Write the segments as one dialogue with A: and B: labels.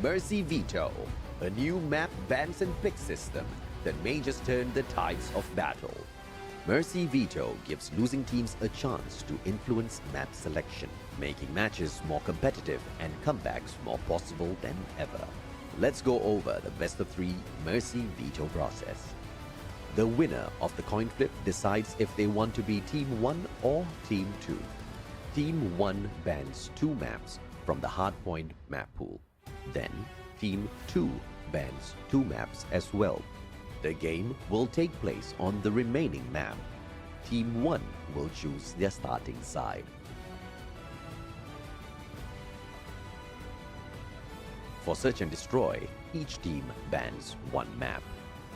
A: Mercy Veto, a new map bans and pick system that may just turn the tides of battle. Mercy Veto gives losing teams a chance to influence map selection, making matches more competitive and comebacks more possible than ever. Let's go over the best of 3 Mercy Veto process. The winner of the coin flip decides if they want to be Team 1 or Team 2. Team 1 bans 2 maps from the hardpoint map pool. Then, Team 2 bans 2 maps as well. The game will take place on the remaining map. Team 1 will choose their starting side. For Search and Destroy, each team bans 1 map.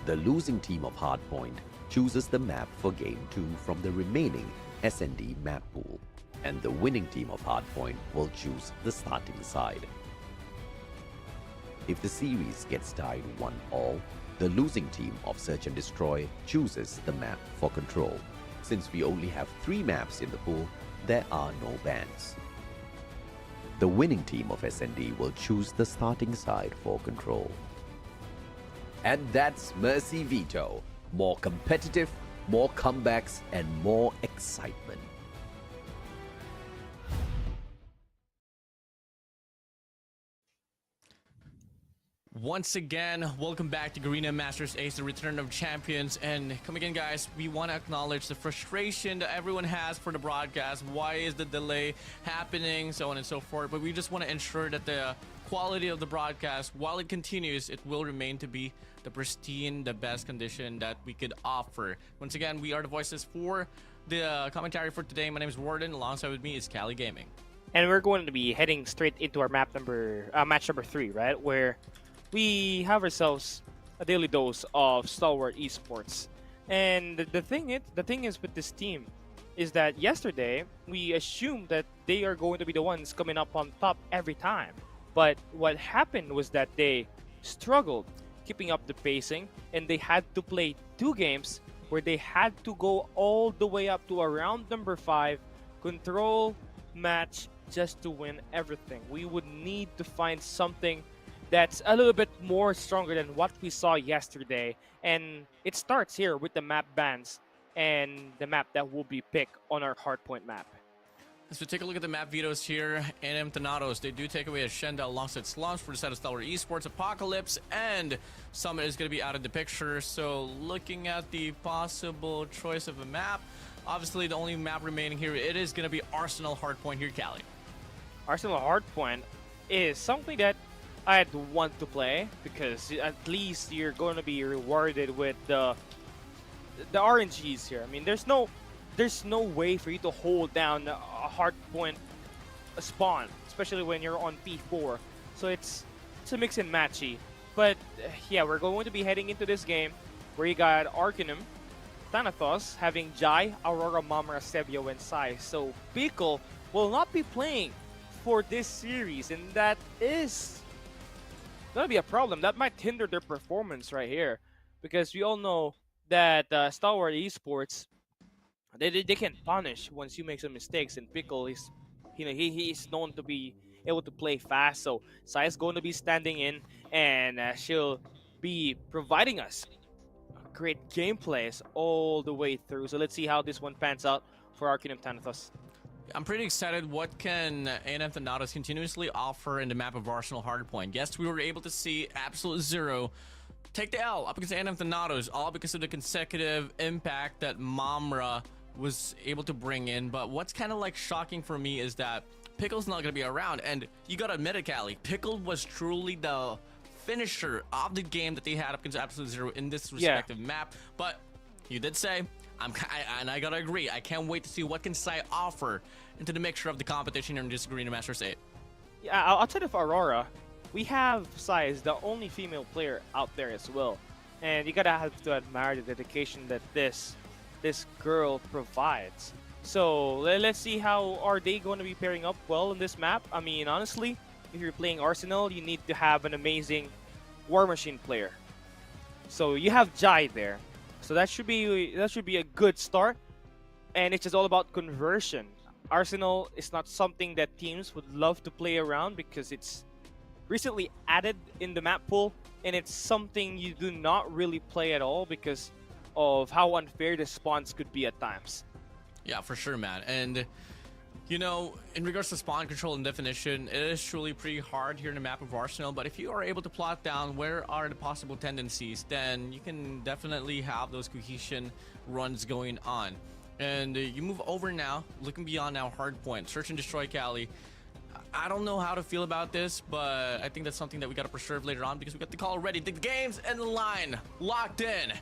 A: The losing team of Hardpoint chooses the map for Game 2 from the remaining S&D map pool, and the winning team of Hardpoint will choose the starting side. If the series gets tied 1-1, the losing team of Search and Destroy chooses the map for Control. Since we only have 3 maps in the pool, there are no bans. The winning team of S&D will choose the starting side for Control. And that's Mercy Veto. More competitive, more comebacks, and more excitement.
B: Once again, welcome back to Garena Masters Ace, the return of champions. And come again, guys, we want to acknowledge the frustration that everyone has for the broadcast. Why is the delay happening, so on and so forth. But we just want to ensure that the quality of the broadcast, while it continues, it will remain to be the pristine, the best condition that we could offer. Once again, we are the voices for the commentary for today. My name is Warden. Alongside with me is Cali Gaming.
C: And we're going to be heading straight into our match number 3, right? Where we have ourselves a daily dose of stalwart esports. And the thing is with this team is that yesterday we assumed that they are going to be the ones coming up on top every time. But what happened was that they struggled keeping up the pacing, and they had to play 2 games where they had to go all the way up to around number 5, control match just to win everything. We would need to find something that's a little bit more stronger than what we saw yesterday, and it starts here with the map bans and the map that will be picked on our hardpoint map.
B: So take a look at the map vetoes here. NM Thanatos, they do take away Ashenda alongside Slums for the side of Stalwart Esports. Apocalypse and Summit is going to be out of the picture. So looking at the possible choice of a map, obviously the only map remaining here, it is going to be Arsenal Hardpoint here, Cali.
C: Arsenal Hardpoint is something that I'd want to play because at least you're going to be rewarded with the RNGs here. I mean, there's no way for you to hold down a hardpoint spawn, especially when you're on P4. So it's a mix and matchy. But yeah, we're going to be heading into this game where you got Arcanum, Thanatos having Jai, Aurora, Mamra, Sebio, and Sai. So Pickle will not be playing for this series, and that is gonna be a problem. That might hinder their performance right here, because we all know that Stalwart Esports, they can punish once you make some mistakes. And Pickle is, he's known to be able to play fast. So Sai is going to be standing in, and she'll be providing us great gameplays all the way through. So let's see how this one pans out for Arcanum Thanatos.
B: I'm pretty excited what can ANF Thanatos continuously offer in the map of Arsenal Hardpoint. Yes, we were able to see Absolute Zero take the L up against ANF Thanatos, all because of the consecutive impact that Mamra was able to bring in. But what's kind of like shocking for me is that Pickle's not going to be around. And you got to admit it, Cali, Pickle was truly the finisher of the game that they had up against Absolute Zero in this respective map. But you did say, and I gotta agree, I can't wait to see what can Sai offer into the mixture of the competition here in this Garena Masters 8.
C: Yeah, outside of Aurora, we have Sai as the only female player out there as well. And you gotta have to admire the dedication that this girl provides. So let's see how are they going to be pairing up well in this map. I mean, honestly, if you're playing Arsenal, you need to have an amazing War Machine player. So you have Jai there. So that should be a good start, and it's just all about conversion. Arsenal is not something that teams would love to play around because it's recently added in the map pool, and it's something you do not really play at all because of how unfair the spawns could be at times.
B: Yeah, for sure, man. And you know, in regards to spawn control and definition, it is truly pretty hard here in the map of Arsenal, but if you are able to plot down where are the possible tendencies, then you can definitely have those cohesion runs going on. And you move over now, looking beyond now, hardpoint, search and destroy Cali. I don't know how to feel about this, but I think that's something that we got to preserve later on because we got the call ready. The game's in the line, locked in.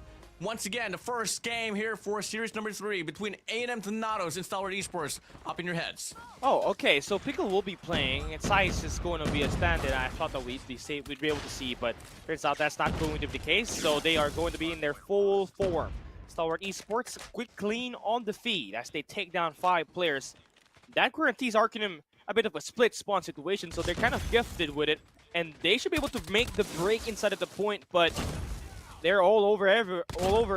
B: Once again, the first game here for series number 3 between A&M Thanatos and Stalwart Esports. Up in your heads.
C: Oh, okay. So Pickle will be playing, and Size is going to be a stand-in. I thought that we'd be able to see, but turns out that's not going to be the case. So they are going to be in their full form. Stalwart Esports, quick clean on the feed as they take down 5 players. That guarantees Arcanum a bit of a split spawn situation, so they're kind of gifted with it, and they should be able to make the break inside of the point, but they're all over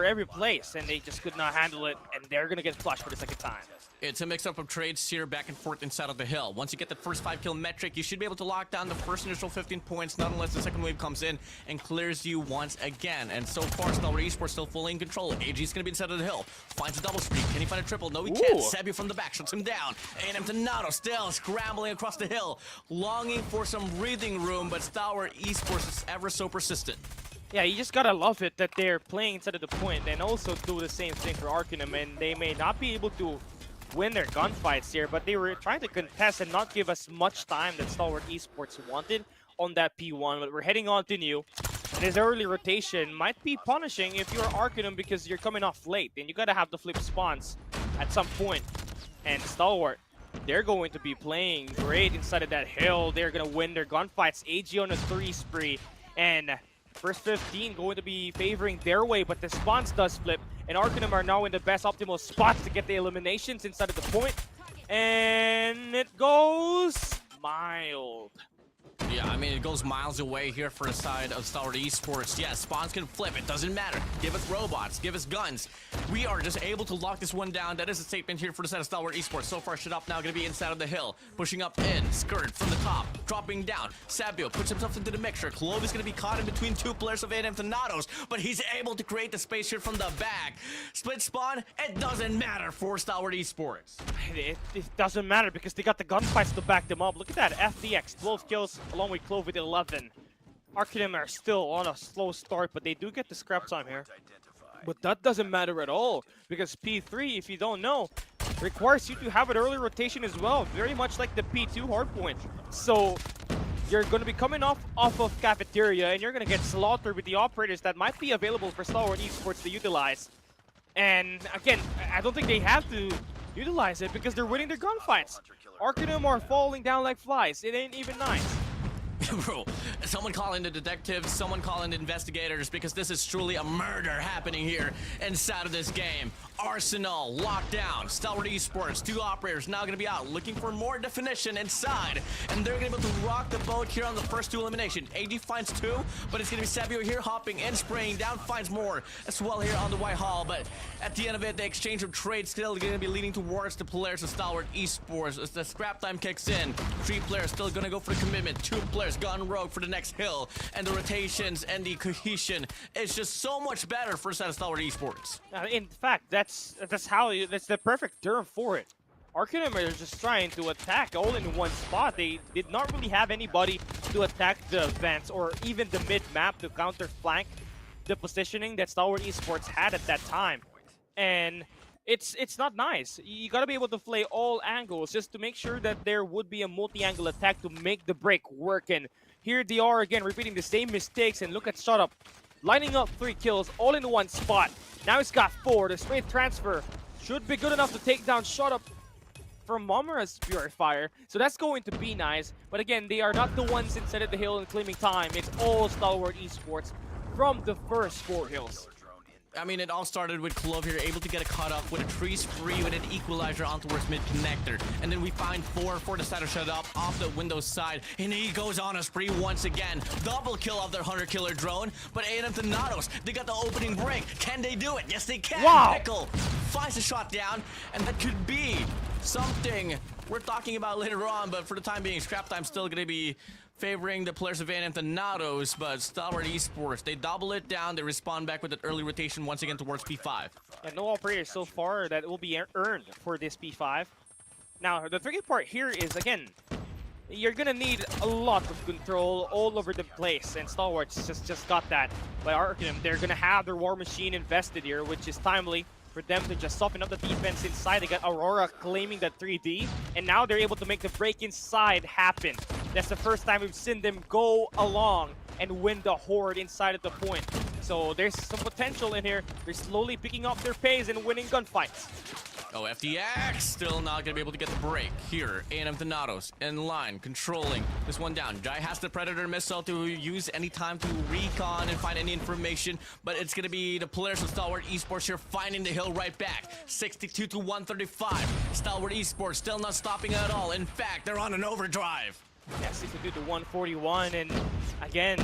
C: every place, and they just could not handle it, and they're gonna get flushed for the second time.
B: It's a mix-up of trades here back and forth inside of the hill. Once you get the first 5-kill metric, you should be able to lock down the first initial 15 points, not unless the second wave comes in and clears you once again. And so far, Stalwart Esports still fully in control. AG's gonna be inside of the hill. Finds a double streak. Can he find a triple? No, he can't. Sabio from the back shuts him down. A&M Donato still scrambling across the hill, longing for some breathing room, but Stalwart Esports is ever so persistent.
C: Yeah, you just gotta love it that they're playing inside of the point and also do the same thing for Arcanum, and they may not be able to win their gunfights here, but they were trying to contest and not give us much time that Stalwart Esports wanted on that P1, but we're heading on to new. This early rotation might be punishing if you're Arcanum because you're coming off late, and you gotta have the flip spawns at some point. And Stalwart, they're going to be playing great inside of that hill. They're gonna win their gunfights. AG on a 3 spree, and first 15 going to be favoring their way, but the spawns does flip, and Arcanum are now in the best optimal spots to get the eliminations inside of the point, and it goes mild.
B: Yeah, I mean, it goes miles away here for the side of Stalwart Esports. Yeah, spawns can flip. It doesn't matter. Give us robots. Give us guns. We are just able to lock this one down. That is a statement here for the side of Stalwart Esports. So far, shut up now. Going to be inside of the hill. Pushing up in. Skirt from the top. Dropping down. Sabio puts himself into the mixture. Clove is going to be caught in between 2 players of A&M Thanatos, but he's able to create the space here from the back. Split spawn. It doesn't matter for Stalwart Esports.
C: It doesn't matter because they got the gunfights to back them up. Look at that. FDX, 12 kills along with Clove with 11. Arcanum are still on a slow start, but they do get the scrap time here. But that doesn't matter at all because P3, if you don't know, requires you to have an early rotation as well, very much like the P2 hardpoint. So you're going to be coming off of cafeteria, and you're going to get slaughtered with the operators that might be available for Stalwart Esports to utilize. And again, I don't think they have to utilize it because they're winning their gunfights. Arcanum are falling down like flies. It ain't even nice.
B: Bro, someone call in the detectives, someone call in the investigators, because this is truly a murder happening here inside of this game. Arsenal locked down. Stalwart Esports, 2 operators now going to be out looking for more definition inside, and they're going to be able to rock the boat here on the first 2 elimination. AG finds 2, but it's going to be Sabio here hopping and spraying down, finds more as well here on the White Hall, but at the end of it, the exchange of trade still going to be leading towards the players of Stalwart Esports as the scrap time kicks in. 3 players still going to go for the commitment. 2 players gone rogue for the next hill, and the rotations and the cohesion is just so much better for the side of Stalwart Esports.
C: In fact, that's the perfect term for it. Arcanum are just trying to attack all in one spot. They did not really have anybody to attack the vents or even the mid map to counter flank the positioning that Stalwart Esports had at that time. And it's not nice. You gotta be able to play all angles just to make sure that there would be a multi-angle attack to make the break work. And here they are again repeating the same mistakes, and look at Shut Up. Lining up 3 kills all in one spot. Now he's got 4. The straight transfer should be good enough to take down Shut Up from Momura's Purifier. So that's going to be nice. But again, they are not the ones inside of the hill and claiming time. It's all Stalwart Esports from the first 4 hills.
B: I mean, it all started with Clove here, able to get a cut off with a 3 spree with an equalizer on towards mid connector. And then we find 4 for the side of Shut Up off the Windows side. And he goes on a spree once again. Double kill of their Hunter Killer drone. But A&M Thanatos, they got the opening break. Can they do it? Yes, they can.
C: Wow.
B: Pickle finds a shot down. And that could be something we're talking about later on. But for the time being, scrap time's still going to be favoring the players of Anthanatos, but Stalwart Esports, they double it down, they respond back with an early rotation once again towards P5.
C: And no operators so far that will be earned for this P5. Now, the tricky part here is, again, you're gonna need a lot of control all over the place, and Stalwart's just got that by Arcanum. They're gonna have their War Machine invested here, which is timely for them to just soften up the defense inside. They got Aurora claiming that 3D, and now they're able to make the break inside happen. That's the first time we've seen them go along and win the Horde inside of the point. So there's some potential in here. They're slowly picking up their pace and winning gunfights.
B: Oh, FDX still not going to be able to get the break. Here, A&M Thanatos in line, controlling this one down. Jai has the Predator missile to use any time to recon and find any information, but it's going to be the players of Stalwart Esports here finding the hill right back. 62 to 135. Stalwart Esports still not stopping at all. In fact, they're on an overdrive.
C: Yeah, 62 to 141, and again,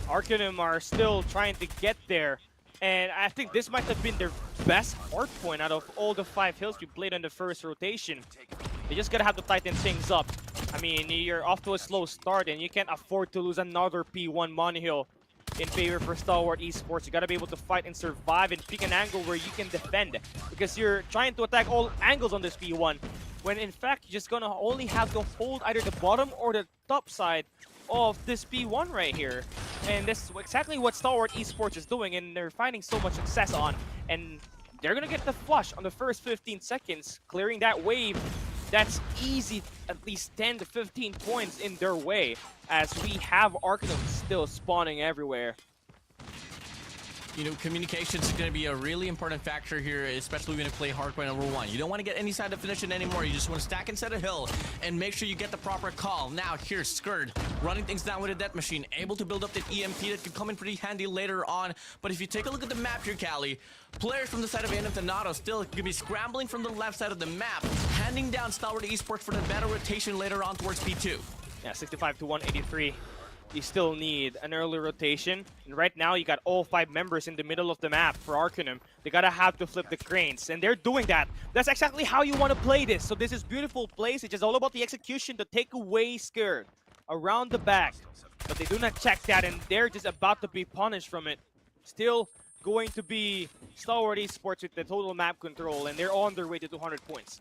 C: Arcanum are still trying to get there. And I think this might have been their best hard point out of all the 5 hills we played in the first rotation. They just gotta have to tighten things up. I mean, you're off to a slow start and you can't afford to lose another P1 monohill in favor for Stalwart Esports. You gotta be able to fight and survive and pick an angle where you can defend, because you're trying to attack all angles on this P1, when in fact you're just gonna only have to hold either the bottom or the top side of this P1 right here. And this is exactly what Stalwart Esports is doing, and they're finding so much success on. And they're gonna get the flush on the first 15 seconds, clearing that wave. That's easy, at least 10 to 15 points in their way, as we have Arcanum still spawning everywhere.
B: You know, communications is going to be a really important factor here, especially when you play hardcore number 1. You don't want to get any side of finishing anymore. You just want to stack inside a hill and make sure you get the proper call. Now, here's Skurd running things down with a death machine, able to build up that EMP that could come in pretty handy later on. But if you take a look at the map here, Callie, players from the side of Anthanatos still going to be scrambling from the left side of the map, handing down Stalwart Esports for the better rotation later on towards P2.
C: Yeah, 65 to 183. You still need an early rotation. And right now, you got all 5 members in the middle of the map for Arcanum. They gotta have to flip the cranes, and they're doing that. That's exactly how you want to play this. So this is beautiful plays. It's just all about the execution to take away Skurd around the back. But they do not check that, and they're just about to be punished from it. Still going to be Stalwart Esports with the total map control, and they're on their way to 200 points.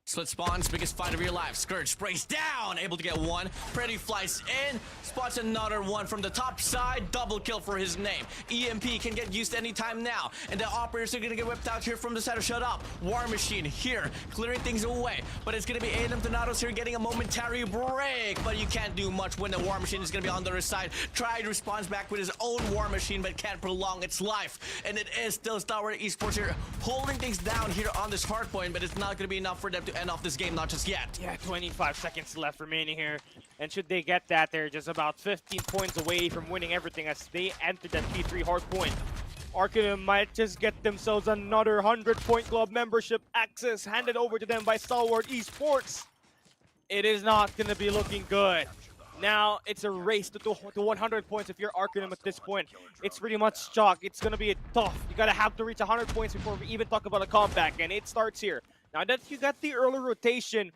B: Split spawns, biggest fight of your life. Scourge sprays down, able to get one. Pretty flies in, spots another one from the top side. Double kill for his name. EMP can get used anytime now. And the operators are going to get whipped out here from the side of Shut Up. War Machine here, clearing things away. But it's going to be A&M Thanatos here getting a momentary break. But you can't do much when the War Machine is going to be on the other side. Tried responds back with his own War Machine, but can't prolong its life. And it is still Stalwart Esports here, holding things down here on this hard point. But it's not going to be enough for them to end off this game, not just yet.
C: Yeah, 25 seconds left remaining here. And should they get that, they're just about 15 points away from winning everything as they enter that P3 hard point. Arcanum might just get themselves another 100-point club membership access handed over to them by Stalwart Esports. It is not going to be looking good. Now, it's a race to 100 points if you're Arcanum at this point. It's pretty much chalk. It's going to be tough. You got to have to reach 100 points before we even talk about a comeback, and it starts here. Now that you got the early rotation,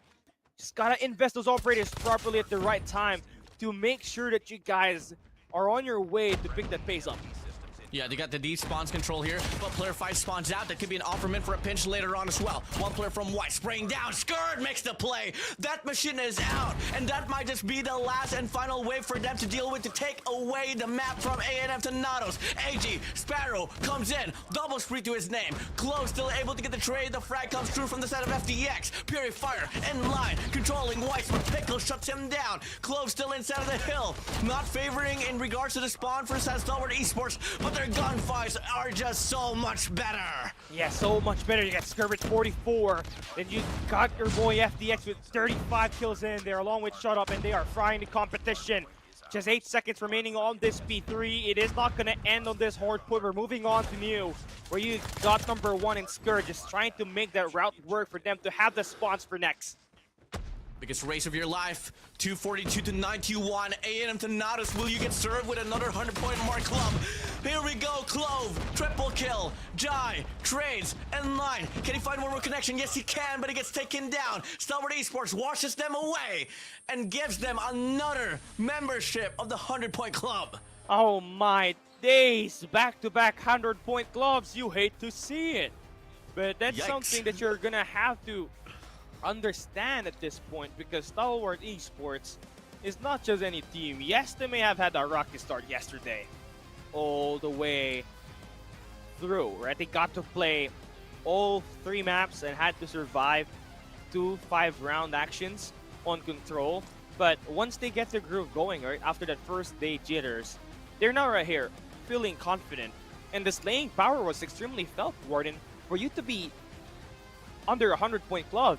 C: just gotta invest those operators properly at the right time to make sure that you guys are on your way to pick that pace up.
B: Yeah, they got the D-spawns control here, but player 5 spawns out. That could be an offerment for a pinch later on as well. One player from White spraying down. Skurd makes the play. That machine is out, and that might just be the last and final wave for them to deal with to take away the map from A&M Thanatos. AG, Sparrow comes in, double spree to his name. Close still able to get the trade. The frag comes through from the side of FDX. Purifier in line, controlling White, but Pickle shuts him down. Close still inside of the hill. Not favoring in regards to the spawn for Stalwart Esports, but their gunfights are just so much better.
C: Yeah, so much better. You got Skurd with 44. Then you got your boy FDX with 35 kills in there, along with Shut Up, and they are frying the competition. Just 8 seconds remaining on this P3. It is not going to end on this hard point. We're moving on to New, where you got number 1 in Skurd, just trying to make that route work for them to have the spawns for next.
B: Biggest race of your life, 242 to 91. A&M Thanatos, will you get served with another 100-point mark, Club? Here we go, Clove, triple kill. Jai, trades, and line. Can he find one more connection? Yes, he can, but he gets taken down. Stalwart Esports washes them away and gives them another membership of the 100-point club.
C: Oh my days! Back-to-back 100-point clubs. You hate to see it, but that's
B: Yikes.
C: something that you're gonna have to understand at this point, because Stalwart Esports is not just any team. Yes, they may have had a rocky start yesterday, all the way through, right? They got to play all 3 maps and had to survive 2 5-round actions on control. But once they get the groove going, right, after that first day jitters, they're now right here feeling confident. And the slaying power was extremely felt, Warden. For you to be under a 100-point club,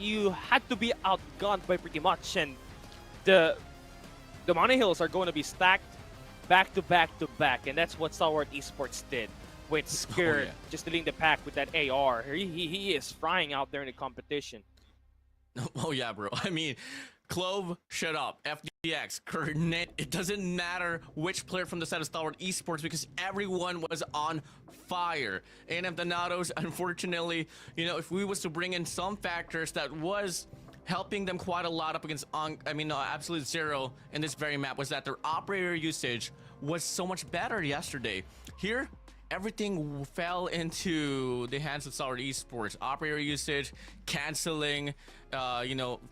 C: you had to be outgunned by pretty much, and the money hills are going to be stacked back to back to back, and that's what Stalwart Esports did with Scared just leading the pack with that AR. He is frying out there in the competition.
B: Oh yeah, bro. I mean, Clove, shut up. FDX, Garena, it doesn't matter which player from the side of Stalwart Esports, because everyone was on fire. A&M Thanatos, unfortunately, you know, if we was to bring in some factors that was helping them quite a lot up against Absolute Zero in this very map, was that their operator usage was so much better yesterday. Here, everything fell into the hands of Stalwart Esports. Operator usage, canceling,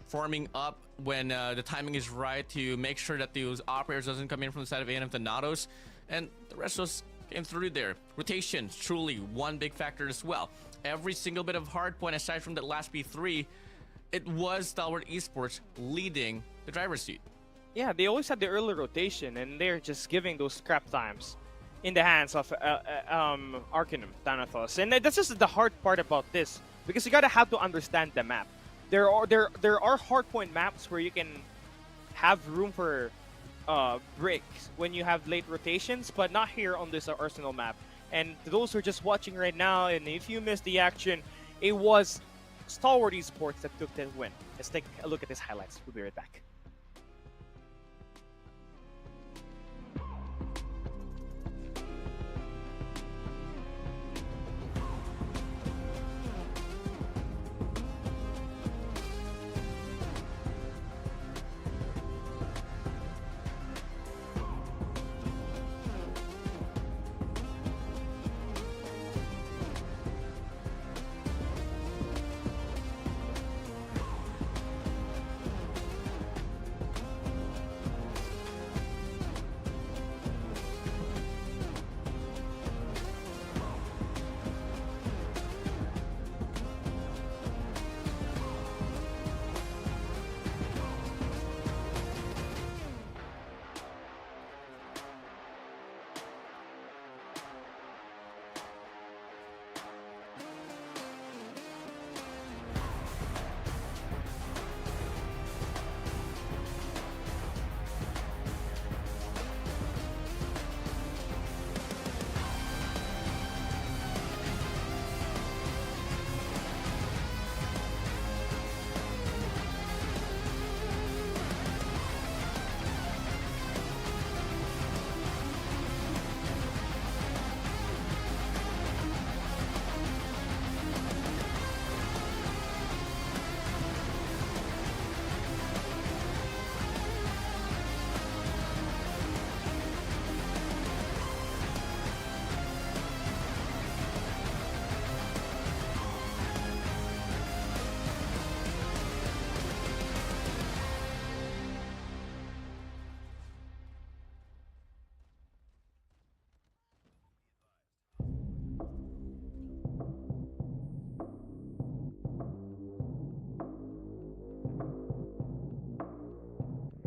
B: forming up when the timing is right to make sure that those operators doesn't come in from the side of A&M Thanatos, and the rest was came through there. Rotation, truly one big factor as well. Every single bit of hardpoint, aside from that last B3, it was Stalwart Esports leading the driver's seat.
C: Yeah, they always had the early rotation, and they're just giving those scrap times in the hands of Arcanum Thanatos. And that's just the hard part about this, because you gotta have to understand the map. There are hardpoint maps where you can have room for breaks when you have late rotations, but not here on this Arsenal map. And to those who are just watching right now, and if you missed the action, it was Stalwart Esports that took that win. Let's take a look at these highlights. We'll be right back.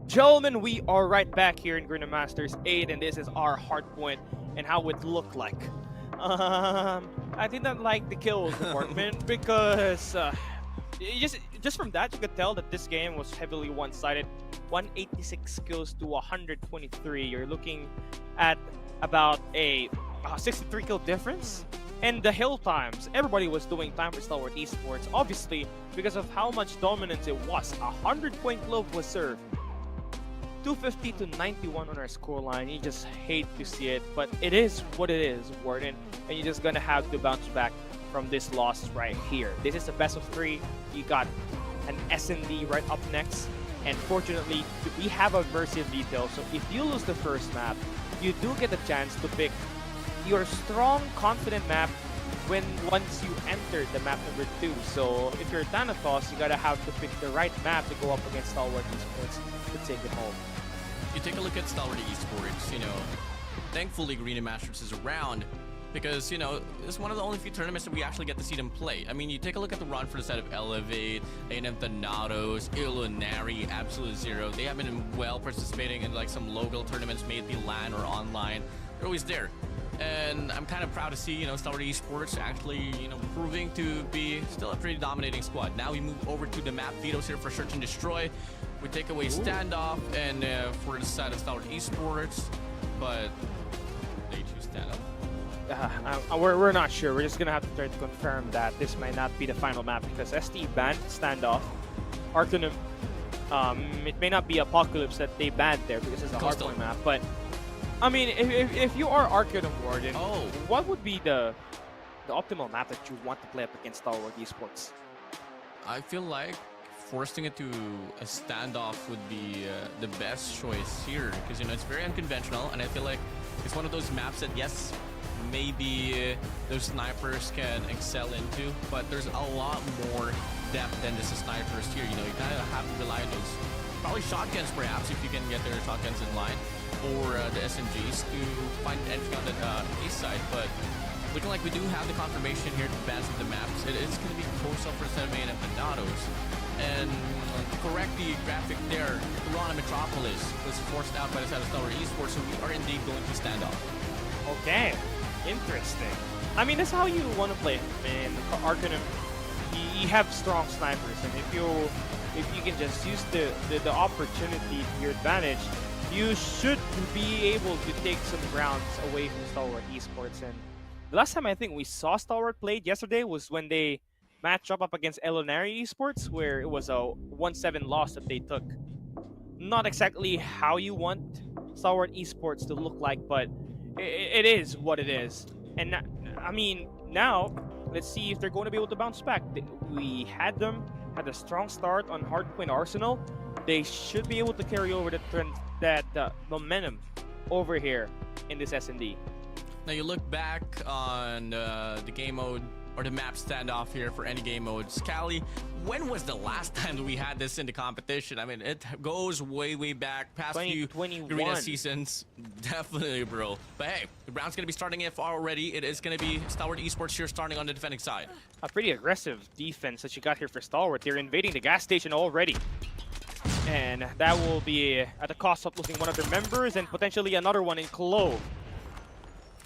C: Gentlemen, we are right back here in Garena Masters 8, and this is our hardpoint and how it looked like. I did not like the kills department because just from that you could tell that this game was heavily one-sided. 186 kills to 123. You're looking at about a 63 kill difference And the hill times, everybody was doing time for Stalwart Esports, obviously because of how much dominance it was. 100-point glove was served. 250 to 91 on our scoreline. You just hate to see it, but it is what it is, Warden. And you're just gonna have to bounce back from this loss right here. This is a best of 3. You got an S&D right up next. And fortunately, we have a Mercy Veto, so if you lose the first map, you do get a chance to pick your strong, confident map once you enter the map number 2. So if you're Thanatos, you gotta have to pick the right map to go up against Stalwart Esports to take it home.
B: You take a look at Stalwart Esports, you know, thankfully Garena Masters is around because, you know, it's one of the only few tournaments that we actually get to see them play. I mean, you take a look at the run for the side of Elevate, A&M Thanatos, Illunari, Absolute Zero. They have been well participating in like some local tournaments, may it be LAN or online. They're always there. And I'm kind of proud to see, you know, Stalwart Esports actually, you know, proving to be still a pretty dominating squad. Now we move over to the map vetoes here for Search and Destroy. We take away Standoff and for the side of Stalwart Esports, but they choose Standoff.
C: We're not sure. We're just gonna have to try to confirm that this might not be the final map because ST banned Standoff. Arcanum, it may not be Apocalypse that they banned there because it's a hardpoint map, but I mean, if you are Arcanum Warden, what would be the optimal map that you want to play up against Stalwart Esports?
B: I feel like forcing it to a Standoff would be the best choice here because, you know, it's very unconventional, and I feel like it's one of those maps that, yes, maybe those snipers can excel into, but there's a lot more depth than just the snipers here. You know, you kind of have to rely on those probably shotguns, perhaps, if you can get their shotguns in line, or the SMGs to find entry on the A side. But looking like we do have the confirmation here to advance of the maps. It is going to be Coastal for Sedemain and Thanatos. And to correct the graphic there, Toronto Metropolis was forced out by the side of Stalwart Esports, so we are indeed going to stand off.
C: Okay, interesting. I mean, that's how you want to play, man. Arcanum, you have strong snipers, and if you can just use the opportunity to your advantage, you should be able to take some grounds away from Stalwart Esports. And the last time I think we saw Stalwart played yesterday was when they matched up against Illunari Esports, where it was a 1-7 loss that they took. Not exactly how you want Stalwart Esports to look like, but it is what it is. And I mean, now let's see if they're going to be able to bounce back. We had them had a strong start on Hardpoint Arsenal. They should be able to carry over the trend, that momentum over here in this S&D.
B: Now you look back on the game mode or the map standoff here for any game modes. Cali, when was the last time that we had this in the competition? I mean, it goes way back, past few Garena seasons. Definitely, bro. But hey, the round's going to be starting if already. It is going to be Stalwart Esports here starting on the defending side.
C: A pretty aggressive defense that you got here for Stalwart. They're invading the gas station already. And that will be at the cost of losing one of their members and potentially another one in Clove.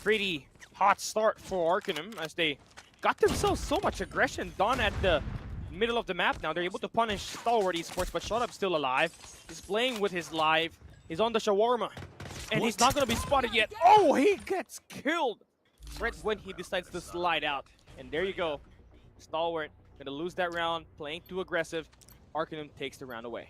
C: Pretty hot start for Arcanum as they got themselves so much aggression done at the middle of the map. Now they're able to punish Stalwart Esports, but Shutup's still alive. He's playing with his life. He's on the shawarma. And he's not going to be spotted yet. Oh, he gets killed right when he decides to slide out. And there you go. Stalwart going to lose that round, playing too aggressive. Arcanum takes the round away.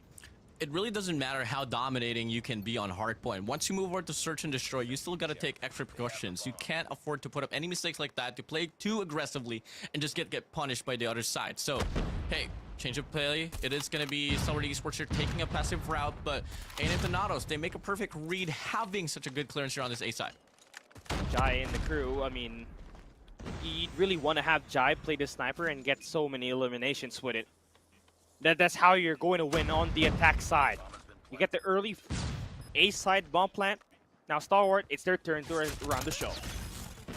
B: It really doesn't matter how dominating you can be on hardpoint. Once you move over to search and destroy, you still gotta take extra precautions. You can't afford to put up any mistakes like that, to play too aggressively and just get punished by the other side. So, hey, change of play. It is gonna be Stalwart Esports here taking a passive route, but A&M Thanatos, they make a perfect read having such a good clearance here on this A side.
C: Jai and the crew, I mean, you'd really want to have Jai play the sniper and get so many eliminations with it. That's how you're going to win on the attack side. You get the early A side bomb plant. Now Stalwart, it's their turn to run the show.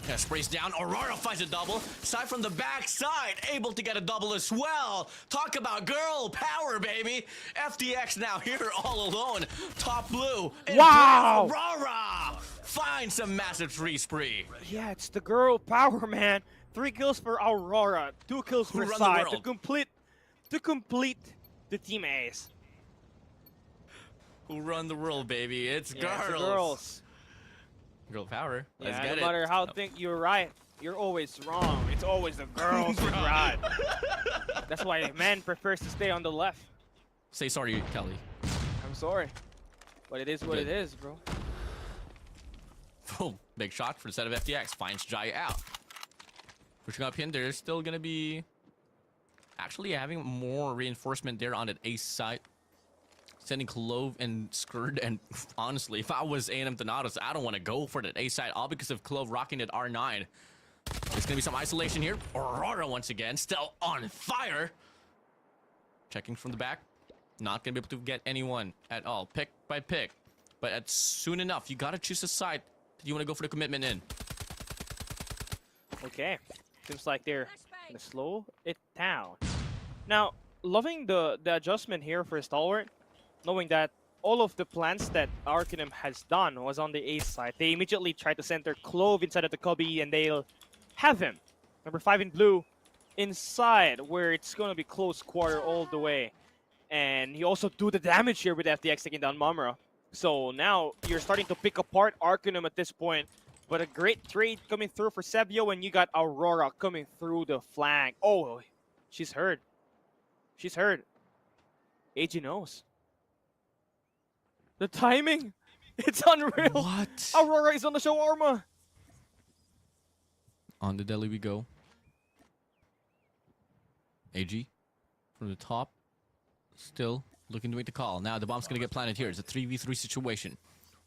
B: Yeah, sprays down. Aurora finds a double. Side from the back side, able to get a double as well. Talk about girl power, baby. FDX now here all alone. Top blue.
C: Wow!
B: Aurora finds a massive 3 spree.
C: Yeah, it's the girl power, man. 3 kills for Aurora, 2 kills per side to complete the team A's.
B: Who run the world, baby? It's girls.
C: It's the girls.
B: Girl power. Let's
C: Yeah,
B: get
C: no
B: it.
C: matter how think you're right, you're always wrong. It's always the girls who's right. That's why a man prefers to stay on the left.
B: Say sorry, Kelly.
C: I'm sorry, but it is what it is, bro.
B: Boom. Big shot for the set of FTX. Finds Jai out. Pushing up in, there's still gonna be actually having more reinforcement there on that ace side. Sending Clove and Skurd, and honestly, if I was A&M Thanatos, I don't want to go for that ace side, all because of Clove rocking at R9. There's gonna be some isolation here. Aurora once again, still on fire. Checking from the back. Not gonna be able to get anyone at all. Pick by pick. But at soon enough, you gotta choose a side that you want to go for the commitment in.
C: Okay, seems like they're gonna slow it down. Now, loving the adjustment here for Stalwart, knowing that all of the plans that Arcanum has done was on the ace side. They immediately tried to center Clove inside of the cubby, and they'll have him, number 5 in blue, inside where it's gonna be close quarter all the way. And he also do the damage here with FTX taking down Mamra. So now you're starting to pick apart Arcanum at this point. But a great trade coming through for Sebio, and you got Aurora coming through the flank. Oh, she's hurt. She's hurt. AG knows. The timing, it's unreal.
B: What?
C: Aurora is on the show Arma.
B: On the deli we go. AG from the top. Still looking to make the call. Now the bomb's gonna get planted here. It's a 3v3 situation.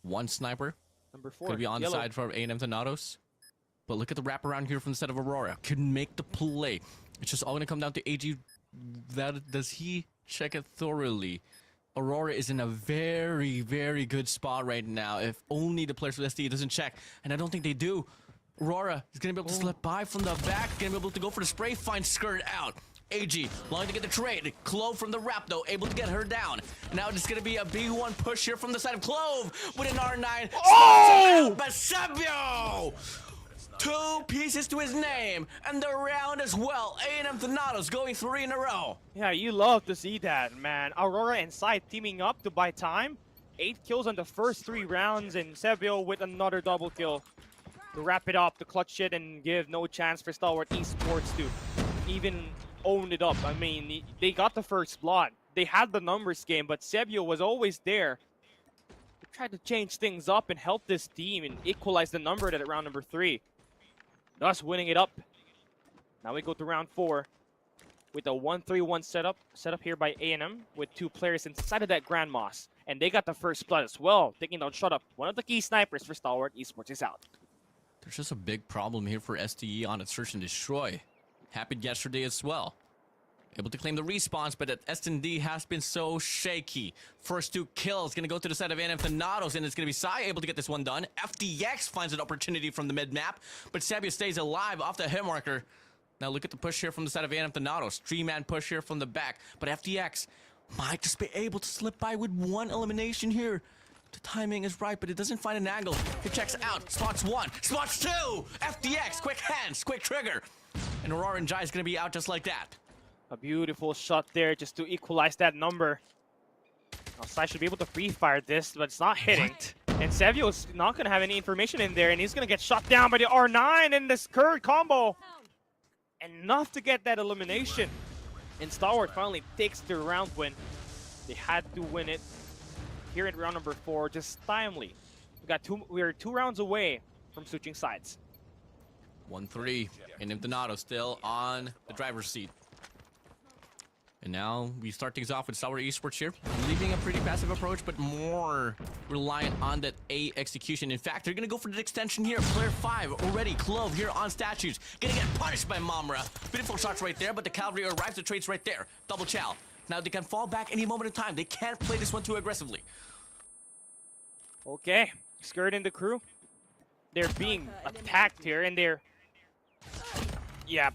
B: One sniper.
C: Number 4.
B: Gonna be on
C: yellow.
B: side for A&M Thanatos. But look at the wraparound here from the set of Aurora. Can make the play. It's just all gonna come down to AG. Does he check it thoroughly? Aurora is in a very, very good spot right now. If only the players with SDE doesn't check. And I don't think they do. Aurora is gonna be able to slip by from the back. Gonna be able to go for the spray. Find Skirt out. AG, longing to get the trade. Clove from the wrap, though, able to get her down. Now it's going to be a B1 push here from the side of Clove with an R9.
C: Oh!
B: Basebio! 2 pieces to his name, and the round as well. A&M Thanatos going 3 in a row.
C: Yeah, you love to see that, man. Aurora and Side teaming up to buy time. 8 kills on the first 3 rounds, and Sebio with another double kill to wrap it up, to clutch it, and give no chance for Stalwart Esports to even own it up. I mean, they got the first blood. They had the numbers game, but Sebio was always there. They tried to change things up and help this team and equalize the number at round number 3. Thus winning it up. Now we go to round 4 with a 1-3-1 setup. Set up here by A&M with 2 players inside of that Grand Moss. And they got the first blood as well, taking down Shut Up. One of the key snipers for Stalwart Esports is out.
B: There's just a big problem here for STE on its search and destroy. Happened yesterday as well. Able to claim the respawns, but that S&D has been so shaky. First 2 kills gonna go to the side of A&M Thanatos, and it's gonna be Sai able to get this one done. FDX finds an opportunity from the mid map, but Sabia stays alive off the hit marker. Now look at the push here from the side of A&M Thanatos. 3-man push here from the back, but FDX might just be able to slip by with 1 elimination here. The timing is right, but it doesn't find an angle. It checks out. Spots 1. Spots 2. FDX. Quick hands. Quick trigger. And Aurora and Jai is going to be out just like that.
C: A beautiful shot there just to equalize that number. Now, Sai should be able to free-fire this, but it's not hitting.
B: What?
C: And Sevio's not going to have any information in there, and he's going to get shot down by the R9 and this Kurd combo. Enough to get that elimination. And Stalwart finally takes the round win. They had to win it here in round number 4, just timely. We're 2 rounds away from switching sides.
B: 1-3. And Thanatos still on the driver's seat. And now we start things off with Stalwart Esports here, leaving a pretty passive approach, but more reliant on that A execution. In fact, they're going to go for the extension here. Player 5 already, Clove here on statues. Going to get punished by Mamra. Beautiful shots right there, but the cavalry arrives, the trade's right there. Double chow. Now they can fall back any moment in time. They can't play this one too aggressively.
C: Okay, Skirt and the crew. They're being attacked here, and they're... Yeah,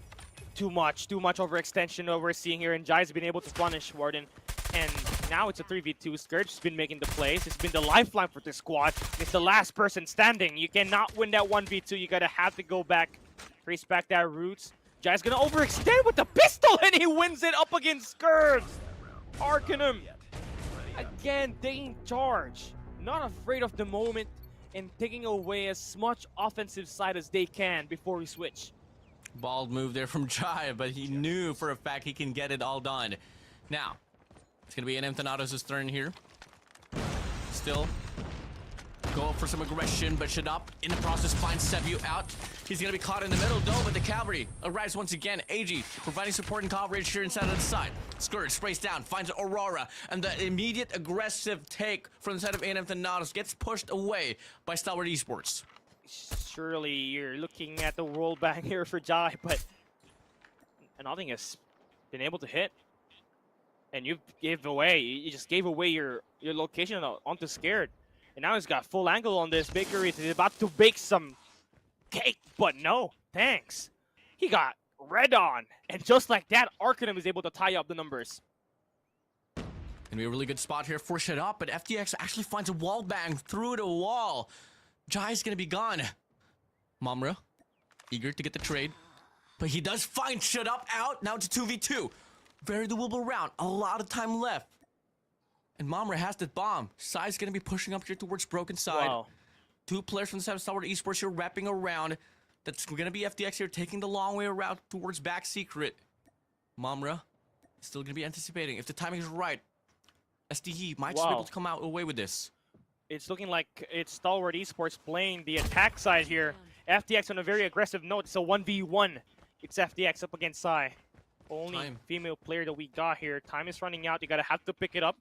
C: too much overextension that we're seeing here, and Jai's been able to punish Warden. And now it's a 3v2. Scourge's been making the plays. It's been the lifeline for this squad. It's the last person standing. You cannot win that 1v2. You gotta have to go back, trace back that roots. Jai's gonna overextend with the pistol, and he wins it up against Scourge. Arcanum, again, they in charge. Not afraid of the moment. and taking away as much offensive side as they can before we switch.
B: Bald move there from Jai, but he knew for a fact he can get it all done. Now, it's gonna be NM Thanatos' turn here. Still go for some aggression, but Shadap in the process finds Sebu out. He's gonna be caught in the middle though, but the cavalry arrives once again. AG providing support and coverage here inside of the side. Scourge sprays down, finds Aurora, and the immediate aggressive take from the side of NM Thanatos gets pushed away by Stalwart Esports.
C: Surely you're looking at the roll bang here for Jai, but nothing has been able to hit. And you just gave away your location onto Scared. And now he's got full angle on this bakery. He's about to bake some cake, but no, thanks. He got red on. And just like that, Arcanum is able to tie up the numbers.
B: Gonna be a really good spot here for Shut Up, but FTX actually finds a wall bang through the wall. Jai's gonna be gone. Mamra, eager to get the trade, but he does find Shut Up out. Now it's a 2v2. Very doable round. A lot of time left. And Mamra has the bomb. Sai's gonna be pushing up here towards Broken Side.
C: Wow.
B: Two players from the side of Stalwart Esports here wrapping around. That's gonna be FTX here taking the long way around towards Back Secret. Mamra still gonna be anticipating. If the timing is right, SDE might just be able to come out away with this.
C: It's looking like it's Stalwart Esports playing the attack side here. FTX on a very aggressive note. It's a 1v1. It's FTX up against Sai. Only female player that we got here. Time is running out. You gotta have to pick it up.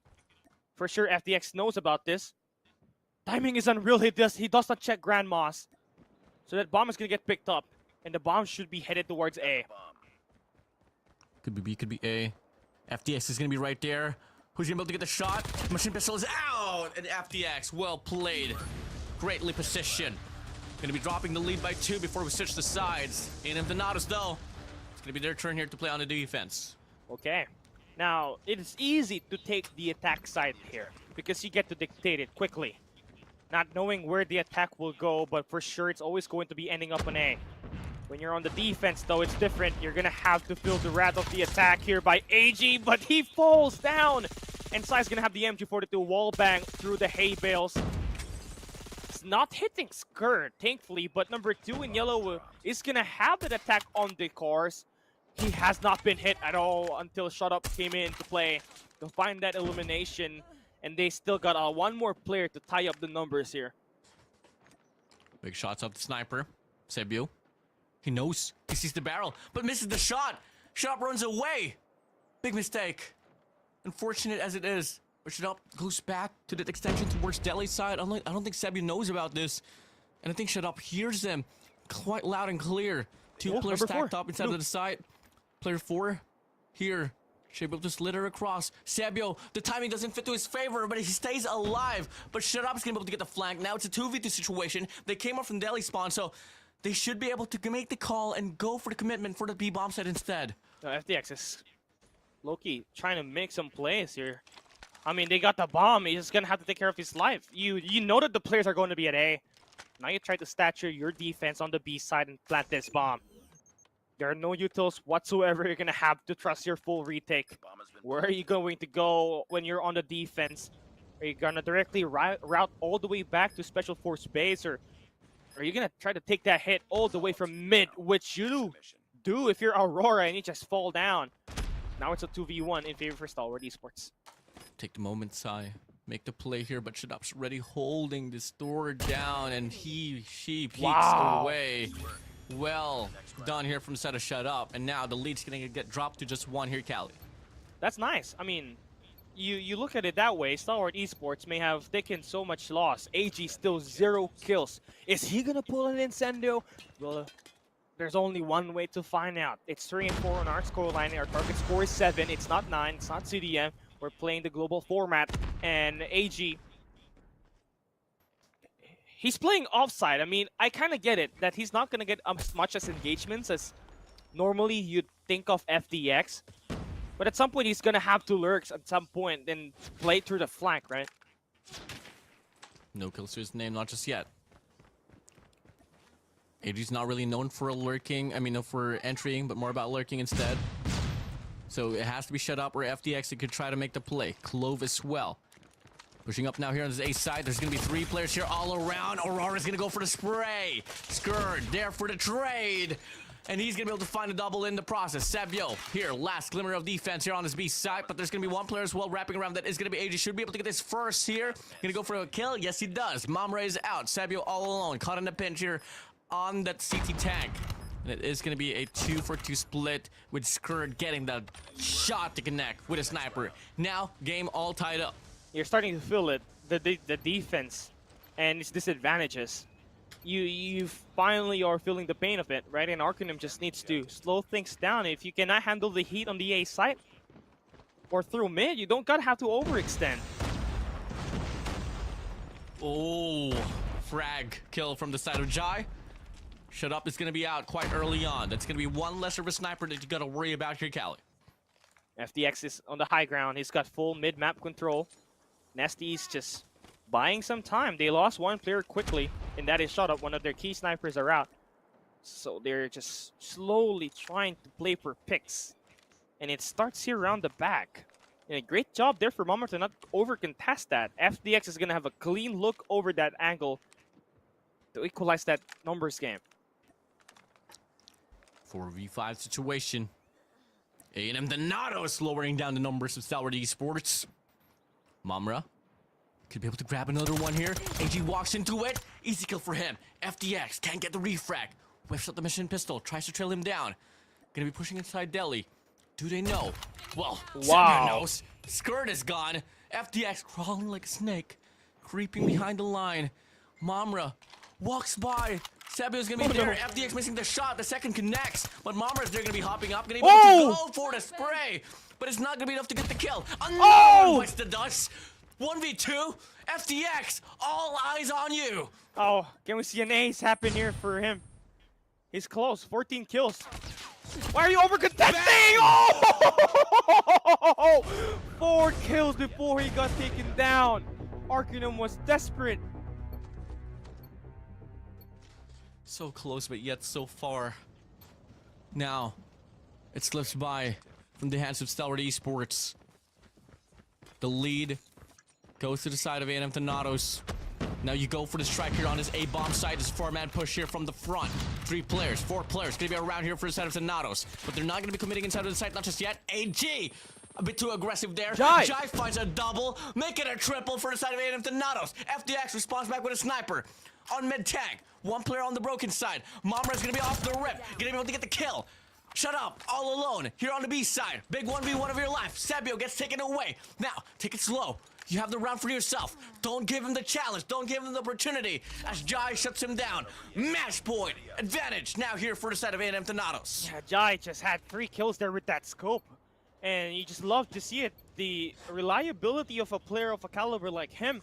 C: For sure, FTX knows about this. Timing is unreal. He does not check Grand Moss. So that bomb is gonna get picked up. And the bomb should be headed towards A.
B: Could be B, could be A. FTX is gonna be right there. Who's gonna be able to get the shot? Machine pistol is out! And FTX, well played. Greatly positioned. Gonna be dropping the lead by 2 before we switch the sides. NM Thanatos though. It's gonna be their turn here to play on the defense.
C: Okay. Now, it is easy to take the attack side here because you get to dictate it quickly. Not knowing where the attack will go, but for sure it's always going to be ending up on A. When you're on the defense, though, it's different. You're going to have to feel the wrath of the attack here by AG, but he falls down. And Sai's going to have the MG42 wall bang through the hay bales. It's not hitting Skirt, thankfully, but number 2 in yellow is going to have that attack on the cars. He has not been hit at all until Shut Up came in to play to find that elimination. And they still got one more player to tie up the numbers here.
B: Big shots up the sniper. Sebu. He knows. He sees the barrel, but misses the shot. Shut Up runs away. Big mistake. Unfortunate as it is. But Shut Up goes back to the extension towards Delhi's side. I don't think Sebu knows about this. And I think Shut Up hears them quite loud and clear. Two players stacked up inside of the side. Player 4 here. Should be able to slither across. Sabio, the timing doesn't fit to his favor, but he stays alive. But Shut Up's gonna be able to get the flank. Now it's a 2v2 situation. They came up from Delhi spawn, so they should be able to make the call and go for the commitment for the B-bomb set instead.
C: No, FTX is low-key trying to make some plays here. I mean, they got the bomb. He's just gonna have to take care of his life. You know that the players are going to be at A. Now you try to stature your defense on the B side and plant this bomb. There are no utils whatsoever you're going to have to trust your full retake. Where are you going to go when you're on the defense? Are you going to directly route all the way back to Special Force base? Or are you going to try to take that hit all the way from mid, which you do if you're Aurora and you just fall down? Now it's a 2v1 in favor for Stalwart Esports.
B: Take the moment, Sai. Make the play here, but Shut Up's already holding this door down, and she peeks away. Well done here from the side of Shut Up, and now the lead's gonna get dropped to just 1 here, Cali.
C: That's nice. I mean, you look at it that way, Stalwart Esports may have taken so much loss. AG still 0 kills. Is he gonna pull an Incendio? Well, there's only one way to find out. It's 3 and 4 on our scoreline. Our target score is 7. It's not 9. It's not CDM. We're playing the global format, and AG, he's playing offside. I mean, I kind of get it that he's not going to get as much as engagements as normally you'd think of FTX. But at some point, he's going to have to lurk at some point and play through the flank, right?
B: No kills to his name, not just yet. AG's not really known for lurking. I mean, no for entering, but more about lurking instead. So it has to be Shut Up or FTX that could try to make the play. Clove as well. Pushing up now here on this A side. There's going to be 3 players here all around. Aurora's going to go for the spray. Skurd there for the trade. And he's going to be able to find a double in the process. Sabio here, last glimmer of defense here on this B side. But there's going to be 1 player as well wrapping around. That is going to be AJ. Should be able to get this first here. Going to go for a kill. Yes, he does. Mamre is out. Sabio all alone. Caught in a pinch here on that CT tank. And it is going to be a 2-for-2 split with Skurd getting the shot to connect with a sniper. Now, game all tied up.
C: You're starting to feel it, the defense and its disadvantages. You finally are feeling the pain of it, right? And Arcanum just needs to slow things down. If you cannot handle the heat on the A site or through mid, you don't gotta have to overextend.
B: Oh, frag kill from the side of Jai. Shut up is going to be out quite early on. That's going to be 1 less of a sniper that you got to worry about here, Cali.
C: FDX is on the high ground. He's got full mid-map control. Nesty's just buying some time. They lost 1 player quickly, and that is shut up. One of their key snipers are out. So they're just slowly trying to play for picks. And it starts here around the back. And a great job there for Mama to not over-contest that. FDX is going to have a clean look over that angle to equalize that numbers game.
B: 4v5 situation. A&M Donatos lowering down the numbers of Stalwart Esports. Mamra could be able to grab another one here. AG walks into it. Easy kill for him. FDX can't get the refrag. Whips up the mission pistol. Tries to trail him down. Gonna be pushing inside Delhi. Do they know? Well,
C: wow.
B: Sabio knows. Skurd is gone. FDX crawling like a snake. Creeping behind the line. Mamra walks by. Sabio's gonna be there. No. FDX missing the shot. The second connects. But Mamra's there gonna be hopping up. Gonna be able to go for the spray. But it's not gonna be enough to get the kill. Another bites the dust. 1v2. FDX. All eyes on you.
C: Oh, can we see an ace happen here for him? He's close. 14 kills. Why are you over-contesting? Oh! 4 kills before he got taken down. Arcanum was desperate.
B: So close, but yet so far. Now, it slips by from the hands of Stalwart Esports. The lead goes to the side of A&M Thanatos. Now you go for the strike here on his A-bomb side. This 4-man push here from the front. 3 players, 4 players gonna be around here for the side of Thanatos. But they're not gonna be committing inside of the site, not just yet. AG, a bit too aggressive there. Jai finds a double, make it a triple for the side of A&M Thanatos. FDX responds back with a sniper. On mid-tank, 1 player on the broken side. Mamra's gonna be off the rip, gonna be able to get the kill. Shut up, all alone, here on the B side. Big 1v1 of your life. Sabio gets taken away. Now, take it slow. You have the round for yourself. Don't give him the challenge. Don't give him the opportunity as Jai shuts him down. Match point. Advantage now here for the side of A&M Thanatos.
C: Yeah, Jai just had 3 kills there with that scope. And you just love to see it. The reliability of a player of a caliber like him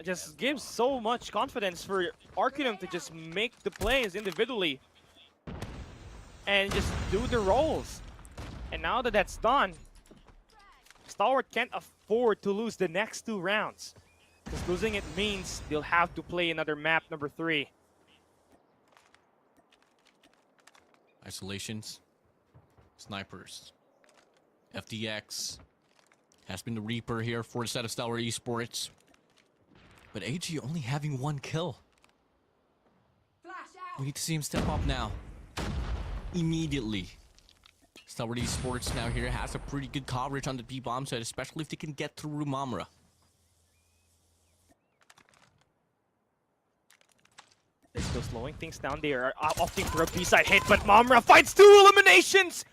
C: just gives so much confidence for Arcanum to just make the plays individually. And just do the roles. And now that that's done, Stalwart can't afford to lose the next 2 rounds. Because losing it means they'll have to play another map number 3.
B: Isolations. Snipers. FDX has been the Reaper here for the set of Stalwart Esports. But AG only having 1 kill. We need to see him step up now. Immediately. Stalwart Esports now here has a pretty good coverage on the B-bomb side, especially if they can get through Mamra.
C: They're still slowing things down. They are opting for a B-side hit, but Mamra finds 2 eliminations!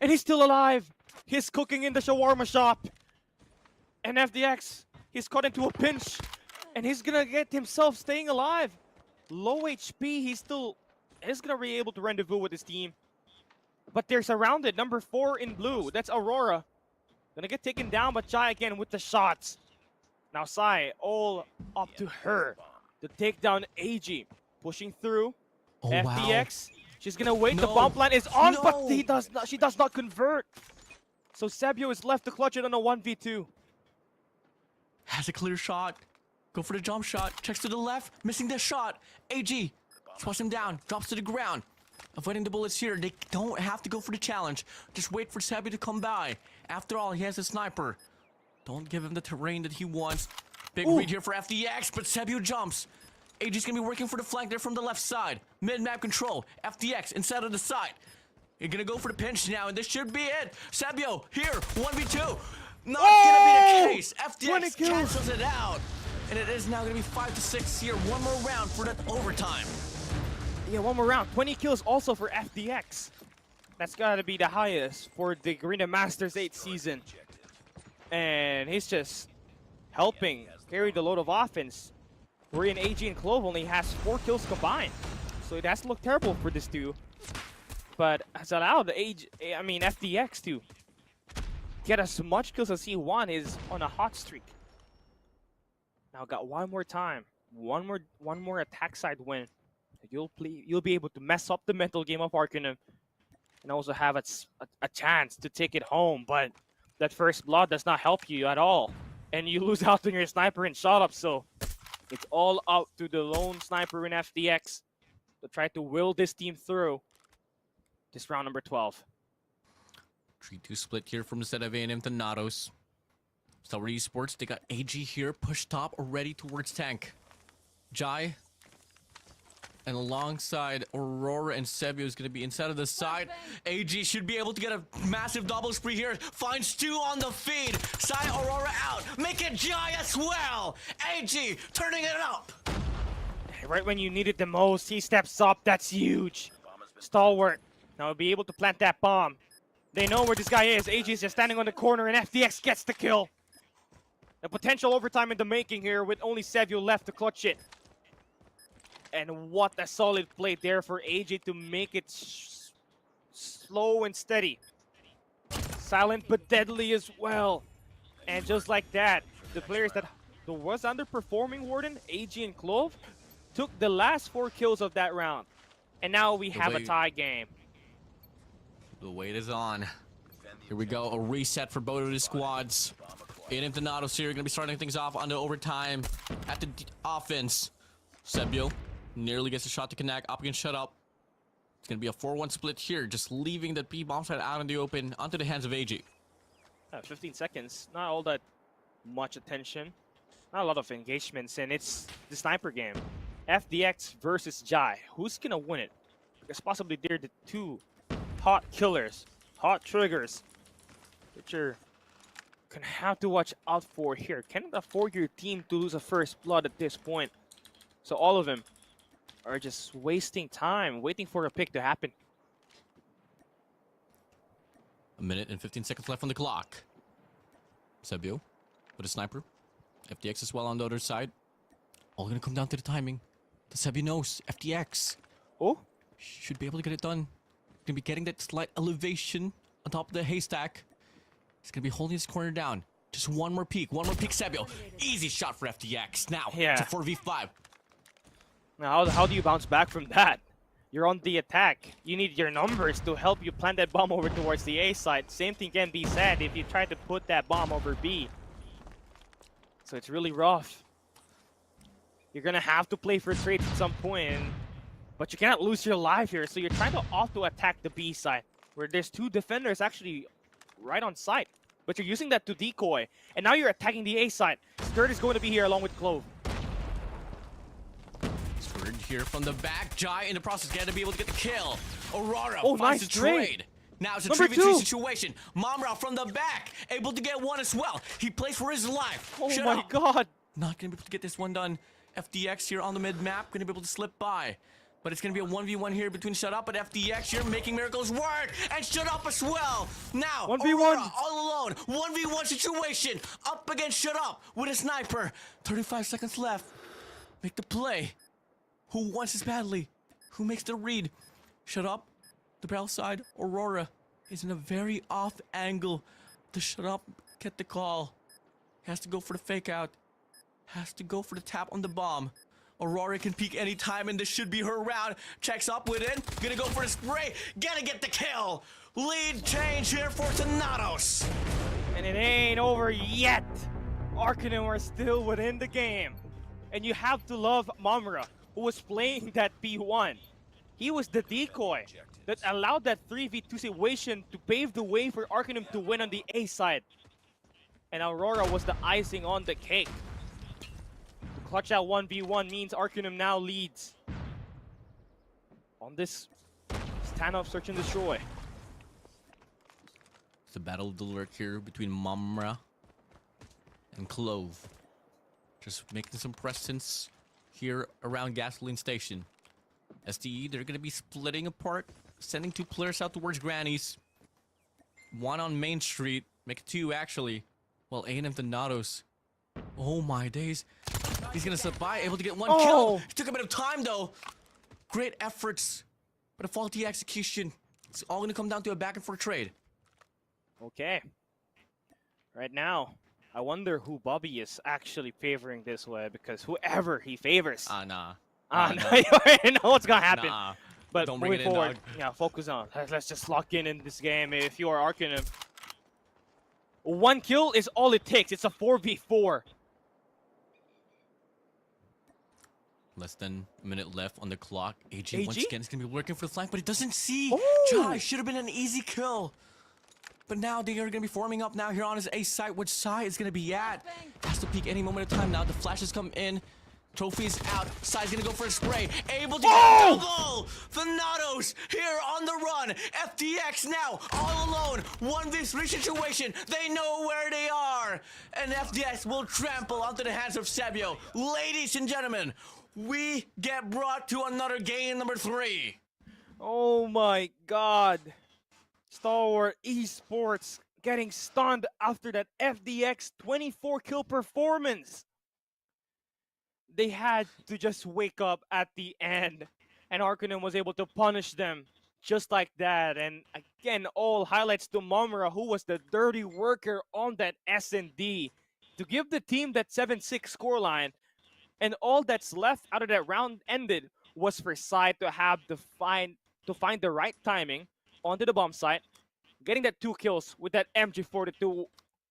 C: And he's still alive! He's cooking in the shawarma shop. And FDX, he's caught into a pinch. And he's gonna get himself staying alive. Low HP, he's gonna be able to rendezvous with his team. But they're surrounded. Number 4 in blue. That's Aurora. Gonna get taken down, but Jai again with the shots. Now Sai, all up to her to take down AG. Pushing through.
B: Oh,
C: FDX.
B: Wow.
C: She's gonna wait. The bomb plan is on, but she does not convert. So Sabio is left to clutch it on a 1v2.
B: Has a clear shot. Go for the jump shot. Checks to the left. Missing the shot. AG. Swats him down. Drops to the ground. Avoiding the bullets here. They don't have to go for the challenge. Just wait for Sabio to come by. After all, he has a sniper. Don't give him the terrain that he wants. Big
C: Ooh.
B: read here for FDX, but Sebio jumps. AG's gonna be working for the flank there from the left side. Mid-map control. FDX inside of the side. You're gonna go for the pinch now, and this should be it. Sebio here, 1v2. Not gonna be the case.
C: 20
B: FDX
C: kills.
B: cancels it out. And it is now gonna be 5-6 here. One more round for that overtime.
C: Yeah, one more round. 20 kills also for FDX. That's gotta be the highest for the Garena Masters 8 season. And he's just helping carry the load of offense. Wherein AG and Clove only has 4 kills combined. So it has to look terrible for this duo. But has allowed FDX to get as much kills as he wants. Is on a hot streak. Now got one more time. One more attack side win. You'll be able to mess up the mental game of Arcanum. And also have a chance to take it home. But that first blood does not help you at all. And you lose out on your sniper and shot up. So it's all out to the lone sniper in FDX to try to will this team through this round number 12.
B: 3-2 split here from the set of A&M Thanatos. Star Esports, they got AG here, push top already towards tank. Jai. And alongside Aurora and Sebio is going to be inside of the side. AG should be able to get a massive double spree here. Finds 2 on the feed. Side Aurora out. Make it Jai as well. AG turning it up.
C: Right when you need it the most, he steps up. That's huge. Stalwart. Now he'll be able to plant that bomb. They know where this guy is. AG is just standing on the corner and FDX gets the kill. The potential overtime in the making here with only Sebio left to clutch it. And what a solid play there for AG to make it slow and steady. Silent but deadly as well. And just like that, the players that was underperforming Warden, AG and Clove, took the last 4 kills of that round. And now we have a tie game.
B: The wait is on. Here we go, a reset for both of the squads. A&M Thanatos here, gonna be starting things off on the overtime at the offense. Sebio nearly gets a shot to connect, up against shut up. It's gonna be a 4-1 split here, just leaving the B-bomb side out in the open onto the hands of AG.
C: 15 seconds, not all that much attention, not a lot of engagements, and it's the sniper game. FDX versus Jai. Who's gonna win it? Because possibly they're the 2 hot killers, hot triggers, that you're gonna have to watch out for here. Cannot afford your team to lose a first blood at this point. So all of them are just wasting time, waiting for a pick to happen.
B: A minute and 15 seconds left on the clock. Sebio with a sniper. FDX as well on the other side. All gonna come down to the timing. The Sebio knows FDX should be able to get it done. Gonna be getting that slight elevation on top of the haystack. He's gonna be holding his corner down. Just one more peek, Sebio. Easy shot for FDX. Now, it's a 4v5.
C: Now, how do you bounce back from that? You're on the attack. You need your numbers to help you plant that bomb over towards the A side. Same thing can be said if you try to put that bomb over B. So it's really rough. You're gonna have to play for trades at some point, but you cannot lose your life here. So you're trying to auto-attack the B side, where there's 2 defenders actually right on site. But you're using that to decoy, and now you're attacking the A side. Skirt is going to be here along with Clove.
B: Skirt here from the back. Jai in the process, gonna be able to get the kill. Aurora
C: finds
B: nice
C: the
B: trade. Now it's a 3v3 situation. Momra from the back, able to get one as well. He plays for his life.
C: Oh my god.
B: Not gonna be able to get this one done. FDX here on the mid-map, gonna be able to slip by. But it's gonna be a 1v1 here between Shut Up and FDX here, making miracles work. And Shut Up as well. Now,
C: 1v1
B: Aurora all alone. 1v1 situation. Up against Shut Up with a sniper. 35 seconds left. Make the play. Who wants this badly? Who makes the read? Shut Up. The barrel side. Aurora is in a very off angle. To Shut Up, get the call. Has to go for the fake out. Has to go for the tap on the bomb. Aurora can peek anytime, and this should be her round. Checks up with it. Gonna go for the spray. Gonna get the kill. Lead change here for Thanatos.
C: And it ain't over yet. Arcanum are still within the game. And you have to love Mamura, who was playing that B1. He was the decoy that allowed that 3v2 situation to pave the way for Arcanum to win on the A side. and Aurora was the icing on the cake. To clutch out 1v1 means Arcanum now leads on this standoff search and destroy.
B: It's a battle of the lurk here between Mumra and Clove. Just making some presence here around Gasoline Station. SDE, they're going to be splitting apart, sending 2 players out towards Granny's. 1 on Main Street, make it 2 actually. Well, A&M Thanatos, oh my days. He's going to slip by, able to get 1 kill. It took a bit of time though. Great efforts, but a faulty execution. It's all going to come down to a back and forth trade.
C: Okay. Right now, I wonder who Bobby is actually favoring this way, because whoever he favors.
B: Nah.
C: No, you already know what's gonna happen.
B: Nah.
C: But
B: Don't bring
C: moving
B: it in,
C: forward,
B: dog.
C: yeah, focus on. Let's just lock in this game. If you are Arcanum, 1 kill is all it takes. It's a 4v4.
B: Less than a minute left on the clock. AG once again is going to be working for the flank, but it doesn't see.
C: Oh!
B: Jai should have been an easy kill. But now they are going to be forming up now here on his A site. Which side is going to be at? Has to peek any moment of time now. The flashes come in. Trophy's out. Side's going to go for a spray. Able to get a double. Thanatos here on the run. FDX now all alone. 1v3 situation. They know where they are. And FDX will trample onto the hands of Sabio. Ladies and gentlemen, we get brought to another game number 3.
C: Oh my god. Stalwart Esports getting stunned after that FDX 24 kill performance. They had to just wake up at the end, and Arcanum was able to punish them just like that. And again, all highlights to Momura, who was the dirty worker on that S&D to give the team that 7-6 scoreline. And all that's left out of that round ended was for Side to have to find the right timing onto the bomb site, getting that 2 kills with that MG42.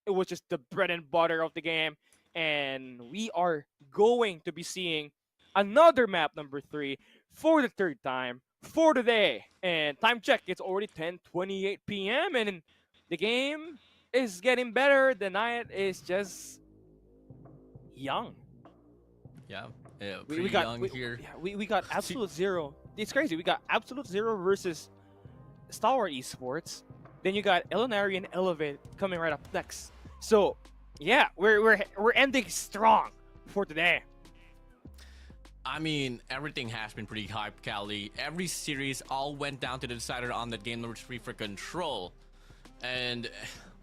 C: It was just the bread and butter of the game. And we are going to be seeing another map number 3 for the 3rd time for today. And time check, it's already 10:28 p.m. and the game is getting better. The night is just young.
B: Yeah, pretty young here.
C: Yeah, we got Absolute Zero. It's crazy. We got Absolute Zero versus Stalwart Esports. Then you got Elinari and Elevate coming right up next. So yeah, we're ending strong for today.
B: I mean, everything has been pretty hype, Cali. Every series all went down to the decider on that game number 3 for Control. And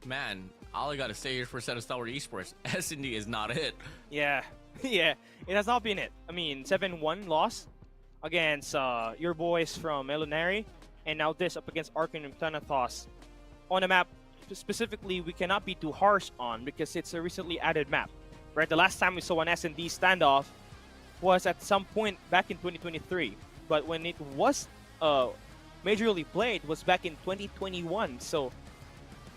B: man, all I gotta say here for set of Stalwart Esports, S&D is not it.
C: Yeah, yeah, it has not been it. I mean, 7-1 loss against your boys from Elinari, and now this up against Arcanum Thanatos on a map specifically we cannot be too harsh on because it's a recently added map, right? The last time we saw an S&D standoff was at some point back in 2023, but when it was majorly played was back in 2021, so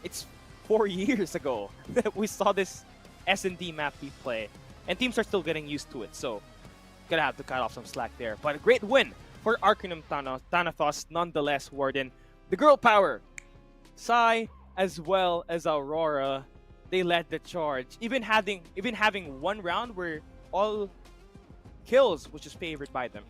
C: it's 4 years ago that we saw this S&D map be played, and teams are still getting used to it, so gonna have to cut off some slack there. But a great win for Arcanum Thanatos nonetheless, Warden. The girl power, Sai as well as Aurora, they led the charge. Even having 1 round where all kills was just favored by them.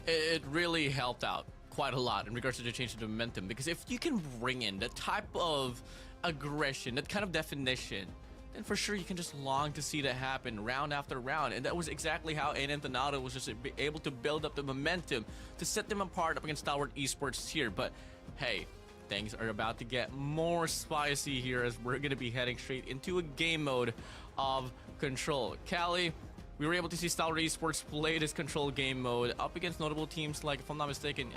B: It really helped out quite a lot in regards to the change of the momentum, because if you can bring in that type of aggression, that kind of definition, then for sure you can just long to see that happen round after round. And that was exactly how A&M Thanatos was just able to build up the momentum to set them apart up against Stalwart Esports here. But hey, things are about to get more spicy here as we're going to be heading straight into a game mode of Control. Cali, we were able to see Stalwart Esports play this Control game mode up against notable teams like, if I'm not mistaken,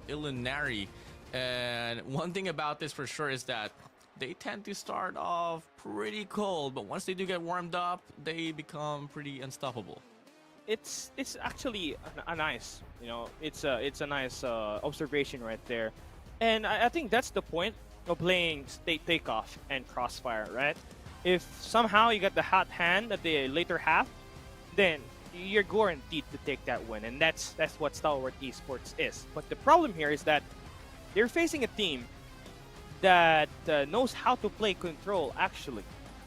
B: Ilinari. And one thing about this for sure is that they tend to start off pretty cold, but once they do get warmed up, they become pretty unstoppable.
C: It's actually a nice, it's a nice observation right there. And I think that's the point of playing State Takeoff and Crossfire, right? If somehow you get the hot hand at the later half, then you're guaranteed to take that win, and that's what Stalwart Esports is. But the problem here is that they're facing a team that knows how to play Control, actually.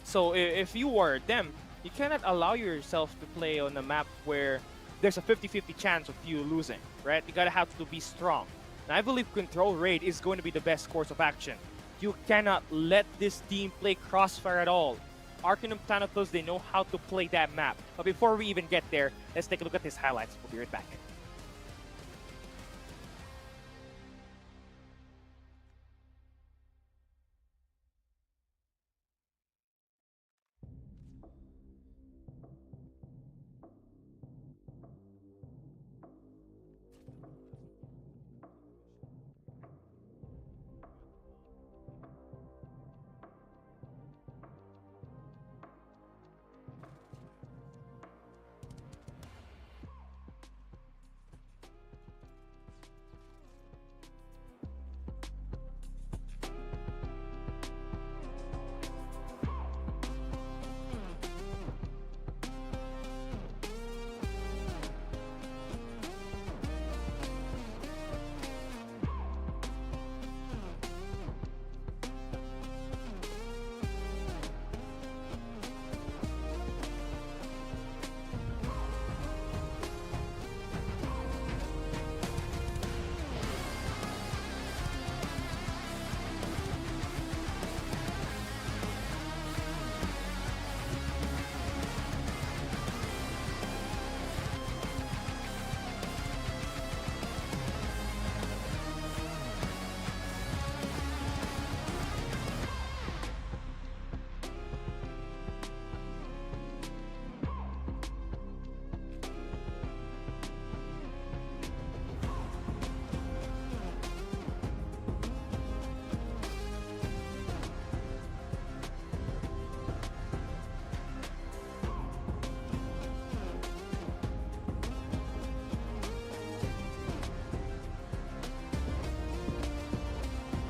C: So if you are them, you cannot allow yourself to play on a map where there's a 50-50 chance of you losing, right? You gotta have to be strong. And I believe Control Raid is going to be the best course of action. You cannot let this team play Crossfire at all. Arcanum Thanatos, they know how to play that map. But before we even get there, let's take a look at these highlights. We'll be right back.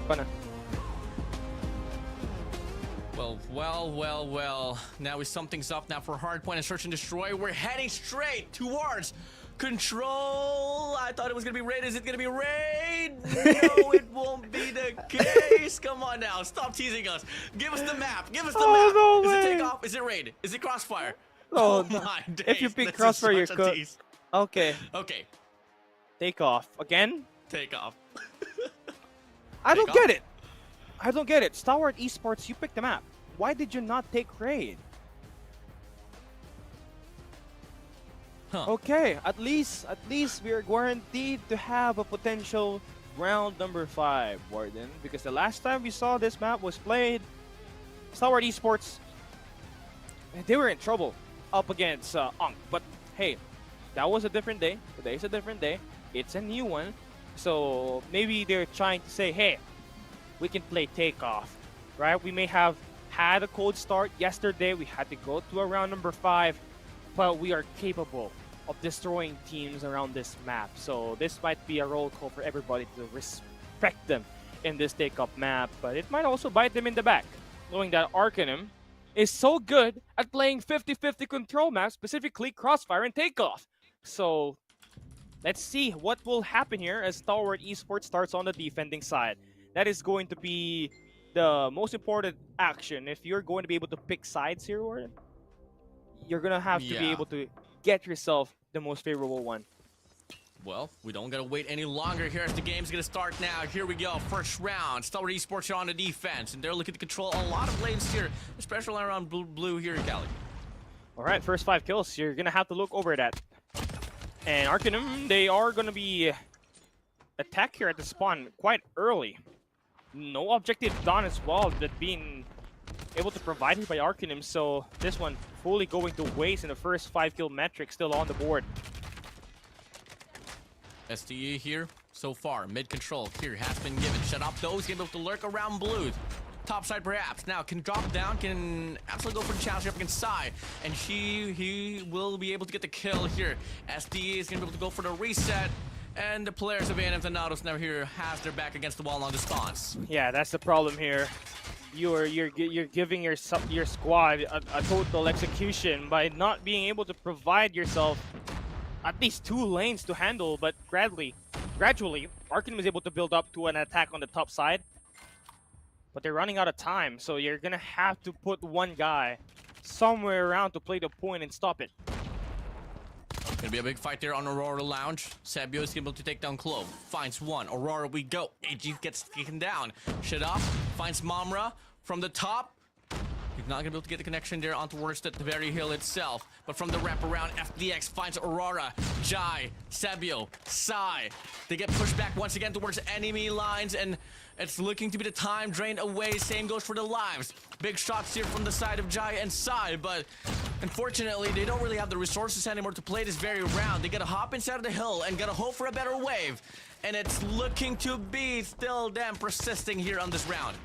C: Gonna.
B: Well. Now something's up now for Hardpoint and Search and Destroy. We're heading straight towards Control. I thought it was gonna be Raid. Is it gonna be Raid? No, it won't be the case. Come on now, stop teasing us. Give us the map. Give us the map.
C: No
B: Is
C: way.
B: it Takeoff? Is it Raid? Is it Crossfire?
C: Oh,
B: my days.
C: if you pick
B: This is
C: Crossfire, you're
B: such a
C: cooked.
B: tease.
C: Okay,
B: Okay,
C: take off. Again?
B: Takeoff.
C: I don't
B: Take off?
C: get it. I don't get it. Stalwart Esports, you picked the map. Why did you not take Raid?
B: Huh.
C: Okay, at least we are guaranteed to have a potential round number 5, Warden. Because the last time we saw this map was played, Stalwart Esports, they were in trouble up against Ankh. But hey, that was a different day. Today's a different day. It's a new one. So maybe they're trying to say, hey, we can play Takeoff, right? We may have had a cold start yesterday. We had to go to a round number 5, but we are capable of destroying teams around this map. So this might be a roll call for everybody to respect them in this Takeoff map, but it might also bite them in the back, knowing that Arcanum is so good at playing 50-50 control maps, specifically Crossfire and Takeoff. So let's see what will happen here as Stalwart Esports starts on the defending side. That is going to be the most important action. If you're going to be able to pick sides here, Warren, you're going to have to be able to get yourself the most favorable one.
B: Well, we don't gotta wait any longer here as the game's gonna start now. Here we go, first round. Stalwart Esports are on the defense, and they're looking to control a lot of lanes here, especially around blue here in Cali.
C: All right, first 5 kills. You're going to have to look over that. And Arcanum, they are going to be attack here at the spawn quite early. No objective done as well, that being able to provide here by Arcanum. So this one fully going to waste in the first 5 kill metric still on the board.
B: SDE here, so far, mid-control here has been given. Shut up those, able to lurk around blue. Top side perhaps. Now can drop down, can absolutely go for the challenge here up against Sai. And he will be able to get the kill here. SDE is going to be able to go for the reset. And the players of VIII Thanatos now here has their back against the wall on the spawns.
C: Yeah, that's the problem here. You're giving your squad a total execution by not being able to provide yourself at least 2 lanes to handle, but gradually, Arcanum is able to build up to an attack on the top side. but they're running out of time. So you're gonna have to put one guy somewhere around to play the point and stop it.
B: Gonna be a big fight there on Aurora Lounge. Sabio is able to take down Clove. Finds one. Aurora, we go. AG gets taken down. Shut off. Finds Mamra from the top. He's not gonna be able to get the connection there on towards the very hill itself. But from the wraparound, FDX finds Aurora, Jai, Sabio, Sai. They get pushed back once again towards enemy lines, and it's looking to be the time drained away. Same goes for the lives. Big shots here from the side of Jai and Sai, but unfortunately, they don't really have the resources anymore to play this very round. They gotta hop inside of the hill and gotta hope for a better wave. And it's looking to be still them persisting here on this round.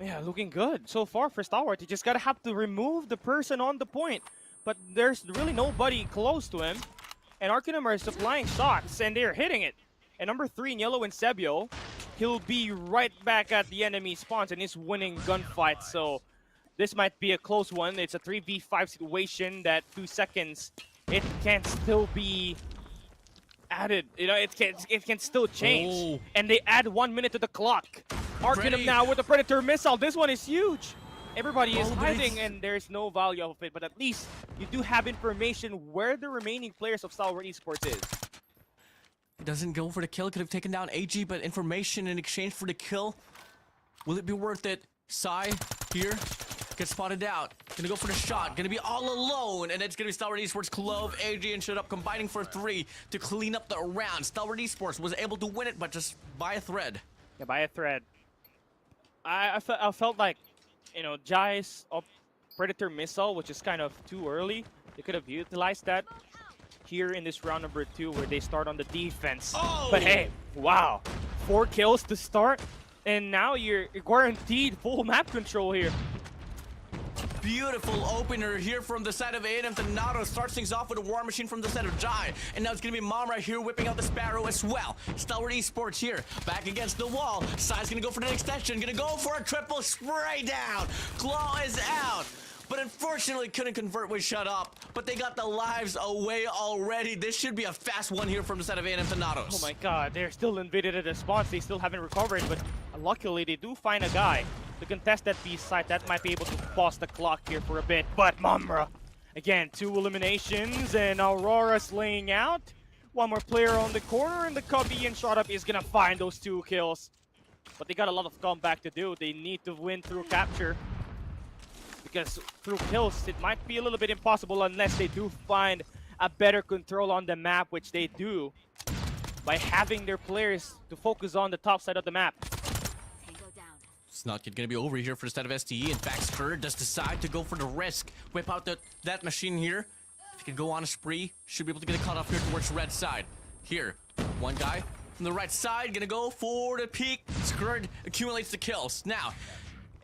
C: Yeah, looking good so far for Stalwart. You just gotta have to remove the person on the point, but there's really nobody close to him. And Arcanum are supplying shots, and they're hitting it. And number 3 in yellow and Sebio, he'll be right back at the enemy spawns and is winning gunfight. So this might be a close one. It's a 3v5 situation that 2 seconds, it can still be added. You know, it can still change.
B: Oh.
C: And they add 1 minute to the clock. Arcanum
B: Ready.
C: now with the Predator missile. This one is huge. Everybody is
B: Oh, but
C: hiding,
B: it's-
C: and there's no value of it. But at least you do have information where the remaining players of Stalwart Esports is.
B: He doesn't go for the kill. Could have taken down AG, but information in exchange for the kill. Will it be worth it? Sai here gets spotted out. Gonna go for the shot. Gonna be all alone, and it's gonna be Stalwart Esports, Clove, AG, and Shut Up combining for 3 to clean up the round. Stalwart Esports was able to win it, but just by a thread.
C: Yeah, by a thread. I felt like, you know, Jai's Predator missile, which is kind of too early. They could have utilized that here in this round number 2 where they start on the defense.
B: Oh!
C: But hey, wow. 4 kills to start, and now you're guaranteed full map control here.
B: Beautiful opener here from the side of A&M Thanato. Starts things off with a War Machine from the side of Jai. And now it's going to be Mamra here whipping out the Sparrow as well. Stalwart Esports here, back against the wall. Sai's going to go for the extension. Going to go for a triple spray down. Claw is out. But unfortunately couldn't convert with Shut Up. But they got the lives away already. This should be a fast one here from the side of A&M Thanatos.
C: Oh my god, they're still invaded at the spawns. They still haven't recovered, but luckily they do find a guy to contest that B site. That might be able to pause the clock here for a bit. But Mamra, again, 2 eliminations, and Aurora's laying out. One more player on the corner, and the Cubby and Shot Up is gonna find those 2 kills. But they got a lot of comeback to do. They need to win through capture, because through kills, it might be a little bit impossible unless they do find a better control on the map, which they do by having their players to focus on the top side of the map.
B: It's not going to be over here for the side of STE. In fact, Skur does decide to go for the risk. Whip out that machine here. If he can go on a spree, should be able to get a cut off here towards the red side. Here, one guy from the right side, gonna go for the peak. Skur accumulates the kills. Now,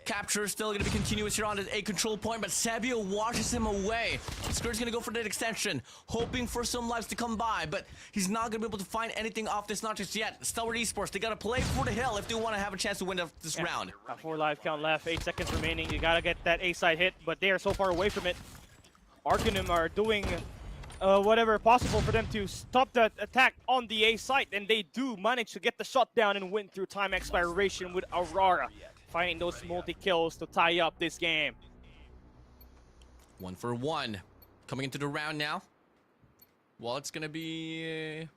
B: capture is still going to be continuous here on a control point, but Sabio washes him away. Skur's going to go for that extension, hoping for some lives to come by, but he's not going to be able to find anything off this not just yet. Stalwart Esports, they got to play for the hill if they want to have a chance to win this round.
C: 4 life count left, 8 seconds remaining. You gotta get that A side hit, but they are so far away from it. Arcanum are doing whatever possible for them to stop that attack on the A site, and they do manage to get the shot down and win through time expiration with Aurora, finding those multi-kills to tie up this game.
B: 1 for 1. Coming into the round now. Well, it's going to be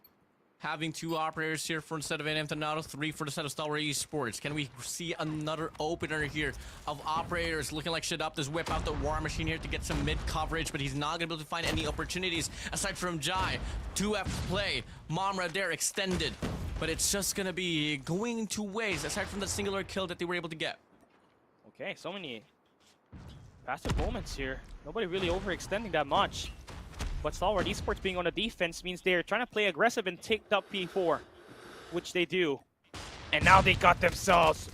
B: having 2 operators here for the set of A&M Thanato, 3 for the set of Stalwart Esports. Can we see another opener here of operators looking like Shut Up? Does whip out the War Machine here to get some mid coverage, but he's not going to be able to find any opportunities aside from Jai. 2F play. Mamra there extended. But it's just going to be going 2 ways aside from the singular kill that they were able to get.
C: Okay, so many passive moments here. Nobody really overextending that much. But Stalwart Esports being on the defense means they're trying to play aggressive and take up P4, which they do. And now they got themselves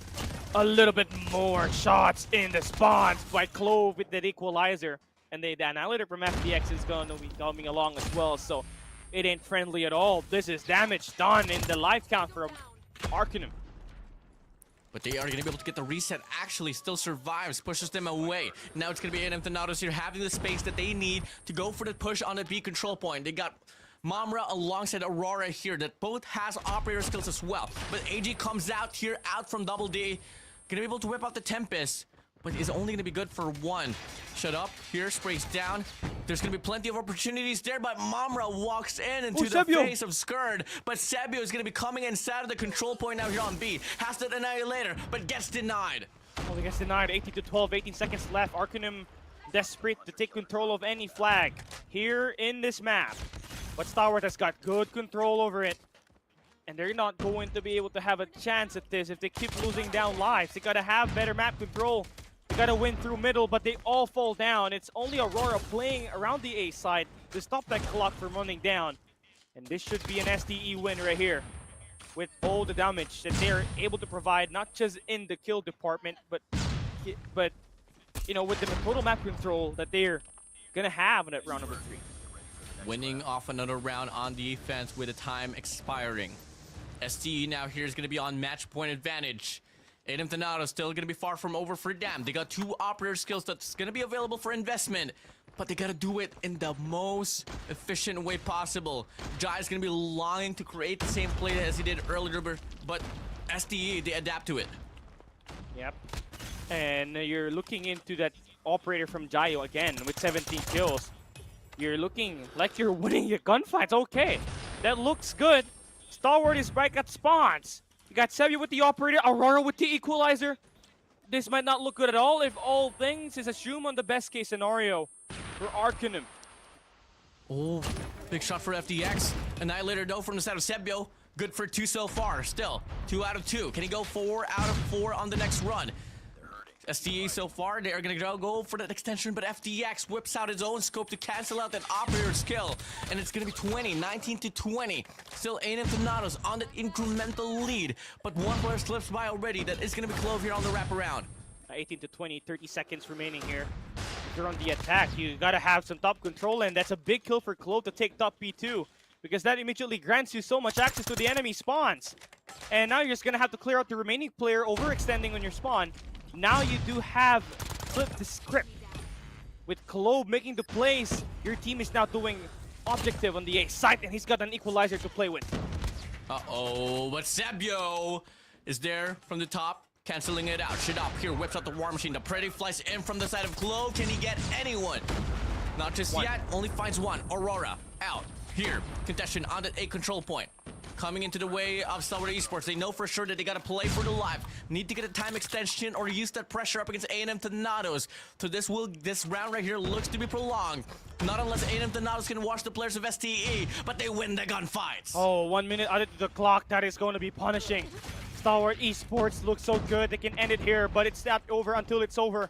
C: a little bit more shots in the spawns by Clove with that equalizer. And the annihilator from FPX is going to be coming along as well, so it ain't friendly at all. This is damage done in the life count from Arcanum.
B: But they are going to be able to get the reset. Actually, still survives, pushes them away. Now it's going to be A&M Thanatos here having the space that they need to go for the push on the B control point. They got Mamra alongside Aurora here that both has operator skills as well. But AG comes out here, out from Double D. Gonna be able to whip out the Tempest, but is only gonna be good for one. Shut up. Here, sprays down. There's gonna be plenty of opportunities there, but Mamra walks in into the
C: Sebio.
B: face of Skurd. But Sebio is gonna be coming inside of the control point now here on B. Has to deny it later, but gets denied.
C: Oh, he gets denied. 18 to 12, 18 seconds left. Arcanum desperate to take control of any flag here in this map. But Star Wars has got good control over it. And they're not going to be able to have a chance at this if they keep losing down lives. They gotta have better map control. They gotta win through middle, but they all fall down. It's only Aurora playing around the A side to stop that clock from running down. And this should be an SDE win right here. With all the damage that they're able to provide, not just in the kill department, but you know, with the total map control that they're gonna have in that round number 3.
B: Winning off another round on defense with the time expiring. STE now here is going to be on match point advantage. Aiden Thanato still going to be far from over for them. They got 2 operator skills that's going to be available for investment, but they got to do it in the most efficient way possible. Jai is going to be longing to create the same play as he did earlier, but STE, they adapt to it.
C: Yep. And you're looking into that operator from Jayo again with 17 kills. You're looking like you're winning your gunfights. Okay, that looks good. Stalwart is back at spawns. You got Sebio with the operator, Aurora with the equalizer. This might not look good at all if all things is assumed on the best case scenario for Arcanum.
B: Oh, big shot for FDX. Annihilator though from the side of Sebio. Good for 2 so far. Still, 2 out of 2. Can he go 4 out of 4 on the next run? STE so far, they are going to go for that extension, but FDX whips out his own scope to cancel out that operator skill. And it's going to be 19 to 20. Still, Aiden Thanatos on that incremental lead, but one player slips by already. That is going to be Clove here on the wraparound.
C: 18 to 20, 30 seconds remaining here. If you're on the attack, you got to have some top control, and that's a big kill for Clove to take top P2, because that immediately grants you so much access to the enemy spawns. And now you're just going to have to clear out the remaining player overextending on your spawn. Now you do have flipped the script. With Clove making the plays, your team is now doing objective on the A side, and he's got an equalizer to play with.
B: Uh-oh, but Sebio is there from the top, canceling it out. Shit up here, whips out the War Machine. The Pretty flies in from the side of Clove. Can he get anyone? Not just yet, only finds one. Aurora out here. Contestation on that A control point. Coming into the way of Stalwart Esports. They know for sure that they gotta play for the life. Need to get a time extension or use that pressure up against A&M Thanatos. So this round right here looks to be prolonged. Not unless A&M Thanatos can watch the players of STE, but they win the gunfights.
C: Oh, 1 minute added to the clock. That is going to be punishing. Stalwart Esports looks so good. They can end it here, but it's not over until it's over.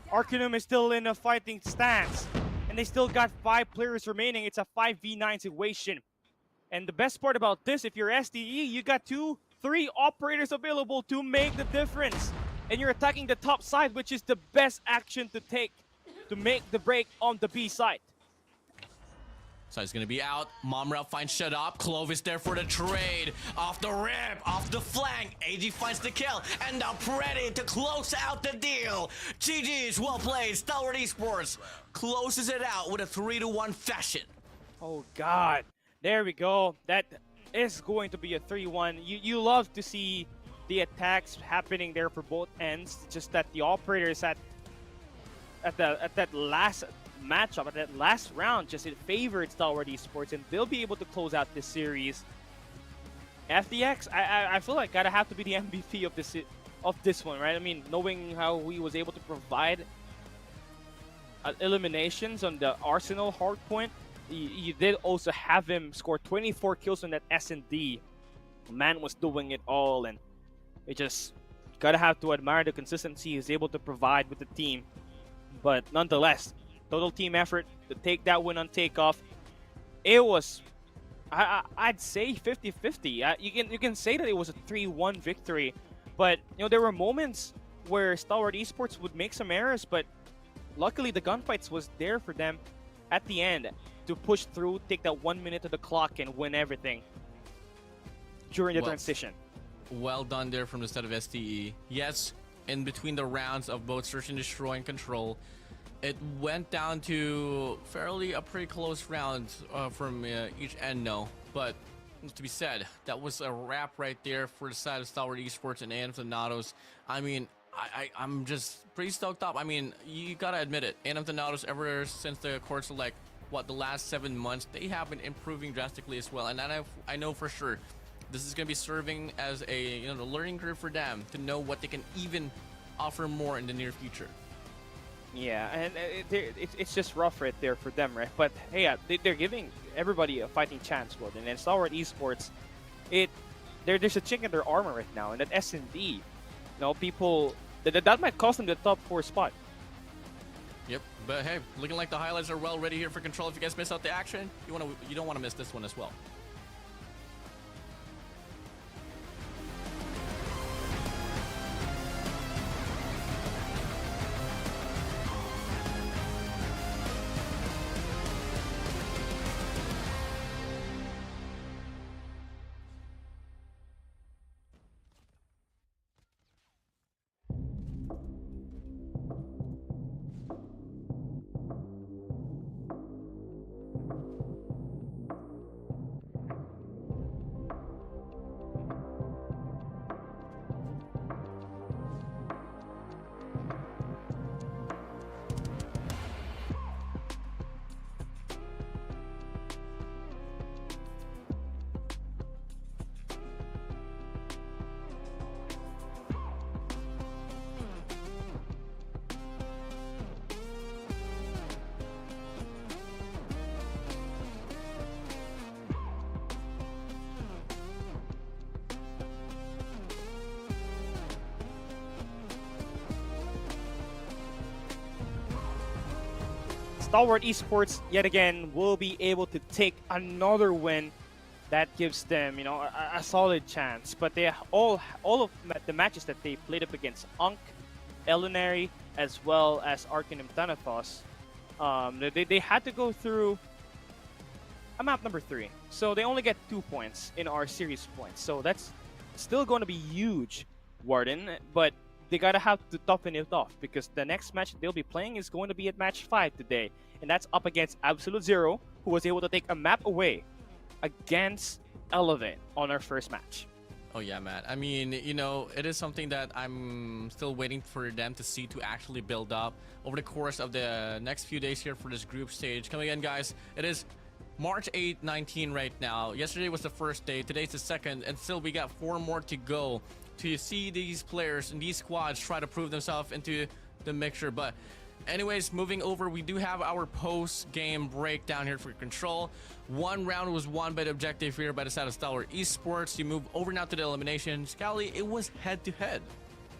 C: Arcanum is still in a fighting stance, and they still got 5 players remaining. It's a 5v9 situation. And the best part about this, if you're SDE, you got 2, 3 operators available to make the difference. And you're attacking the top side, which is the best action to take to make the break on the B side.
B: So he's gonna be out. Momra finds Shut Up. Clove is there for the trade. Off the rip, off the flank. AG finds the kill. And now ready to close out the deal. GG's, well played. Stalwart Esports closes it out with a 3-1 fashion.
C: Oh, God. There we go. That is going to be a 3-1. You love to see the attacks happening there for both ends. Just that the operators at that last matchup, at that last round, just it favored Stalwart Esports, and they'll be able to close out this series. FDX, I feel like gotta have to be the MVP of this one, right? I mean, knowing how he was able to provide eliminations on the Arsenal hardpoint. You did also have him score 24 kills on that S&D. Man was doing it all, and it just gotta have to admire the consistency he's able to provide with the team. But nonetheless, total team effort to take that win on takeoff. It was, I'd say 50-50. You can say that it was a 3-1 victory, but you know there were moments where Stalwart Esports would make some errors, but luckily the gunfights was there for them at the end to push through, take that 1 minute to the clock, and win everything during the transition.
B: Well done there from the side of STE. Yes, in between the rounds of both Search and Destroy and Control, it went down to a pretty close round from each end, no. But to be said. That was a wrap right there for the side of Stalwart Esports and Anthanatos. I mean, I'm just pretty stoked up. I mean, you gotta admit it. Anthanatos, ever since the course of like what the last 7 months, they have been improving drastically as well. And I know for sure this is gonna be serving as a the learning curve for them to know what they can even offer more in the near future.
C: Yeah, and it's just rough right there for them, right? But hey, they're giving everybody a fighting chance, Gordon. And Stalwart Esports, there's a chink in their armor right now, and that S&D, people that might cost them the top 4 spot.
B: Yep, but hey, looking like the highlights are well ready here for Control. If you guys miss out the action, you don't want to miss this one as well.
C: Stalwart Esports, yet again, will be able to take another win that gives them, a solid chance. But they all of the matches that they played up against Unk, Elinary, as well as Arcanum Thanatos, they had to go through a map number 3. So they only get 2 points in our series points. So that's still going to be huge, Warden. But they gotta have to toughen it off because the next match they'll be playing is going to be at match 5 today, and that's up against Absolute Zero, who was able to take a map away against Elevate on our first match.
B: Oh yeah, Matt. I mean, it is something that I'm still waiting for them to see to actually build up over the course of the next few days here for this group stage. Coming in, guys, it is March 8, 19 right now. Yesterday was the first day, today's the second, and still we got 4 more to go to see these players and these squads try to prove themselves into the mixture. But anyways, moving over, we do have our post-game breakdown here for Control. 1 round was won by the objective here by the side of Stalwart Esports. You move over now to the elimination. Scally, it was head-to-head.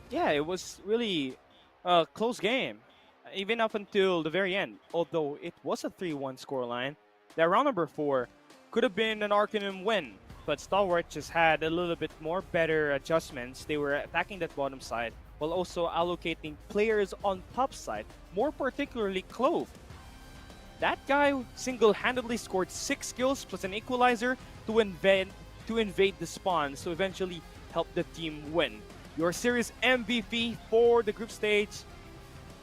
C: Yeah, it was really a close game, even up until the very end. Although it was a 3-1 scoreline, that round number 4 could have been an Arcanum win. But Stalwart just had a little bit more better adjustments. They were attacking that bottom side while also allocating players on top side, more particularly Clove. That guy single-handedly scored 6 kills plus an equalizer to invade the spawns to eventually help the team win. Your series MVP for the group stage,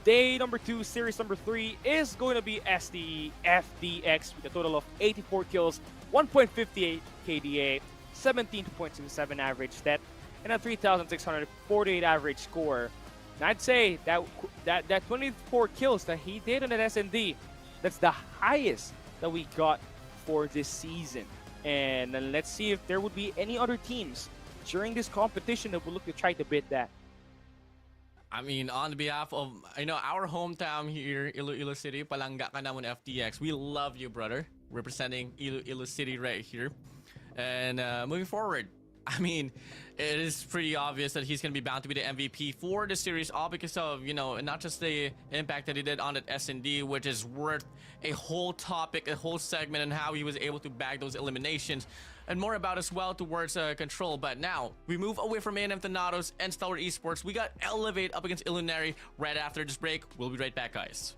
C: day number 2, series number 3, is going to be FDX with a total of 84 kills, 1.58 KDA, 17.27 average stat, and a 3,648 average score. And I'd say that 24 kills that he did on that S&D, that's the highest that we got for this season. And let's see if there would be any other teams during this competition that will look to try to beat that.
B: I mean, on behalf of our hometown here, Iloilo City, palangga ka naman FTX. We love you, brother. Representing Iloilo City right here. And moving forward, I mean, it is pretty obvious that he's going to be bound to be the MVP for the series, all because of, not just the impact that he did on that S&D, which is worth a whole topic, a whole segment, and how he was able to bag those eliminations, and more about as well towards Control. But now, we move away from A&M Thanatos and Stalwart Esports. We got Elevate up against Elinary right after this break. We'll be right back, guys.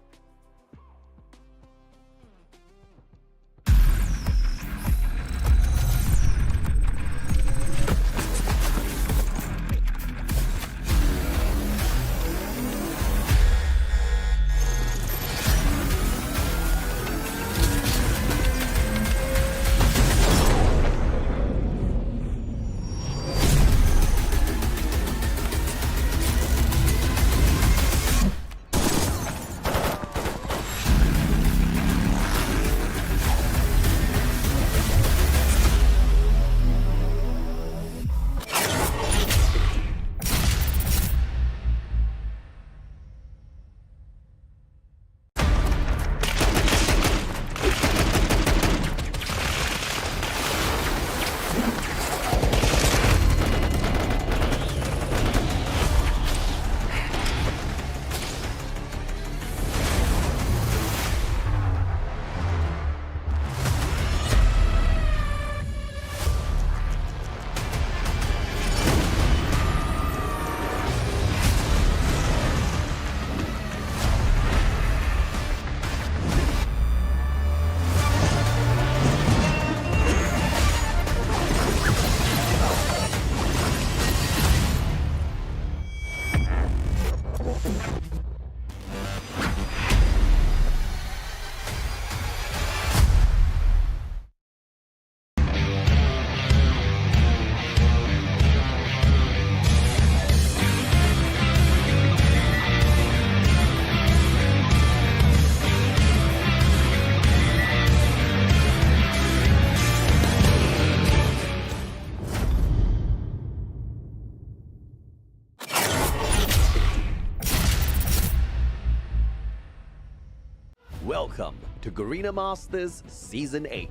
A: Welcome to Garena Masters Season 8.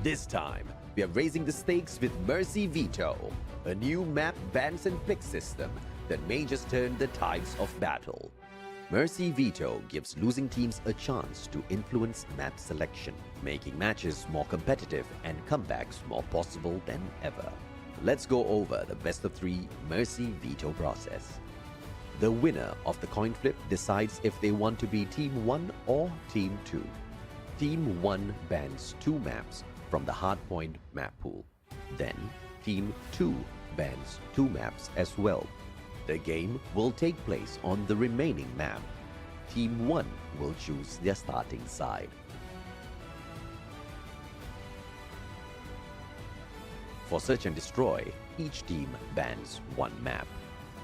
A: This time, we are raising the stakes with Mercy Veto, a new map bans and pick system that may just turn the tides of battle. Mercy Veto gives losing teams a chance to influence map selection, making matches more competitive and comebacks more possible than ever. Let's go over the best of 3 Mercy Veto process. The winner of the coin flip decides if they want to be Team 1 or Team 2. Team 1 bans 2 maps from the hardpoint map pool. Then, Team 2 bans 2 maps as well. The game will take place on the remaining map. Team 1 will choose their starting side. For Search and Destroy, each team bans 1 map.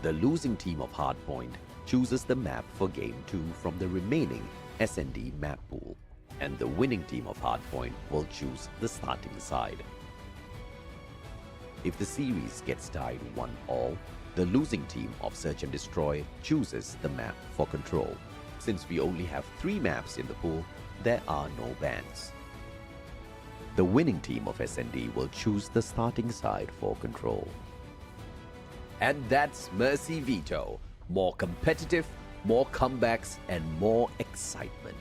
A: The losing team of Hardpoint chooses the map for Game 2 from the remaining S&D map pool, and the winning team of Hardpoint will choose the starting side. If the series gets tied 1-all, the losing team of Search and Destroy chooses the map for Control. Since we only have 3 maps in the pool, there are no bans. The winning team of S&D will choose the starting side for Control. And that's Mercy Veto. More competitive, more comebacks, and more excitement.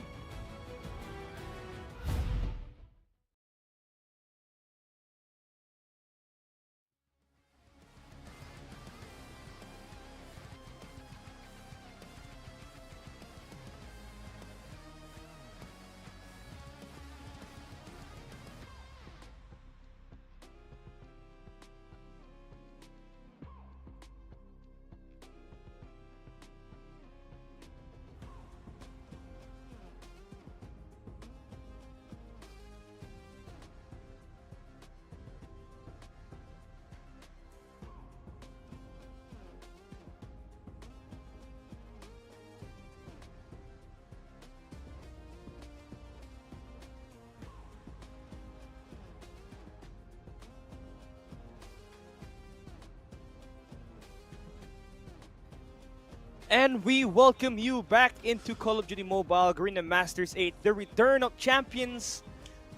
C: And we welcome you back into Call of Duty Mobile Garena Masters 8, the return of champions.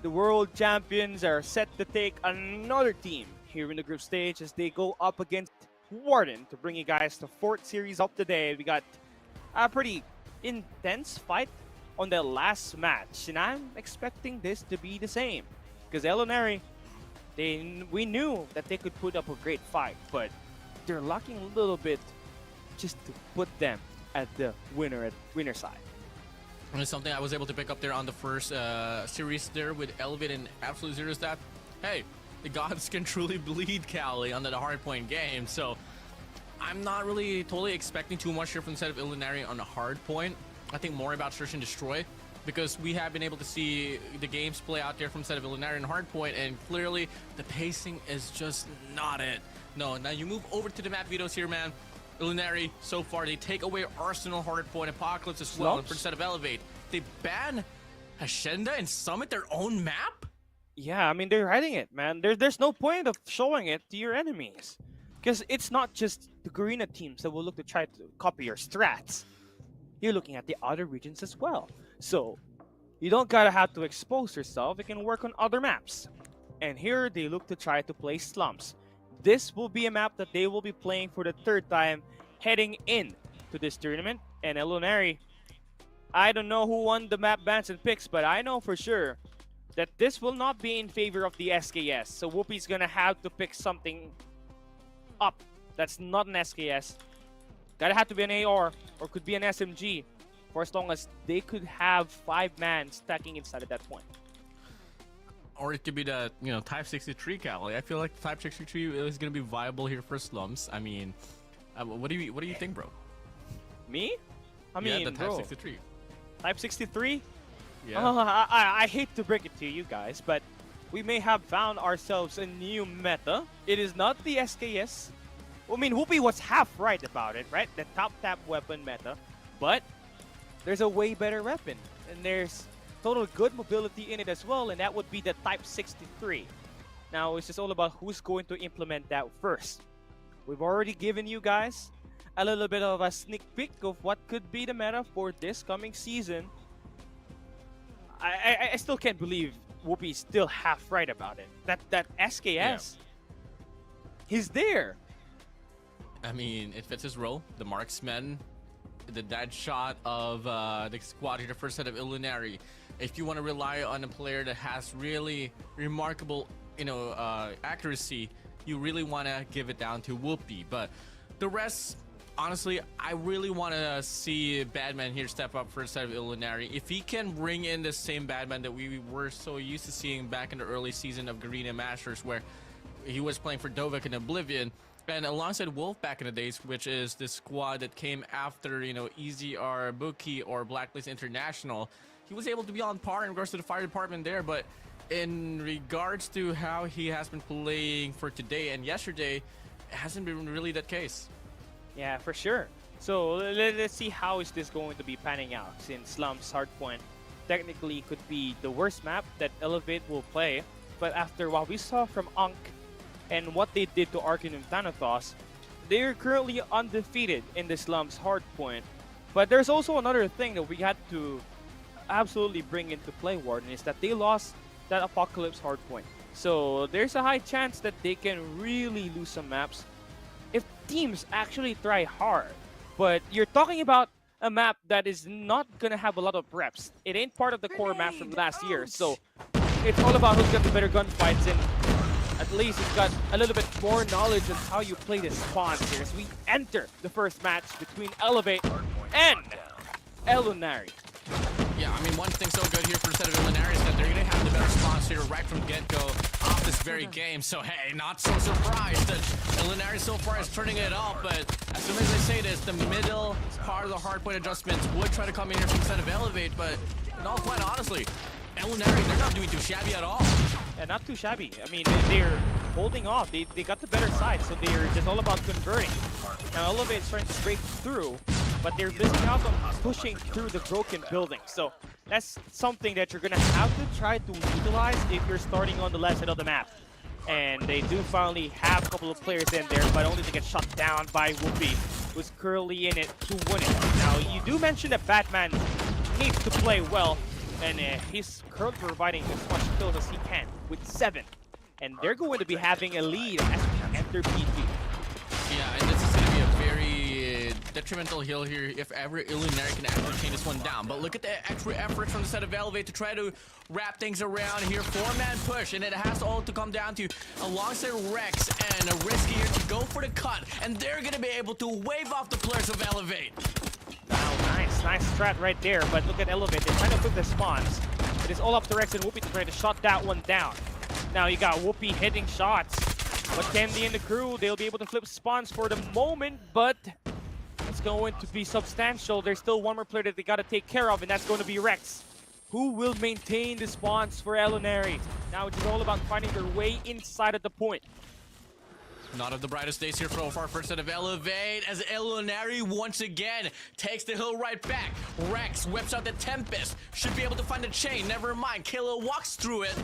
C: The world champions are set to take another team here in the group stage as they go up against Warden to bring you guys the 4th series of the day. We got a pretty intense fight on the last match, and I'm expecting this to be the same because Elinari, we knew that they could put up a great fight, but they're lacking a little bit just to put them at the winner side.
B: And it's something I was able to pick up there on the first series there with Elevate and Absolute Zero is that, hey, the gods can truly bleed Cali on the hardpoint game. So I'm not really totally expecting too much here from the set of Illuminary on the hardpoint. I think more about Search and Destroy because we have been able to see the games play out there from the set of Illuminary and hardpoint, and clearly the pacing is just not it. No, now you move over to the map vetoes here, man. Illuminary, so far, they take away Arsenal, Hardpoint, Apocalypse as well. And for instead of Elevate, they ban Hacienda and Summit their own map?
C: Yeah, I mean, they're hiding it, man. There's no point of showing it to your enemies. Because it's not just the Garena teams that will look to try to copy your strats. You're looking at the other regions as well. So, you don't gotta have to expose yourself. You can work on other maps. And here, they look to try to play Slums. This will be a map that they will be playing for the 3rd time heading in to this tournament. And Elunari, I don't know who won the map bans and picks, but I know for sure that this will not be in favor of the SKS. So Whoopi's gonna have to pick something up that's not an SKS. Gotta have to be an AR or could be an SMG for as long as they could have 5 man stacking inside at that point.
B: Or it could be the, Type 63 Cali. I feel like Type 63 is going to be viable here for Slums. I mean, what do you think, bro?
C: Me? I mean,
B: the Type
C: bro,
B: 63.
C: Type 63?
B: Yeah.
C: I hate to break it to you guys, but we may have found ourselves a new meta. It is not the SKS. I mean, Whoopi was half right about it, right? The top tap weapon meta. But there's a way better weapon. And there's total good mobility in it as well, and that would be the Type 63. Now, it's just all about who's going to implement that first. We've already given you guys a little bit of a sneak peek of what could be the meta for this coming season. I still can't believe Whoopi's still half right about it. That SKS, he's there.
B: I mean, it fits his role. The marksman, the dead shot of the squad here, the first set of Illuminari. If you want to rely on a player that has really remarkable, accuracy, you really want to give it down to Whoopi. But the rest, honestly, I really want to see Badman here step up for a set of Illuminari. If he can bring in the same Badman that we were so used to seeing back in the early season of Garena Masters, where he was playing for Dovek and Oblivion, and alongside Wolf back in the days, which is the squad that came after, Easy or Buki or Blacklist International, he was able to be on par in regards to the fire department there. But in regards to how he has been playing for today and yesterday, it hasn't been really that case.
C: Yeah, for sure. So let's see how is this going to be panning out, since Slum's Hardpoint technically could be the worst map that Elevate will play. But after what we saw from Ankh and what they did to Arcanum Thanatos, they're currently undefeated in the Slum's Hardpoint. But there's also another thing that we had to absolutely bring into play, Warden, is that they lost that Apocalypse Hardpoint. So there's a high chance that they can really lose some maps if teams actually try hard. But you're talking about a map that is not gonna have a lot of reps. It ain't part of the core map from last year, so it's all about who's got the better gunfights, and at least it's got a little bit more knowledge of how you play the spawns here as we enter the first match between Elevate and Elunari.
B: Yeah, I mean, one thing so good here for the set of Illuminari is that they're going to have the better spawns here right from get-go off this very game. So, hey, not so surprised that Illuminari so far is turning it up. But as soon as they say this, the middle part of the hardpoint adjustments would try to come in here from the set of Elevate. But, in all quite honestly, Illuminari, they're not doing too shabby at all.
C: Yeah, not too shabby. I mean, they're holding off. They got the better side, so they're just all about converting. Now, Elevate is trying to break through, but they're missing out on pushing through the broken building. So that's something that you're going to have to try to utilize if you're starting on the left side of the map. And they do finally have a couple of players in there, but only to get shut down by Whoopi, who's currently in it to win it. Now, you do mention that Batman needs to play well, and he's currently providing as much kills as he can with 7. And they're going to be having a lead as we enter PG.
B: Yeah, and this is going to be a very detrimental hill here if ever Illuminari can actually chain this one down. But look at the extra effort from the set of Elevate to try to wrap things around here. 4-man push, and it has all to come down to alongside Rex and a Risky here to go for the cut. And they're going to be able to wave off the players of Elevate.
C: Wow, nice strat right there. But look at Elevate, they're trying to put the spawns. It is all up to Rex and Whoopi to try to shut that one down. Now you got Whoopi hitting shots. But Candy and the crew, they'll be able to flip spawns for the moment, but it's going to be substantial. There's still one more player that they got to take care of, and that's going to be Rex, who will maintain the spawns for Elunari. Now it's all about finding their way inside of the point.
B: Not of the brightest days here for first set of Elevate, as Elunari once again takes the hill right back. Rex whips out the Tempest, should be able to find the chain, never mind. Kayla walks through it.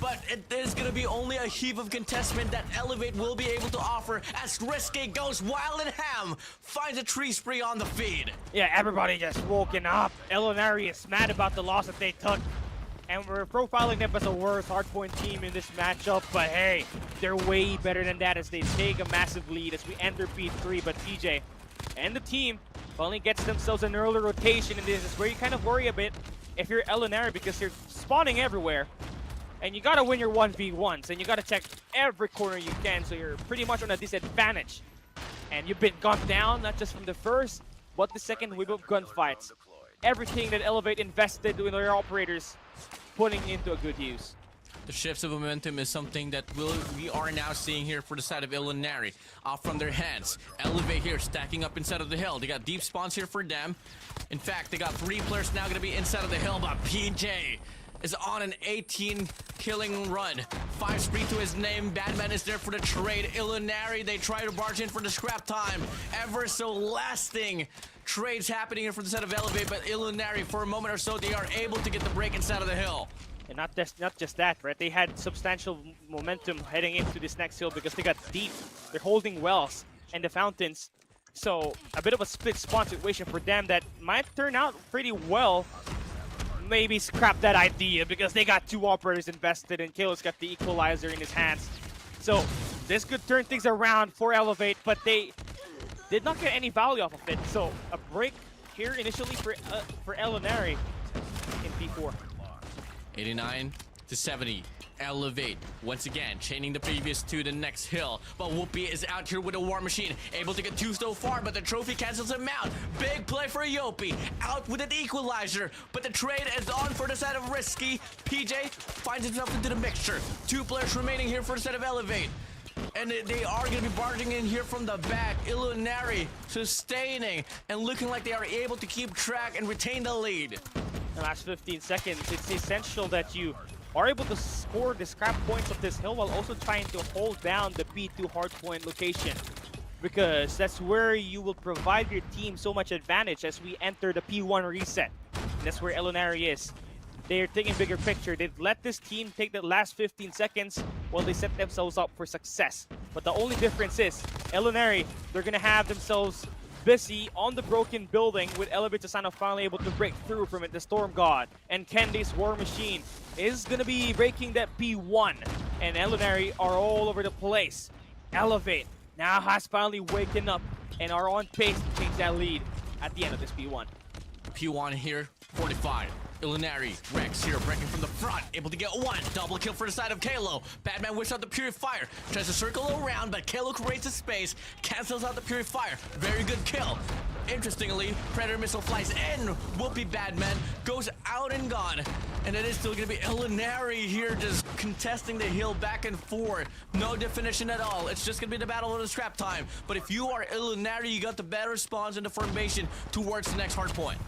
B: But it is going to be only a heap of contestment that Elevate will be able to offer as Risky goes wild and ham, finds a tree spree on the feed.
C: Yeah, everybody just woken up. Elunari is mad about the loss that they took. And we're profiling them as a worst hardpoint team in this matchup. But hey, they're way better than that as they take a massive lead as we enter P3. But TJ and the team finally gets themselves an early rotation. And this is where you kind of worry a bit if you're Elunari, because you're spawning everywhere. And you gotta win your 1v1s, and you gotta check every corner you can, so you're pretty much on a disadvantage. And you've been gunned down, not just from the first, but the second wave of gunfights. Everything that Elevate invested in their operators, putting into a good use.
B: The shifts of momentum is something that we are now seeing here for the side of Illuminari. Off from their hands. Elevate here, stacking up inside of the hill. They got deep spawns here for them. In fact, they got 3 players now gonna be inside of the hill, but PJ is on an 18 killing run. 5 spree to his name. Batman is there for the trade. Illuminari, they try to barge in for the scrap time. Ever so lasting trades happening here for the set of Elevate, but Illuminari, for a moment or so, they are able to get the break inside of the hill.
C: And not just that, right? They had substantial momentum heading into this next hill because they got deep. They're holding wells and the fountains. So a bit of a split spawn situation for them that might turn out pretty well. maybe scrap that idea because they got 2 operators invested and Kalo's got the equalizer in his hands. So this could turn things around for Elevate, but they did not get any value off of it. So a break here initially for Elinari in P4.
B: 89 to 70. Elevate once again, chaining the previous to the next hill. But Whoopi is out here with a War Machine, able to get 2 so far, but the trophy cancels him out. Big play for Yopi, out with an equalizer, but the trade is on for the side of Risky. PJ finds himself into the mixture. 2 players remaining here for the side of Elevate. And they are going to be barging in here from the back. Illuminary sustaining and looking like they are able to keep track and retain the lead.
C: The last 15 seconds, it's essential that you are able to score the scrap points of this hill while also trying to hold down the P2 hardpoint location. Because that's where you will provide your team so much advantage as we enter the P1 reset. And that's where Elinari is. They're taking bigger picture. They've let this team take the last 15 seconds while they set themselves up for success. But the only difference is, Elinari, they're going to have themselves busy on the broken building with Elevate Asano finally able to break through from it. The Storm God and Kendi's War Machine is going to be breaking that P1. And Elinari are all over the place. Elevate now has finally waken up and are on pace to change that lead at the end of this P1.
B: P1 here, 45. Illuminary, Rex here, breaking from the front, able to get 1. Double kill for the side of Kalo. Badman whips out the Purifier, tries to circle around, but Kalo creates a space, cancels out the Purifier. Very good kill. Interestingly, Predator Missile flies in. Whoopi Badman goes out and gone. And it is still going to be Illuminary here just contesting the hill back and forth. No definition at all. It's just going to be the battle of the scrap time. But if you are Illuminary, you got the better spawns in the formation towards the next hard point.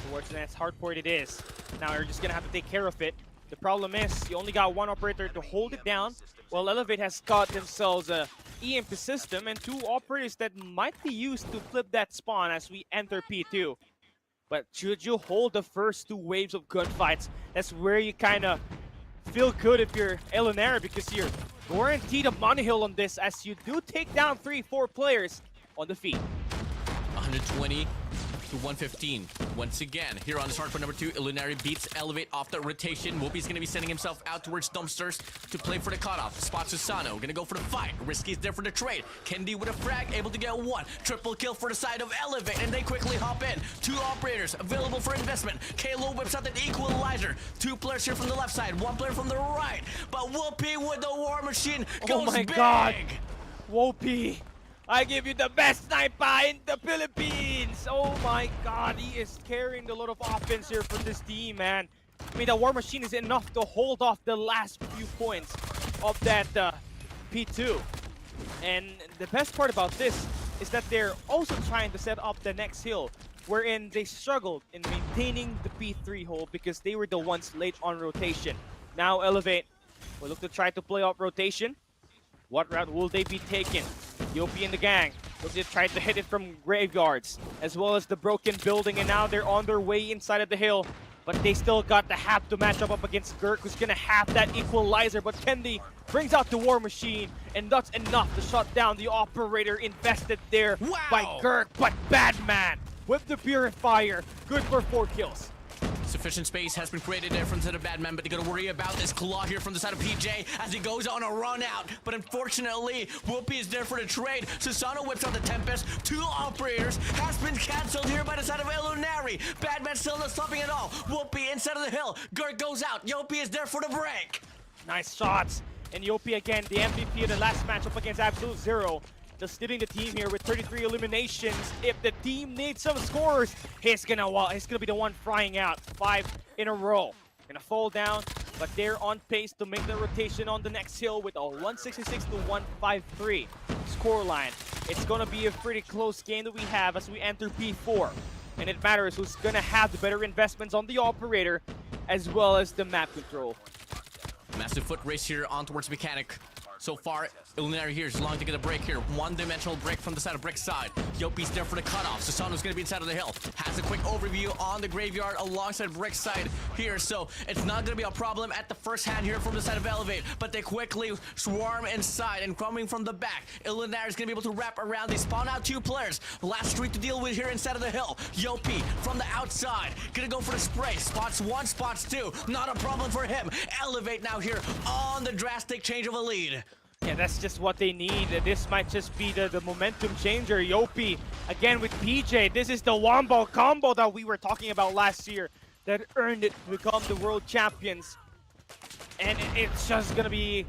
C: Towards the next hard point it is. Now you're just going to have to take care of it. The problem is you only got 1 operator to hold it down, while Elevate has got themselves a EMP system and 2 operators that might be used to flip that spawn as we enter P2. But should you hold the first 2 waves of gunfights, that's where you kind of feel good if you're Elinari, because you're guaranteed a money hill on this as you do take down 3-4 players on the feet.
B: 120 to 115. Once again, here on this hardcore number 2, Illuminary beats Elevate off the rotation. Whoopi's going to be sending himself out towards Dumpsters to play for the cutoff. Spots Susano, going to go for the fight. Risky's there for the trade. Kendi with a frag, able to get 1. Triple kill for the side of Elevate, and they quickly hop in. 2 operators available for investment. Kalo whips out the equalizer. 2 players here from the left side, 1 player from the right. But Whoopi with the War Machine goes
C: my
B: big.
C: God. Whoopi, I give you the best sniper in the Philippines! Oh my God, he is carrying a lot of offense here for this team, man. I mean, the War Machine is enough to hold off the last few points of that P2. And the best part about this is that they're also trying to set up the next hill, wherein they struggled in maintaining the P3 hold because they were the ones late on rotation. Now Elevate will look to try to play off rotation. What route will they be taking? Yopi and the gang look to try to hit it from graveyards, as well as the broken building, and now they're on their way inside of the hill. But they still got to have to match up against Gurk, who's gonna have that equalizer. But Kendi brings out the War Machine, and that's enough to shut down the operator invested there by Gurk. But Badman with the Purifier, good for 4 kills.
B: Sufficient space has been created there from the side of Badman, but they gotta worry about this claw here from the side of PJ as he goes on a run out. But unfortunately, Whoopi is there for the trade. Susano whips out the Tempest. 2 operators has been cancelled here by the side of Illuminary. Badman still not stopping at all. Whoopi inside of the hill. Gert goes out. Yopi is there for the break.
C: Nice shots. And Yopi again, the MVP of the last matchup against Absolute Zero. Just leading the team here with 33 eliminations. If the team needs some scores, he's gonna be the one frying out. 5 in a row. Gonna fall down, but they're on pace to make the rotation on the next hill with a 166 to 153 scoreline. It's gonna be a pretty close game that we have as we enter P4. And it matters who's gonna have the better investments on the operator as well as the map control.
B: Massive foot race here on towards Mechanic. So far, Illuminary here is long to get a break here. One-dimensional break from the side of Brick's side. Yopi's there for the cutoff. Susano's going to be inside of the hill. Has a quick overview on the graveyard alongside Brick's side here. So it's not going to be a problem at the first hand here from the side of Elevate. But they quickly swarm inside and coming from the back. Illuminary is going to be able to wrap around. They spawn out 2 players. Last street to deal with here inside of the hill. Yopi from the outside. Going to go for the spray. Spots 1, spots 2. Not a problem for him. Elevate now here on the drastic change of a lead.
C: Yeah, that's just what they need. This might just be the momentum changer. Yopi, again with PJ. This is the Wombo combo that we were talking about last year that earned it to become the world champions. And it's just going to be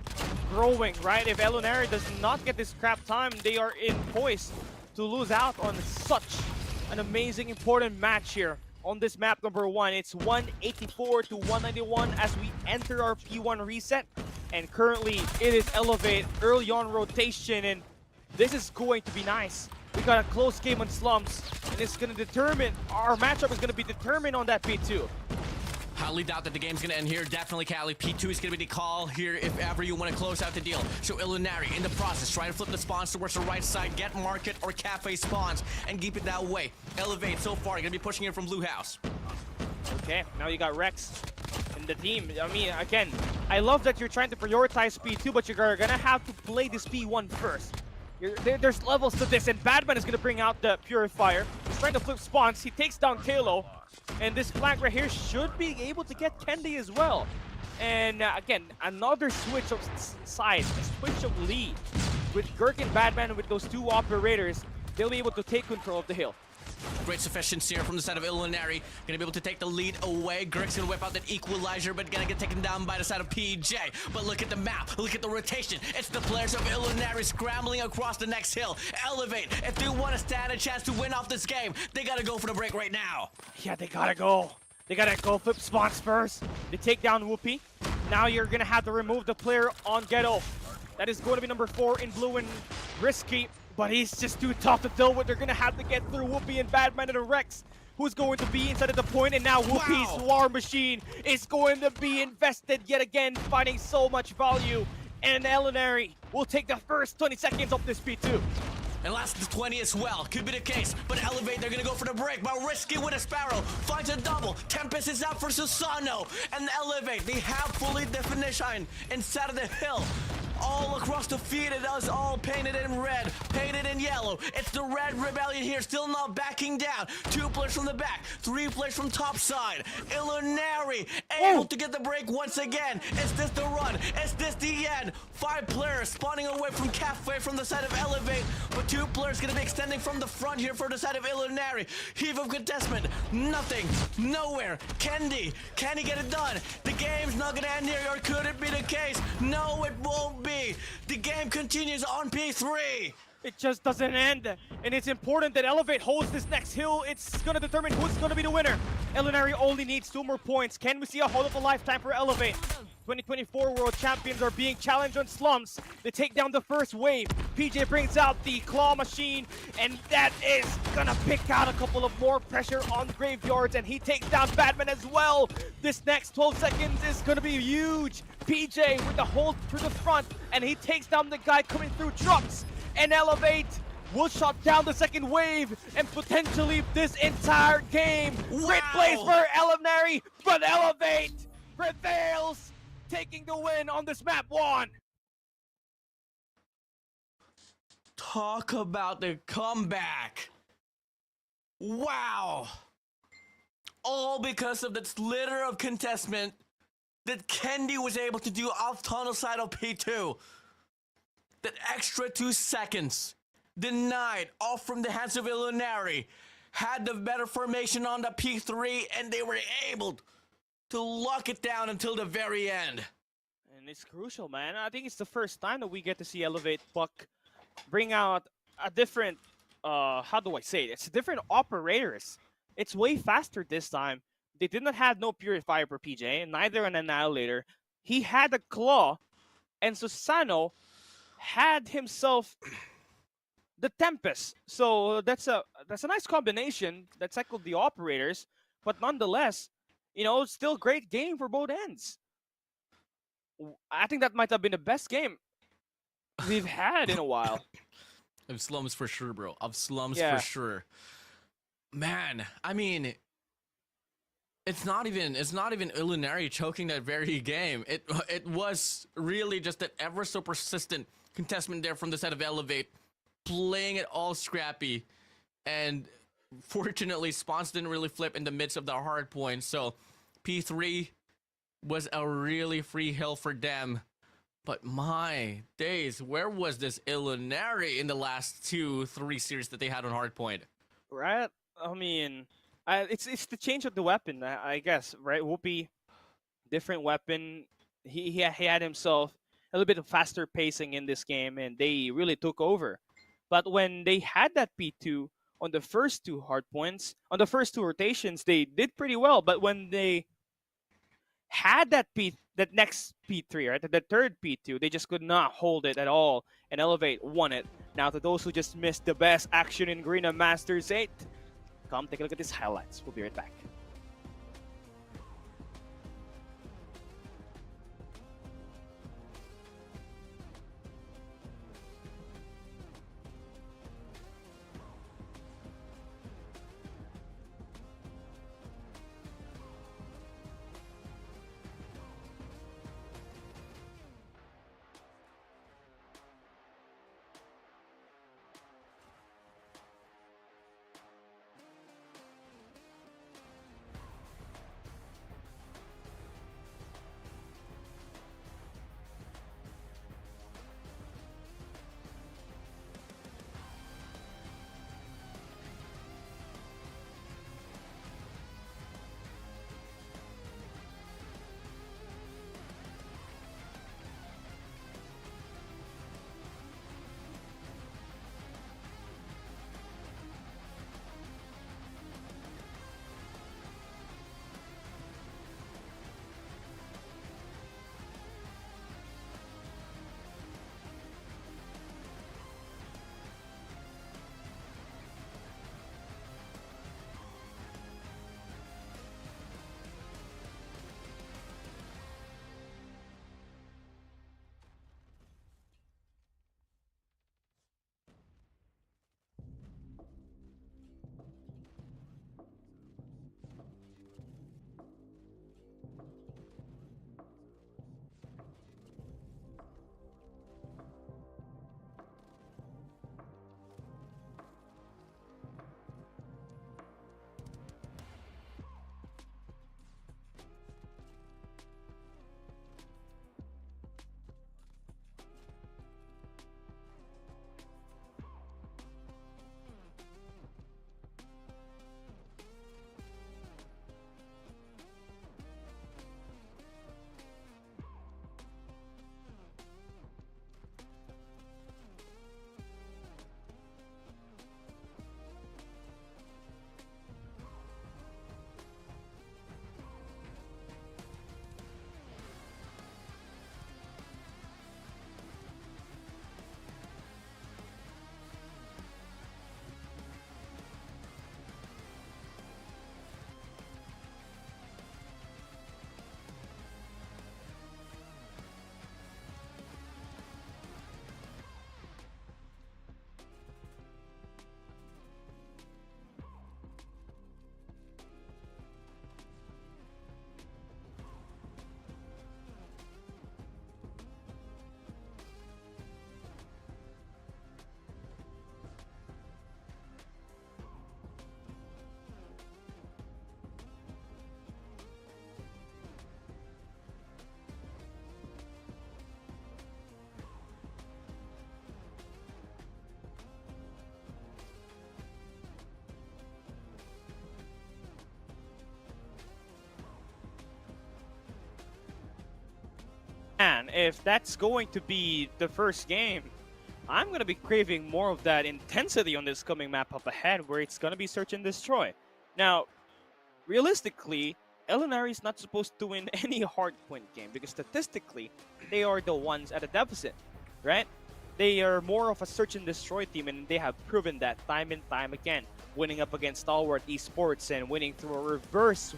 C: growing, right? If Elunari does not get this scrap time, they are in poise to lose out on such an amazing, important match here on this map number 1. It's 184 to 191 as we enter our P1 reset. And currently, it is Elevate early on rotation, and this is going to be nice. We got a close game on Slums, and it's going to determine, our matchup is going to be determined on that P2.
B: Highly doubt that the game's gonna end here. Definitely Cali. P2 is gonna be the call here if ever you want to close out the deal. So Illuminari in the process, trying to flip the spawns towards the right side, get market or cafe spawns, and keep it that way. Elevate so far, gonna be pushing in from Blue House. Okay, now you got Rex in the team. I mean, again, I love that you're trying to prioritize P2, but you're gonna have to play this P1 first. There's levels to this, and Badman is gonna bring out the Purifier. He's trying to flip spawns. He takes down Talo. And this flank right here should be able to get Kendi as well. And again, another switch of sides, a switch of lead. With Gurk and Badman, with those 2 operators, they'll be able to take control of the hill. Great sufficiency here from the side of Illuminari. Gonna be able to take the lead away. Gurk's gonna whip out that equalizer, but gonna get taken down by the side of PJ. But look at the map, look at the rotation. It's the players of Illuminari scrambling across the next hill. Elevate, if they want to stand a chance to win off this game, they gotta go for the break right now.
C: Yeah, they gotta go. They gotta go flip spawns first. They take down Whoopi. Now you're gonna have to remove the player on Ghetto. That is going to be number 4 in blue and Risky. But he's just too tough to deal with. They're going to have to get through Whoopi and Badman and Rex, who's going to be inside of the point. And now Whoopi's War Machine is going to be invested yet again, finding so much value. And Elinari will take the first 20 seconds of this P2.
B: And last to 20 as well. Could be the case. But Elevate, they're going to go for the break. But Risky with a Sparrow finds a double. Tempest is out for Susano. And Elevate, they have fully definition inside of the hill. All across the feed, it is all painted in red, painted in yellow. It's the Red Rebellion here, still not backing down. 2 players from the back, 3 players from top side. Illuminari able to get the break once again. Is this the run? Is this the end? 5 players spawning away from Cafe from the side of Elevate, but 2 players gonna be extending from the front here for the side of Illuminari. Heave of contestment, nothing, nowhere. Kendi, can he get it done? The game's not gonna end here, or could it be the case? No, it won't be. The game continues on P3.
C: It just doesn't end. And it's important that Elevate holds this next hill. It's going to determine who's going to be the winner. Elinari only needs 2 more points. Can we see a hold of a lifetime for Elevate? 2024 World Champions are being challenged on Slums. They take down the first wave. PJ brings out the Claw Machine, and that is going to pick out a couple of more pressure on Graveyards, and he takes down Batman as well. This next 12 seconds is going to be huge. PJ with the hold through the front, and he takes down the guy coming through trucks. And Elevate will shut down the second wave and potentially this entire game.
B: Wow.
C: Great place for Elinari, but Elevate prevails, taking the win on this map 1.
B: Talk about the comeback. Wow. All because of this litter of contestment that Kendi was able to do off tunnel side of P2. That extra 2 seconds denied off from the hands of Illuminari, had the better formation on the P3, and they were able to lock it down until the very end.
C: And it's crucial, man. I think it's the first time that we get to see Elevate Buck bring out a different, how do I say it? It's different operators. It's way faster this time. They did not have no Purifier for PJ, neither an Annihilator. He had a Claw, and Susano had himself the Tempest. So that's a nice combination that cycled the operators, but nonetheless, you know, still great game for both ends. I think that might have been the best game we've had in a while.
B: Of slums for sure, bro. Of slums for
C: Yeah.
B: sure. Man, I mean, it's not even Illuminari choking that very game. It was really just that ever so persistent contestment there from the side of Elevate, playing it all scrappy, and fortunately spawns didn't really flip in the midst of the hard point. So P3 was a really free hill for them. But my days, where was this Illuminari in the last 2-3 series that they had on hardpoint?
C: Right? I mean, it's the change of the weapon, I guess, right? Whoopi, different weapon. He had himself a little bit of faster pacing in this game, and they really took over. But when they had that P2 on the first two hard points, on the first two rotations, they did pretty well. But when they had that next P3, right, the third P2, they just could not hold it at all, and Elevate won it. Now, to those who just missed the best action in Garena Masters 8, come take a look at these highlights. We'll be right back. And if that's going to be the first game, I'm going to be craving more of that intensity on this coming map up ahead, where it's going to be search and destroy. Now, realistically, Elinari is not supposed to win any hardpoint game because statistically, they are the ones at a deficit, right? They are more of a search and destroy team, and they have proven that time and time again, winning up against Stalwart Esports and winning through a reverse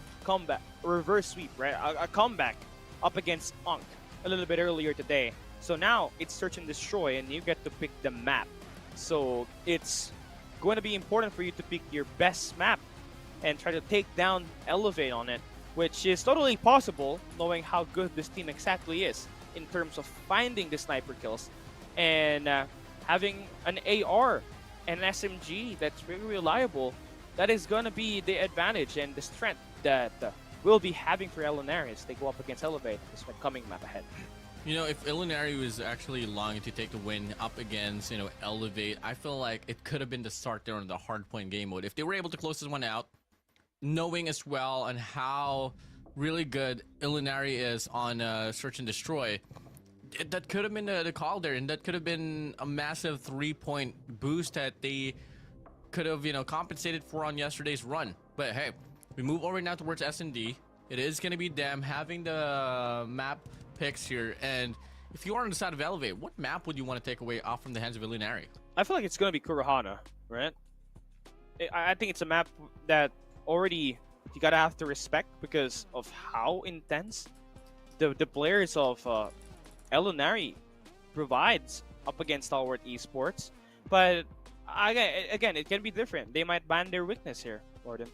C: sweep, right? A comeback up against Unk a little bit earlier today. So now it's search and destroy, and you get to pick the map. So it's going to be important for you to pick your best map and try to take down Elevate on it, which is totally possible knowing how good this team exactly is in terms of finding the sniper kills and having an AR and an SMG that's really reliable. That is going to be the advantage and the strength that we'll be having for Elinari as they go up against Elevate this coming map ahead.
B: You know, if Illuminati was actually longing to take the win up against, you know, Elevate, I feel like it could have been the start there on the hardpoint game mode. If they were able to close this one out, knowing as well on how really good Illuminati is on Search and Destroy, that could have been the call there, and that could have been a massive 3-point boost that they could have, you know, compensated for on yesterday's run. But hey, we move over now towards S&D. It is going to be them having the map picks here, and if you are on the side of Elevate, what map would you want to take away off from the hands of Illuminati?
C: I feel like it's going to be Kurohana, right? I think it's a map that already you gotta have to respect because of how intense the players of Elunari provides up against Stalwart Esports. But again, it can be different. They might ban their weakness here, Gordon.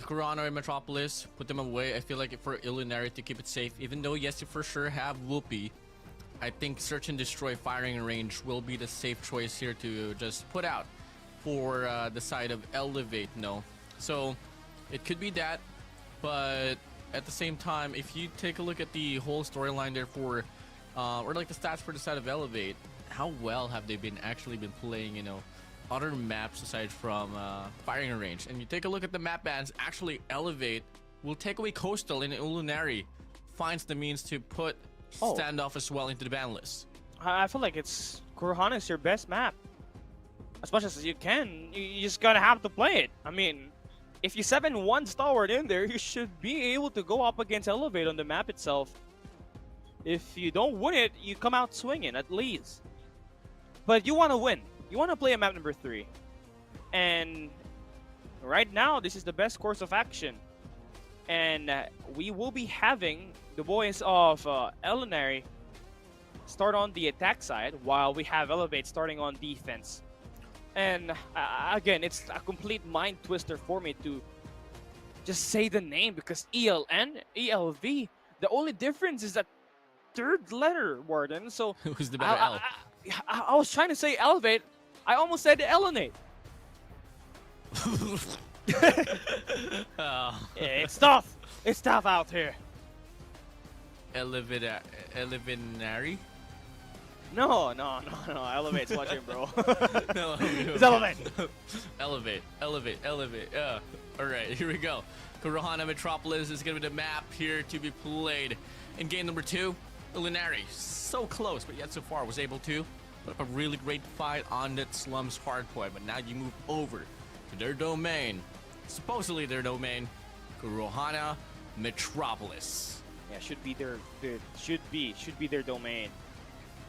B: Corona and Metropolis, put them away. I feel like for Illuminati to keep it safe, even though yes, you for sure have Whoopi, I think Search and Destroy firing range will be the safe choice here to just put out for the side of Elevate. No, so it could be that, but at the same time, if you take a look at the whole storyline there for, or like the stats for the side of Elevate, how well have they been actually been playing, you know, other maps aside from firing range? And you take a look at the map bans, actually Elevate will take away Coastal, and Illuminati finds the means to put Standoff as well into the ban list.
C: I feel like it's Kurohana is your best map. As much as you can, you just gotta have to play it. I mean, if you 7-1 Stalwart in there, you should be able to go up against Elevate on the map itself. If you don't win it, you come out swinging at least. But you want to win. You want to play a map number 3. And right now, this is the best course of action. And we will be having the boys of Elinari start on the attack side while we have Elevate starting on defense. And again, it's a complete mind twister for me to just say the name because ELN, ELV, the only difference is that third letter, Warden. So
B: who's the better L?
C: I was trying to say Elevate. I almost said Elinate. It's tough. It's tough out here.
B: Elevinary?
C: No. Elevate's watching, bro.
B: No,
C: it's Elevate.
B: Elevate. Alright, here we go. Kurohana Metropolis is going to be the map here to be played. In game number 2, Illuminati, so close, but yet so far was able to put up a really great fight on that Slums hardpoint. But now you move over to their domain, supposedly their domain, Kurohana Metropolis.
C: Yeah, should be their domain.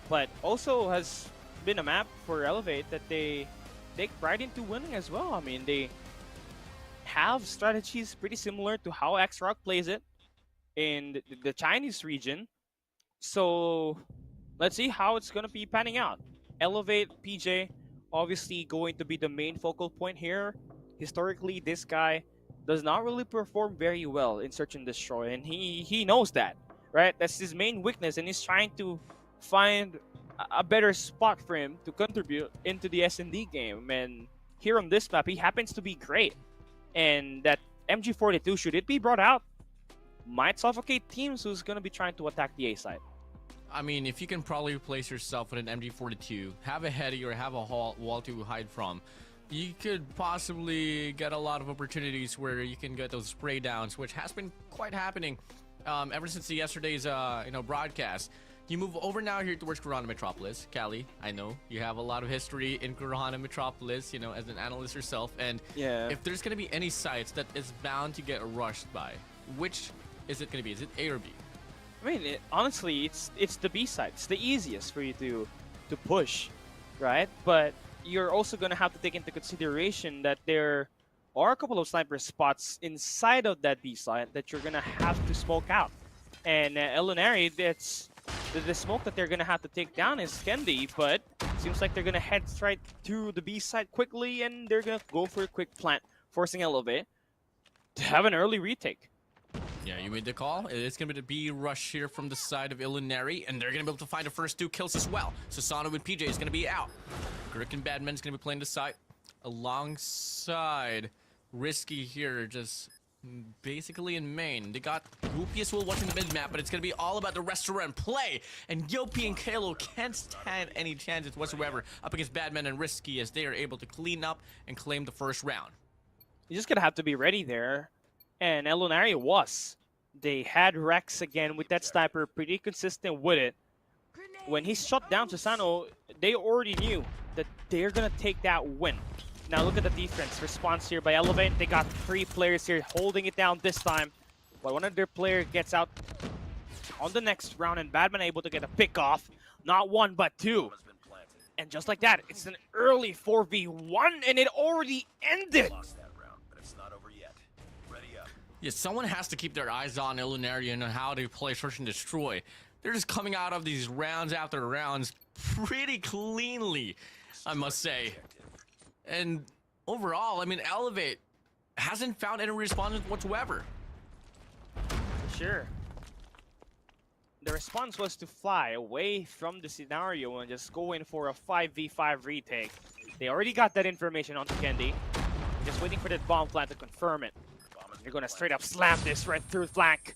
C: But also has been a map for Elevate that they take pride into winning as well. I mean, they have strategies pretty similar to how X-Rock plays it in the Chinese region. So let's see how it's going to be panning out. Elevate, PJ, obviously going to be the main focal point here. Historically, this guy does not really perform very well in Search and Destroy, and he knows that, right? That's his main weakness, and he's trying to find a better spot for him to contribute into the S&D game. And here on this map, he happens to be great. And that MG42, should it be brought out, might suffocate teams who's going to be trying to attack the A side.
B: I mean, if you can probably replace yourself with an MG42, have a heady or have a wall to hide from, you could possibly get a lot of opportunities where you can get those spray downs, which has been quite happening ever since yesterday's broadcast. You move over now here towards Kurohana Metropolis. Callie, I know you have a lot of history in Kurohana Metropolis, you know, as an analyst yourself. And
C: yeah,
B: if there's going to be any sites that is bound to get rushed by, which is it going to be? Is it A or B?
C: I mean, honestly, it's the B side. It's the easiest for you to push, right? But you're also going to have to take into consideration that there are a couple of sniper spots inside of that B side that you're going to have to smoke out. And Elinari, that's the smoke that they're gonna have to take down is Kendi, but seems like they're gonna head straight to the B side quickly, and they're gonna go for a quick plant, forcing Elevate to have an early retake.
B: Yeah, you made the call. It's going to be the B rush here from the side of Illuminary, and they're going to be able to find the first 2 kills as well. Susano and PJ is going to be out. Grick and Badman is going to be playing the side alongside Risky here, just basically in main. They got Yopi as well watching the mid-map, but it's going to be all about the restaurant play. And Yopi and Kalo can't stand any chances whatsoever up against Badman and Risky as they are able to clean up and claim the first round.
C: You're just gonna have to be ready there. And Elunari was. They had Rex again with that sniper, pretty consistent with it. When he shut down Susano, they already knew that they're gonna take that win. Now look at the defense response here by Elevate. They got 3 players here holding it down this time. But one of their players gets out on the next round, and Badman able to get a pick off. Not 1, but 2. And just like that, it's an early 4v1, and it already ended.
B: Yeah, someone has to keep their eyes on Illuminary and how they play Search and Destroy. They're just coming out of these rounds after rounds pretty cleanly, I must say. And overall, I mean, Elevate hasn't found any response whatsoever.
C: Sure. The response was to fly away from the scenario and just go in for a 5v5 retake. They already got that information onto Kendi. Just waiting for that bomb plant to confirm it. You're gonna straight up slam this right through flank.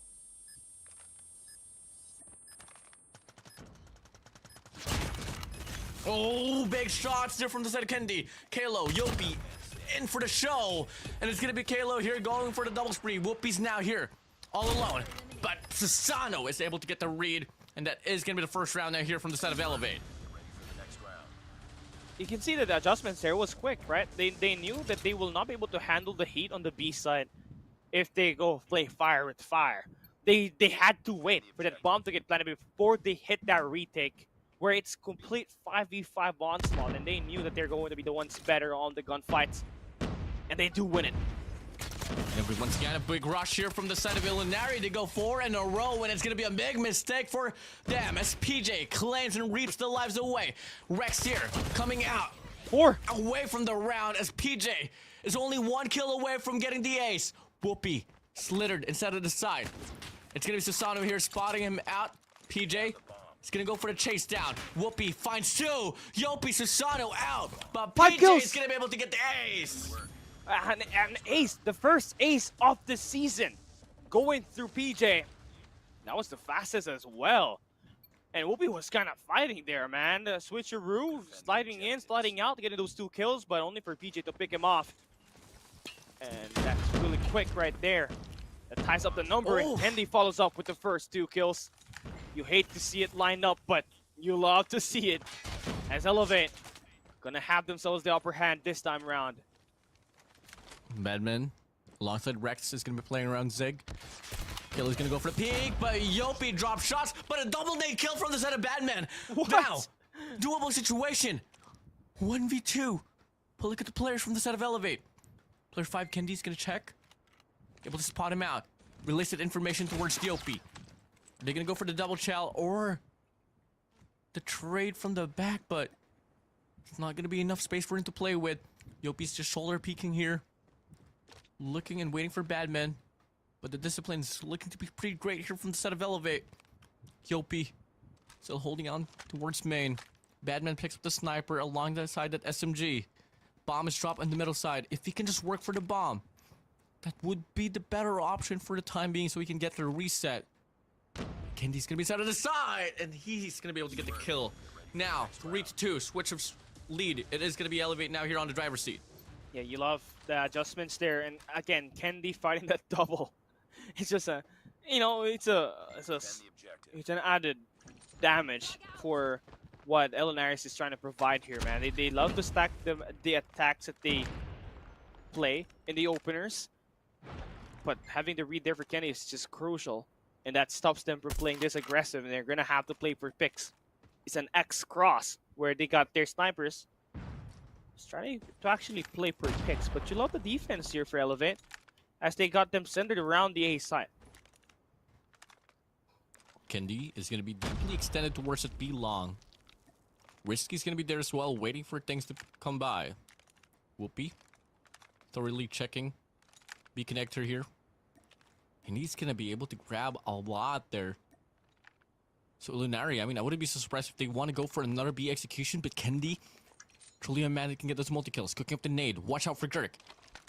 B: Oh, big shots there from the side of Kendi. Kalo, Yopi in for the show. And it's gonna be Kalo here going for the double spree. Whoopi's now here, all alone. But Susano is able to get the read. And that is gonna be the first round now here from the side of Elevate.
C: You can see that the adjustments there was quick, right? They knew that they will not be able to handle the heat on the B side if they go play fire with fire. They had to wait for that bomb to get planted before they hit that retake, where it's complete 5v5 onslaught, and they knew that they're going to be the ones better on the gunfights, and they do win it.
B: And once again, a big rush here from the side of Illuminary. They go 4 in a row, and it's going to be a big mistake for them as PJ claims and reaps the lives away. Rex here coming out
C: 4
B: away from the round as PJ is only 1 kill away from getting the ace. Whoopi slittered instead of the side. It's going to be Susano here spotting him out. PJ is going to go for the chase down. Whoopi finds 2. Yopi, Susano out. But
C: 5
B: PJ
C: kills.
B: is going to be able to get the ace.
C: An ace, the first ace of the season, going through PJ. That was the fastest as well. And Whoopi was kind of fighting there, man. The switcheroo, sliding in, sliding out, getting those 2 kills, but only for PJ to pick him off. And that's really quick right there. That ties up the number, and Kendi follows up with the first 2 kills. You hate to see it line up, but you love to see it. As Elevate gonna have themselves the upper hand this time around.
B: Badman alongside Rex is going to be playing around Zig. Killer's going to go for the peek, but Yopi drops shots, but a double nade kill from the side of Badman. Now, doable situation. 1v2. But look at the players from the side of Elevate. Player 5, Kendi's going to check. Able to spot him out. Release that information towards Yopi. Are they going to go for the double chow or the trade from the back, but it's not going to be enough space for him to play with. Yopi's just shoulder peeking here. Looking and waiting for Badman, but the discipline's looking to be pretty great here from the side of Elevate. Yopi still holding on towards main. Badman picks up the sniper along the side that SMG. Bomb is dropped on the middle side. If he can just work for the bomb, that would be the better option for the time being so he can get the reset. Kendi's gonna be side of the side, and he's gonna be able to get the kill. Now, 3-2, switch of lead. It is gonna be Elevate now here on the driver's seat.
C: Yeah, you love the adjustments there, and again, Kendi fighting that double. It's just a, you know, it's an added damage for what Elinaris is trying to provide here, man. They love to stack the attacks that they play in the openers, but having the read there for Kendi is just crucial, and that stops them from playing this aggressive, and they're gonna have to play for picks. It's an X cross where they got their snipers. Trying to actually play per picks, but you love the defense here for Elevate as they got them centered around the A side.
B: Kendi is going to be deeply extended towards it B long. Risky's going to be there as well, waiting for things to come by. Whoopi, thoroughly checking B connector here. And he's going to be able to grab a lot there. So Lunari, I mean, I wouldn't be so surprised if they want to go for another B execution, but Kendi, truly a man that can get those multi-kills. Cooking up the nade. Watch out for Dirk.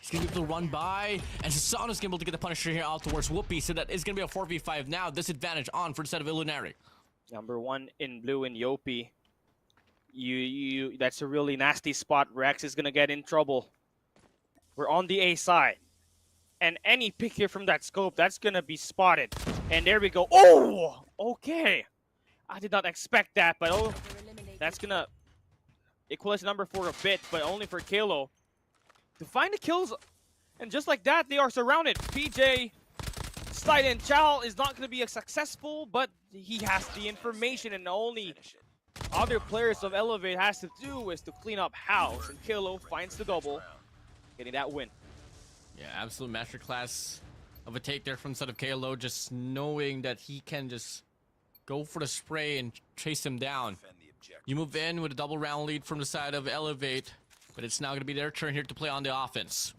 B: He's going to be able to run by, and Sasano's going to be able to get the Punisher here out towards Whoopi, so that is going to be a 4v5 now. Disadvantage on for the set of Lunari.
C: Number 1 in blue and Yopi. That's a really nasty spot. Rex is going to get in trouble. We're on the A side. And any pick here from that scope, that's going to be spotted. And there we go. Oh! Okay. I did not expect that, but oh, that's going to equalize number 4 a bit, but only for Kalo. To find the kills, and just like that, they are surrounded. PJ, Stein, and Chow is not going to be successful, but he has the information, and the only other players of Elevate has to do is to clean up house, and Kalo finds the double, getting that win.
B: Yeah, absolute masterclass of a take there from the side of KLO, just knowing that he can just go for the spray and chase him down. You move in with a double round lead from the side of Elevate, but it's now going to be their turn here to play on the offense.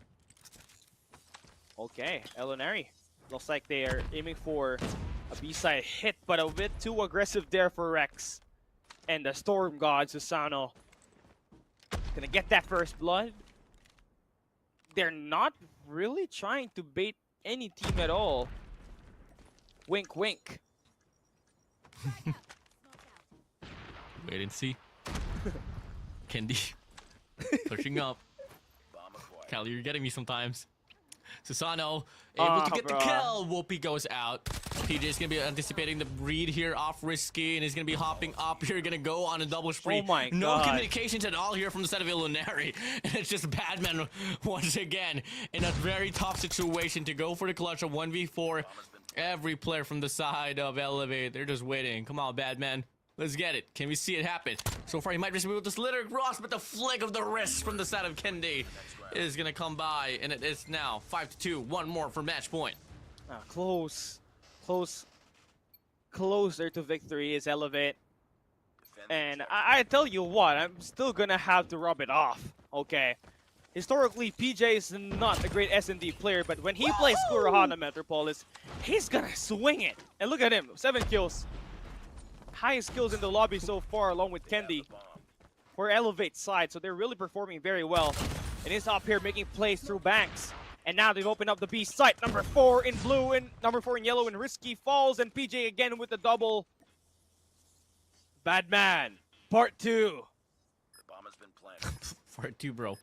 C: Okay, Elinari. Looks like they are aiming for a B-side hit, but a bit too aggressive there for Rex. And the Storm God, Susano, gonna get that first blood. They're not really trying to bait any team at all. Wink, wink.
B: Wait and see. Kendi pushing up. Callie, you're getting me sometimes. Susano able to get the kill. Whoopi goes out. PJ is going to be anticipating the read here off Risky, and he's going to be hopping up here, going to go on a double spree.
C: Oh my
B: no
C: God.
B: communications at all here from the side of Illuminary. And it's just Badman once again in a very tough situation to go for the clutch of 1v4. Every player from the side of Elevate, they're just waiting. Come on, Badman. Let's get it. Can we see it happen? So far, he might just be able to slither across, but the flick of the wrist from the side of Kendi is going to come by, and it is now 5-2. One more for match point.
C: Closer to victory is Elevate. And I tell you what, I'm still going to have to rub it off, okay? Historically, PJ is not a great S&D player, but when he plays Kurahana Metropolis, he's going to swing it. And look at him, 7 kills. Highest kills in the lobby so far, along with Kendi for Elevate side, so they're really performing very well. And he's up here making plays through banks. And now they've opened up the B site. Number 4 in blue and number 4 in yellow, and Risky falls, and PJ again with the double. Badman, part 2.
D: The bomb has been planted.
B: Part 2, bro.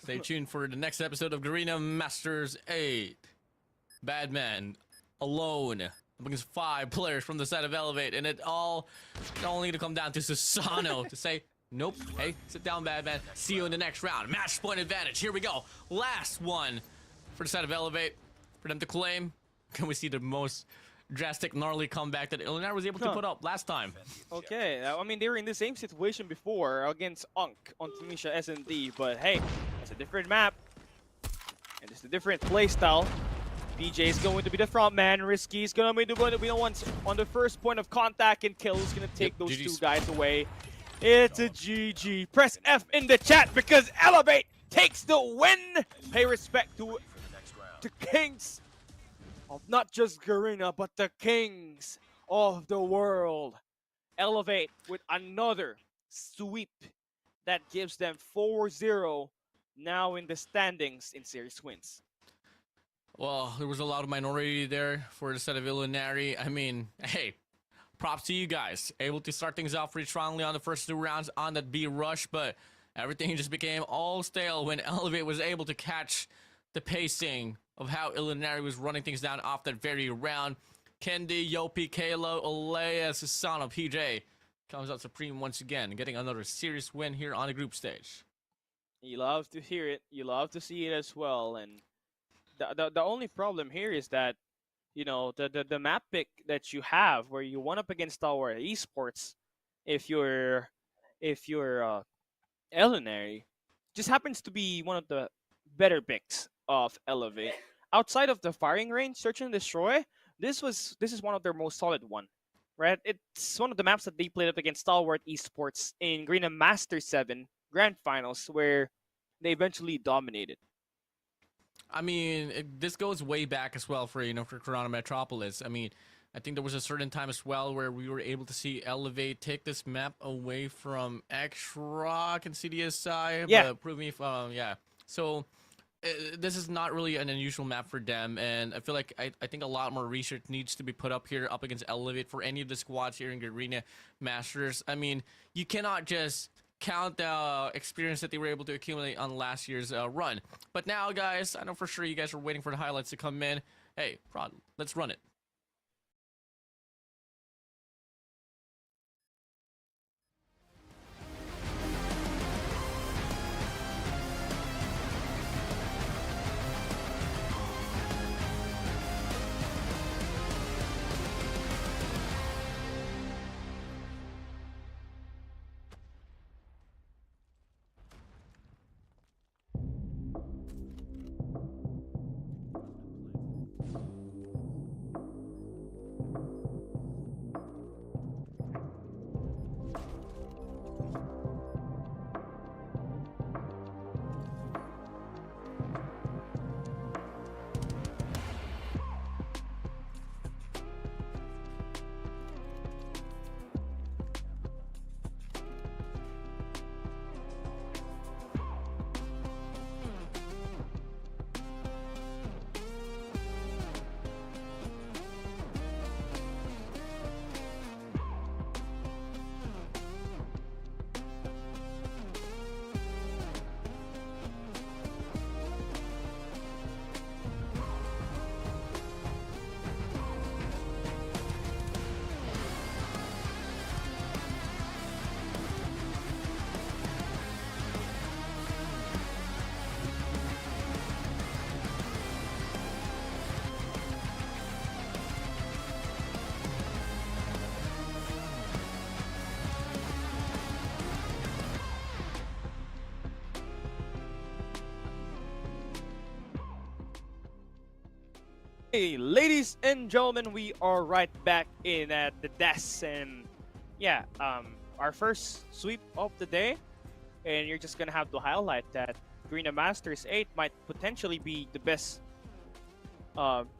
B: Stay tuned for the next episode of Garena Masters 8. Badman alone against 5 players from the side of Elevate, and it all only to come down to Susano to say, nope, hey, sit down, Badman. See you in the next round. Match point advantage. Here we go. Last one for the side of Elevate for them to claim. Can we see the most drastic, gnarly comeback that Illinois was able to put up last time?
C: Okay, I mean, they were in the same situation before against Unk on Tunisia S&D, but hey, it's a different map, and it's a different playstyle. PJ is going to be the front man. Risky is going to be the one on the first point of contact, and Kill is going to take those
B: GG's.
C: 2 guys away. It's a GG. Press F in the chat because Elevate takes the win. Pay respect to kings of not just Garena, but the kings of the world. Elevate with another sweep that gives them 4-0 now in the standings in series wins.
B: Well, there was a lot of minority there for the set of Illuminari. I mean, hey, props to you guys. Able to start things off pretty strongly on the first 2 rounds on that B rush, but everything just became all stale when Elevate was able to catch the pacing of how Illuminari was running things down off that very round. Kendi, Yopi, Kalo, Olea, Susano, PJ comes out supreme once again, getting another serious win here on the group stage.
C: You love to hear it. You love to see it as well. And the only problem here is that, you know, the map pick that you have where you won up against our esports, if you're Elinary, just happens to be one of the better picks of Elevate. Outside of the firing range, search and destroy, this is one of their most solid one, right? It's one of the maps that they played up against Stalwart Esports in Garena Master 7 Grand Finals, where they eventually dominated.
B: I mean, this goes way back as well for for Corona Metropolis. I mean, I think there was a certain time as well where we were able to see Elevate take this map away from X-Rock and CDSI.
C: Yeah.
B: But prove me if yeah. So this is not really an unusual map for them, and I feel like I think a lot more research needs to be put up here up against Elevate for any of the squads here in Garena Masters. I mean, you cannot just count the experience that they were able to accumulate on last year's run. But now, guys, I know for sure you guys are waiting for the highlights to come in. Hey, Prod, let's run it.
C: Hey, ladies and gentlemen, we are right back in at the desk, and yeah, our first sweep of the day, and you're just gonna have to highlight that Garena Masters 8 might potentially be the best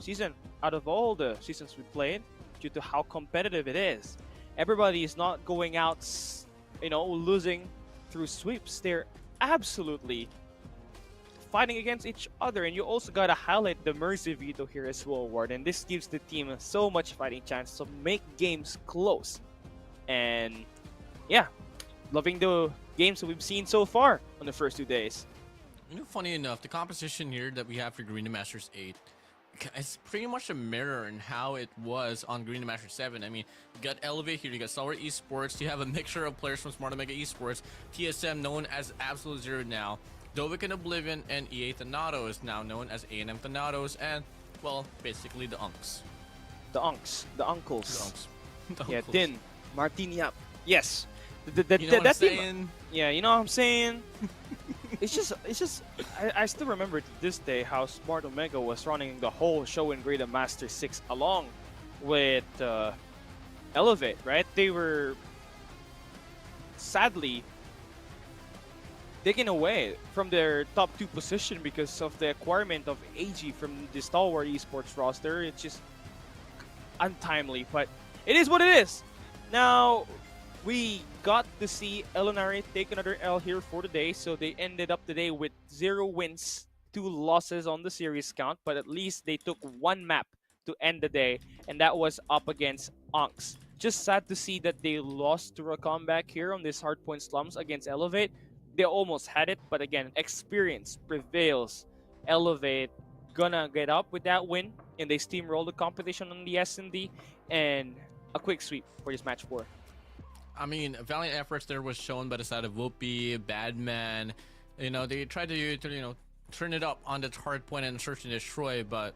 C: season out of all the seasons we played, due to how competitive it is. Everybody is not going out, losing through sweeps. They're absolutely fighting against each other, and you also gotta highlight the Mercy Veto here as well, Ward. And this gives the team so much fighting chance to make games close. And yeah, loving the games that we've seen so far on the first 2 days.
B: Funny enough, the composition here that we have for Garena Masters 8 is pretty much a mirror in how it was on Garena Masters 7. I mean, you got Elevate here, you got Stalwart Esports, you have a mixture of players from Smart Omega Esports, TSM known as Absolute Zero now, Dovik and Oblivion, and EA Thanatos, now known as A&M Thanatos, and, well, basically the Unks.
C: The Uncles.
B: The Unks. The
C: Yeah,
B: Uncles.
C: Din, Martiniap. Yes.
B: You know what I'm
C: that team.
B: saying?
C: Yeah, you know what I'm saying? it's just, I still remember to this day how Smart Omega was running the whole show in Garena Master 6 along with Elevate, right? They were sadly taken away from their top 2 position because of the acquirement of AG from the Stalwart Esports roster. It's just untimely, but it is what it is. Now, we got to see Elinari take another L here for the day, so they ended up the day with 0 wins, 2 losses on the series count, but at least they took 1 map to end the day, and that was up against Onks. Just sad to see that they lost to a comeback here on this hardpoint slums against Elevate. They almost had it, but again, experience prevails. Elevate gonna get up with that win, and they steamroll the competition on the S&D, and a quick sweep for this match 4.
B: I mean, valiant efforts there was shown by the side of Whoopi, Badman. They tried to turn it up on the hard point and search and destroy, but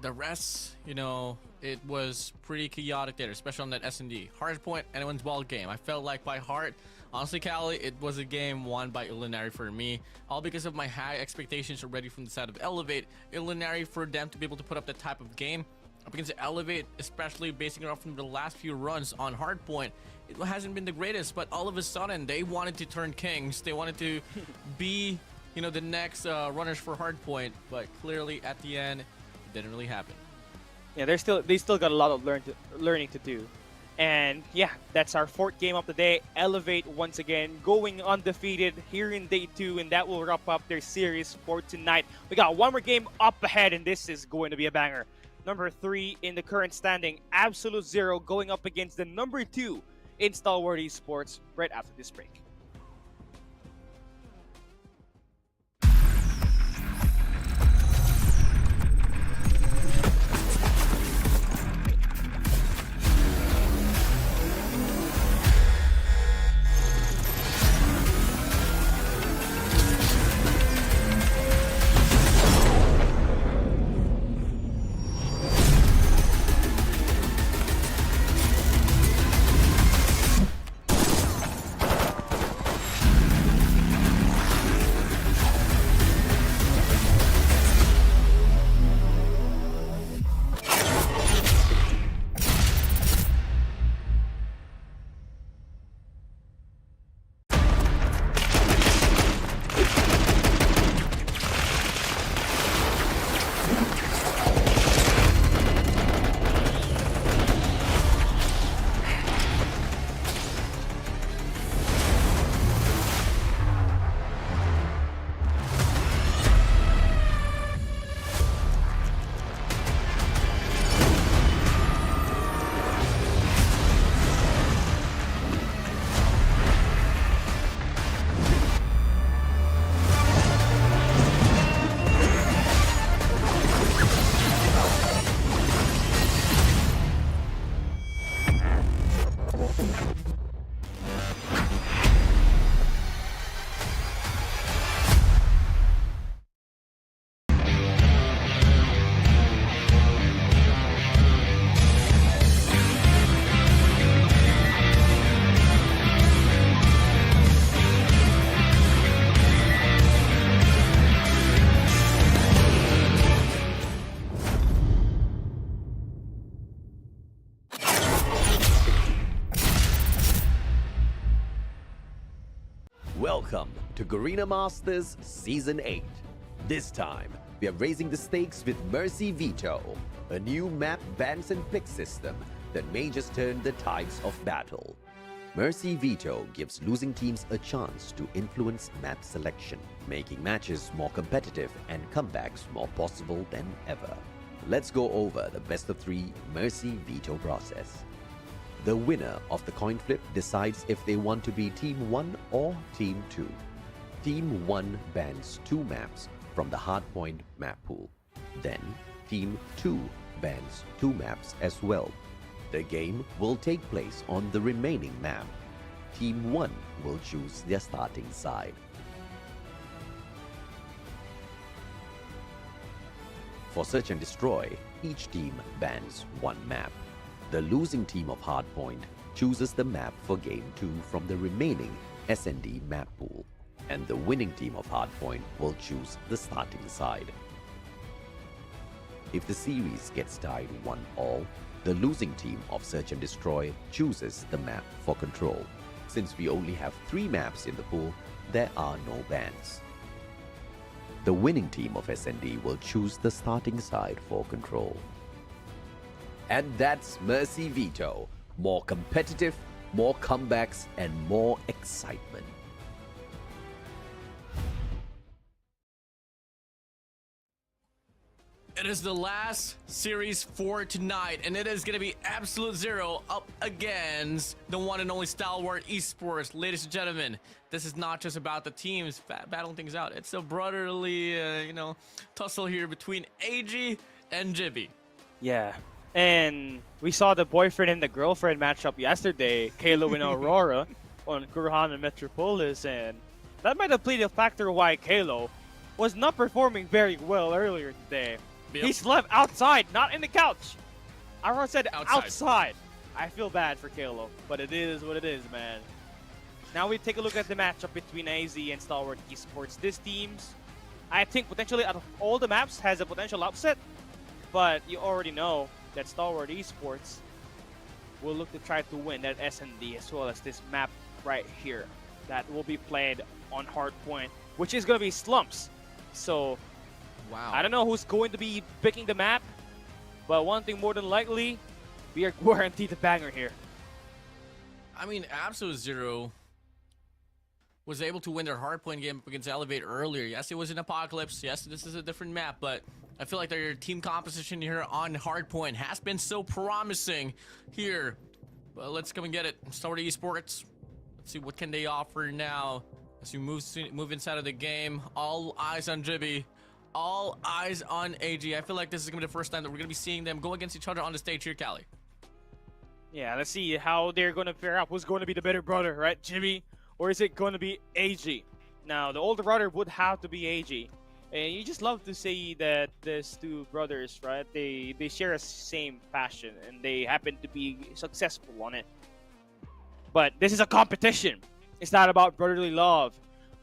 B: the rest, it was pretty chaotic there, especially on that S&D. Hard point, anyone's ball game. I felt like by heart, honestly, Callie, it was a game won by Illuminary for me, all because of my high expectations already from the side of Elevate. Illuminary, for them to be able to put up that type of game, up against Elevate, especially basing it off from the last few runs on Hardpoint. It hasn't been the greatest, but all of a sudden they wanted to turn kings. They wanted to be, the next runners for Hardpoint, but clearly at the end, it didn't really happen.
C: Yeah, they still got a lot of learning to do. And yeah, that's our 4th game of the day. Elevate once again going undefeated here in day 2, and that will wrap up their series for tonight. We got one more game up ahead, and this is going to be a banger. Number 3 in the current standing, Absolute Zero, going up against the number 2 in Stalwart Esports right after this break.
A: Welcome to Garena Masters Season 8. This time, we are raising the stakes with VIII, a new map bans and pick system that may just turn the tides of battle. VIII gives losing teams a chance to influence map selection, making matches more competitive and comebacks more possible than ever. Let's go over the best of 3 VIII process. The winner of the coin flip decides if they want to be Team 1 or Team 2. Team 1 bans 2 maps from the Hardpoint map pool. Then, Team 2 bans 2 maps as well. The game will take place on the remaining map. Team 1 will choose their starting side. For Search and Destroy, each team bans 1 map. The losing team of Hardpoint chooses the map for Game 2 from the remaining S&D map pool, and the winning team of Hardpoint will choose the starting side. If the series gets tied 1-1, the losing team of Search and Destroy chooses the map for Control. Since we only have 3 maps in the pool, there are no bans. The winning team of S&D will choose the starting side for Control. And that's VIII. More competitive, more comebacks, and more excitement.
B: It is the last series for tonight, and it is going to be Absolute Zero up against the one and only Stalwart Esports. Ladies and gentlemen, this is not just about the teams battling things out. It's a brotherly, tussle here between AG and Jibby.
C: Yeah. And we saw the boyfriend and the girlfriend matchup yesterday, Kalo and Aurora, on Kurhan and Metropolis, and that might have played a factor why Kalo was not performing very well earlier today.
B: Yep.
C: He slept outside, not in the couch. Aurora said outside. I feel bad for Kalo, but it is what it is, man. Now we take a look at the matchup between AZ and Stalwart Esports. This team's, I think, potentially out of all the maps has a potential upset, but you already know that Stalwart Esports will look to try to win that S&D as well as this map right here that will be played on Hardpoint, which is going to be Slumps. So
B: Wow.
C: I don't know who's going to be picking the map, but one thing more than likely, we are guaranteed a banger here.
B: I mean, Absolute Zero was able to win their hardpoint game against Elevate earlier. Yes, it was an Apocalypse. Yes, this is a different map, but I feel like their team composition here on hardpoint has been so promising here. But let's come and get it. Start Esports. Let's see what can they offer now as we move inside of the game. All eyes on Jibby. All eyes on AG. I feel like this is going to be the first time that we're going to be seeing them go against each other on the stage here, Cali.
C: Yeah, let's see how they're going to pair up. Who's going to be the better brother, right? Jimmy, or is it going to be AG? Now, the older brother would have to be AG. And you just love to see that these two brothers, right? They share a same passion and they happen to be successful on it. But this is a competition. It's not about brotherly love.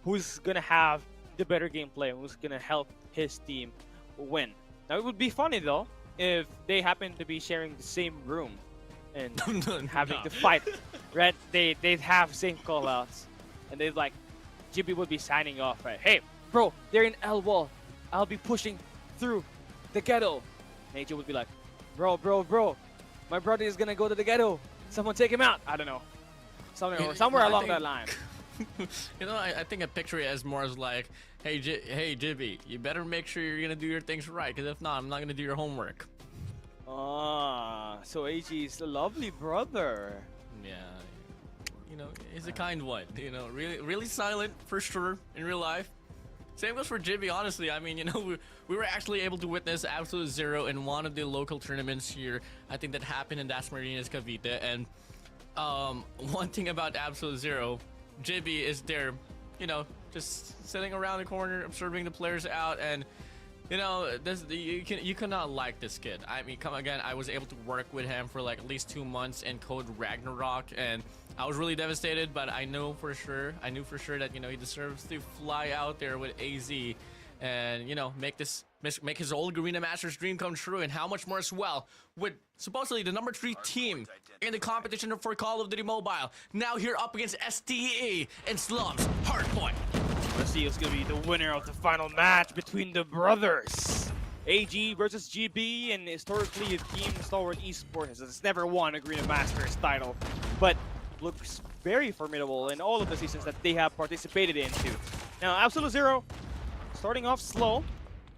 C: Who's going to have the better gameplay? Who's going to help his team win? Now, it would be funny, though, if they happen to be sharing the same room and having to fight, right? They'd have same callouts. And they'd like, Jibby would be signing off, right? Hey, bro, they're in L wall. I'll be pushing through the ghetto. And AJ would be like, bro, my brother is gonna go to the ghetto. Someone take him out. I don't know. Somewhere along that line.
B: You know, I think I picture it as more as like, hey, Jibby, you better make sure you're gonna do your things right, because if not, I'm not gonna do your homework.
C: Ah, so AG is a lovely brother.
B: Yeah, you know, he's a kind one. You know, really silent for sure in real life. Same goes for Jibby, honestly. I mean, you know, we were actually able to witness Absolute Zero in one of the local tournaments here. I think that happened in Das Marinas Cavite. And one thing about Absolute Zero, Jibby is there, you know, just sitting around the corner, observing the players out. And, you know, you cannot like this kid. I mean, come again, I was able to work with him for like at least 2 months in COD Ragnarok. And I was really devastated, but I knew for sure that, you know, he deserves to fly out there with AZ and, you know, make his old Garena Masters dream come true, and how much more as well with supposedly the number 3 team in the competition for Call of Duty Mobile. Now here up against STE and Slums Hardpoint.
C: Let's see who's going to be the winner of the final match between the brothers. AG versus GB, and historically the team Stalwart Esports has never won a Garena Masters title, but looks very formidable in all of the seasons that they have participated into. Now, Absolute Zero starting off slow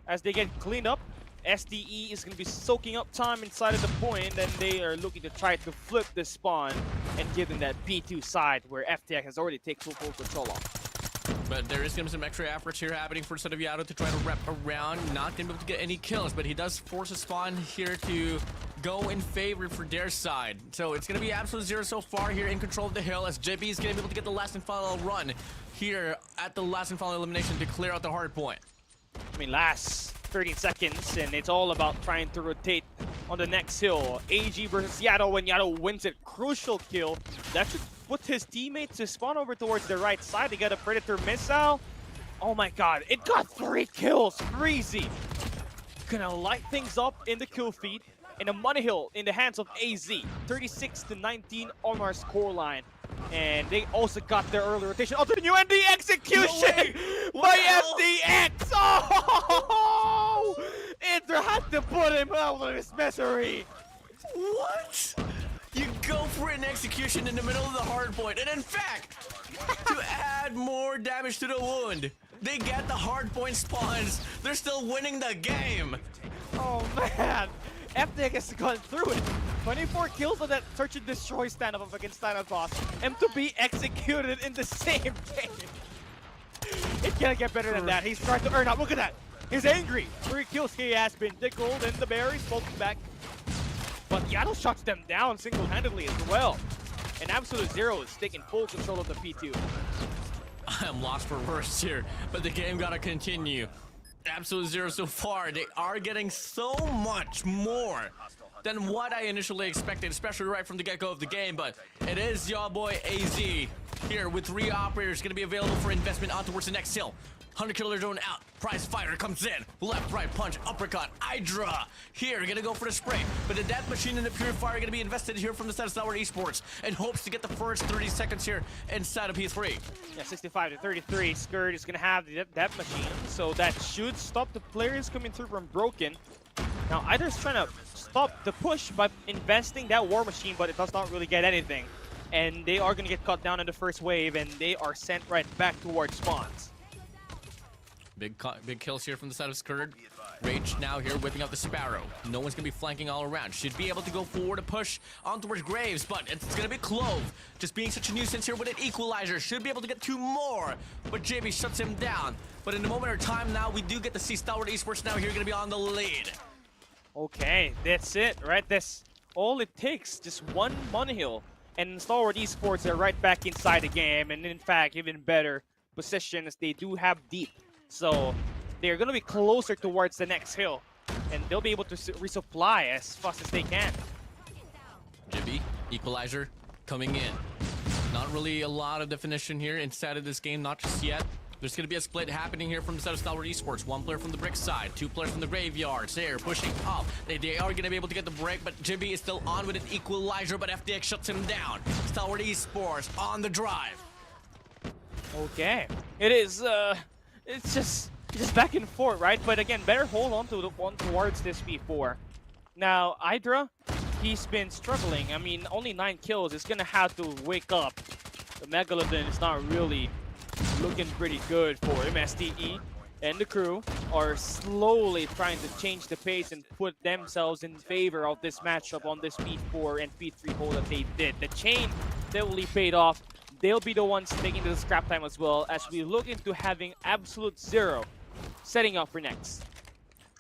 C: as they get cleaned up. SDE is going to be soaking up time inside of the point, and they are looking to try to flip the spawn and give them that B2 side where FTX has already taken full control of.
B: But there is going to be some extra efforts here happening for Setaviato to try to wrap around. Not going to be able to get any kills, but he does force a spawn here to go in favor for their side. So it's going to be Absolute Zero so far here in control of the hill, as JB is going to be able to get the last and final run here at the last and final elimination to clear out the hard point.
C: I mean, last 30 seconds, and it's all about trying to rotate on the next hill. AG versus Yato, when Yato wins a crucial kill. That should put his teammates to spawn over towards the right side. They got a Predator missile. Oh my god, it got 3 kills. Crazy. Gonna light things up in the kill feed. And a money hill in the hands of AZ. 36-19 on our scoreline. And they also got their early rotation. Oh, the new ND execution by FDX! Oh! Inter had to put him out of his misery.
B: What? You go for an execution in the middle of the hard point, and in fact, to add more damage to the wound, they get the hard point spawns. They're still winning the game.
C: Oh man, FTX has gone through it. 24 kills on that search and destroy stand-up up against Boss, and to be executed in the same game. It can't get better than that. He's trying to earn up. Look at that. He's angry. 3 kills. He has been tickled, and the berries bolting back. But Yato shuts them down single-handedly as well. And Absolute Zero is taking full control of the P2.
B: I am lost for words here, but the game gotta continue. Absolute Zero so far, they are getting so much more than what I initially expected, especially right from the get-go of the game, but it is your boy AZ here with 3 operators going to be available for investment on towards the next hill. 100 killer drone out. Prize fighter comes in. Left, right, punch, uppercut. Hydra here, gonna go for the spray. But the death machine and the purifier are gonna be invested here from the side of Stalwart Esports and hopes to get the first 30 seconds here inside of P3.
C: Yeah, 65 to 33. Skirt is gonna have the death machine, so that should stop the players coming through from Broken. Now, Idra's trying to stop the push by investing that war machine, but it does not really get anything. And they are gonna get cut down in the first wave, and they are sent right back towards spawns.
B: Big kills here from the side of Scourge. Rage now here whipping out the Sparrow. No one's going to be flanking all around. Should be able to go forward to push on towards Graves, but it's going to be Clove. Just being such a nuisance here with an equalizer. Should be able to get 2 more, but JB shuts him down. But in a moment of time now, we do get to see Stalwart Esports now here going to be on the lead.
C: Okay, that's it, right? That's all it takes. Just one Monohill, and Stalwart Esports are right back inside the game, and in fact, even better position as they do have deep. So they're going to be closer towards the next hill, and they'll be able to resupply as fast as they can.
B: Jibby, equalizer, coming in. Not really a lot of definition here inside of this game, not just yet. There's going to be a split happening here from the side of Stalwart Esports. 1 player from the brick side, 2 players from the graveyards. They're pushing up. They are going to be able to get the break, but Jibby is still on with an equalizer, but FDX shuts him down. Stalwart Esports on the drive.
C: Okay, it is it's just back and forth, right? But again, better hold on to the one towards this P4. Now, Hydra, he's been struggling. I mean, only 9 kills. It's gonna have to wake up. The Megalodon is not really looking pretty good for MSTE, and the crew are slowly trying to change the pace and put themselves in favor of this matchup on this P4 and P3 hole that they did. The chain definitely paid off. They'll be the ones taking the scrap time as well as we look into having absolute 0 setting up for next.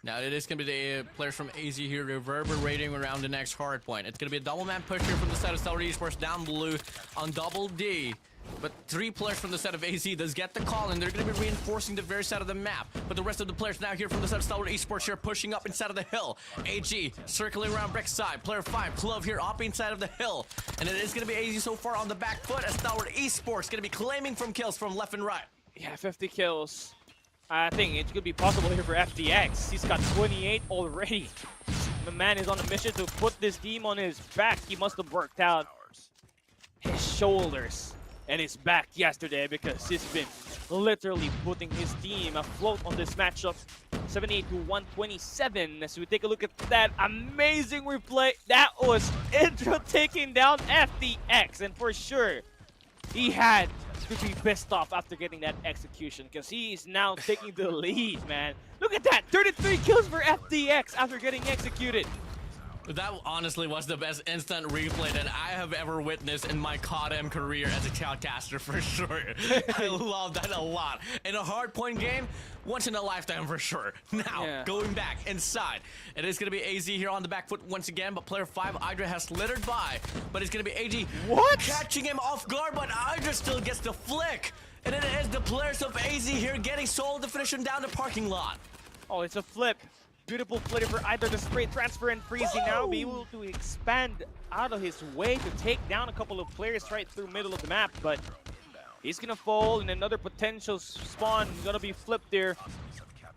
B: Now it is going to be the players from AZ here reverberating around the next hard point. It's going to be a double man push here from the side of Stalwart Esports down blue on double D. But 3 players from the side of AZ does get the call, and they're going to be reinforcing the very side of the map. But the rest of the players now here from the side of Stalwart Esports here pushing up inside of the hill. AG circling around brick side. Player 5, Clove here up inside of the hill. And it is going to be AZ so far on the back foot as Stalwart Esports going to be claiming from kills from left and right.
C: Yeah, 50 kills. I think it could be possible here for FDX. He's got 28 already. The man is on a mission to put this team on his back. He must have worked out his shoulders and his back yesterday because he's been literally putting his team afloat on this matchup. 78 to 127 as we take a look at that amazing replay. That was Intro taking down FDX, and for sure he had to be pissed off after getting that execution because he is now taking the lead, man. Look at that, 33 kills for FDX after getting executed.
B: That honestly was the best instant replay that I have ever witnessed in my COD career as a Cowcaster, for sure. I love that a lot. In a hardpoint game, once in a lifetime for sure. Now, going back inside, it is going to be AZ here on the back foot once again, but player 5, Hydra, has slithered by, but it's going to be AG catching him off guard, but Hydra still gets the flick. And it is the players of AZ here getting solo definition down the parking lot.
C: Oh, it's a flip. Beautiful flitter for either the spray transfer, and Freezy now be able to expand out of his way to take down a couple of players right through middle of the map, but he's gonna fall and another potential spawn gonna be flipped there.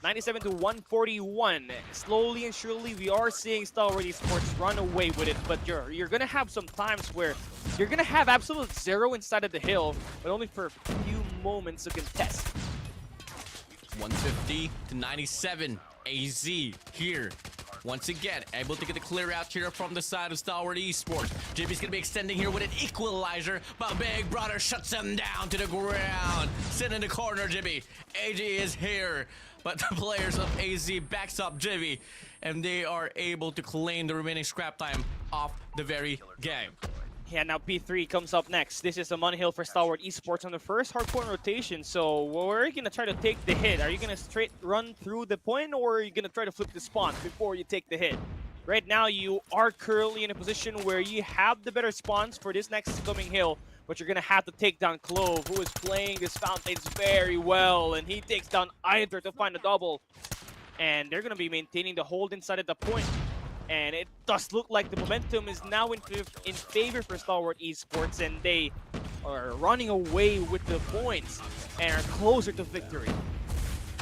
C: 97 to 141. Slowly and surely we are seeing Stalwart Esports run away with it, but you're gonna have some times where you're gonna have absolute 0 inside of the hill, but only for a few moments to contest.
B: 150 to 97. AZ here. Once again, able to get the clear out here from the side of Stalwart Esports. Jimmy's gonna be extending here with an equalizer, but Big Brother shuts him down to the ground. Sit in the corner, Jimmy. AG is here, but the players of AZ backs up Jimmy, and they are able to claim the remaining scrap time off the very game.
C: Yeah, now P3 comes up next. This is a Monohill for Stalwart Esports on the first hardcore rotation. So where are you going to try to take the hit? Are you going to straight run through the point, or are you going to try to flip the spawn before you take the hit? Right now, you are currently in a position where you have the better spawns for this next coming hill, but you're going to have to take down Clove, who is playing his fountains very well, and he takes down Hydra to find a double. And they're going to be maintaining the hold inside of the point. And it does look like the momentum is now in favor for Stalwart Esports, and they are running away with the points and are closer to victory.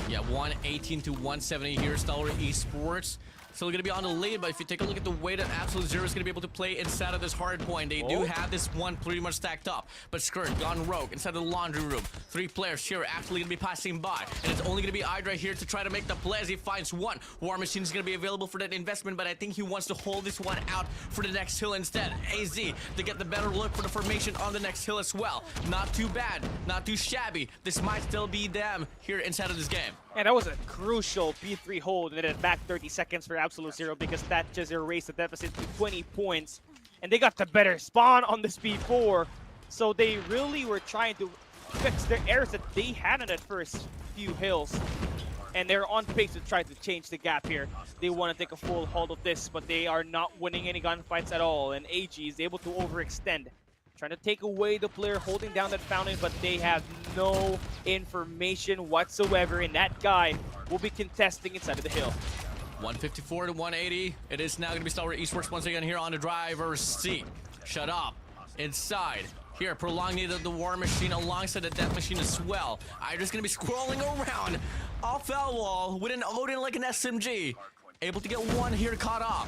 B: Yeah, 118 to 170 here, Stalwart Esports. Still going to be on the lead, but if you take a look at the way that Absolute Zero is going to be able to play inside of this hard point, they do have this one pretty much stacked up. But Skirt gone rogue inside of the laundry room. 3 players here actually going to be passing by. And it's only going to be Hydra here to try to make the play as he finds one. War Machine is going to be available for that investment, but I think he wants to hold this one out for the next hill instead. AZ to get the better look for the formation on the next hill as well. Not too bad, not too shabby. This might still be them here inside of this game.
C: And that was a crucial B3 hold, and then back 30 seconds for Absolute Zero because that just erased the deficit to 20 points. And they got the better spawn on this B4, so they really were trying to fix their errors that they had in that first few hills. And they're on pace to try to change the gap here. They want to take a full hold of this, but they are not winning any gunfights at all. And AG is able to overextend, trying to take away the player holding down that fountain, but they have no information whatsoever, and that guy will be contesting inside of the hill.
B: 154 to 180. It is now going to be Stalwart Esports once again here on the driver's seat. Shut up. Inside. Here, prolonging the War Machine alongside the Death Machine as well. Idra's going to be scrolling around off that wall with an Odin like an SMG. Able to get one here caught up.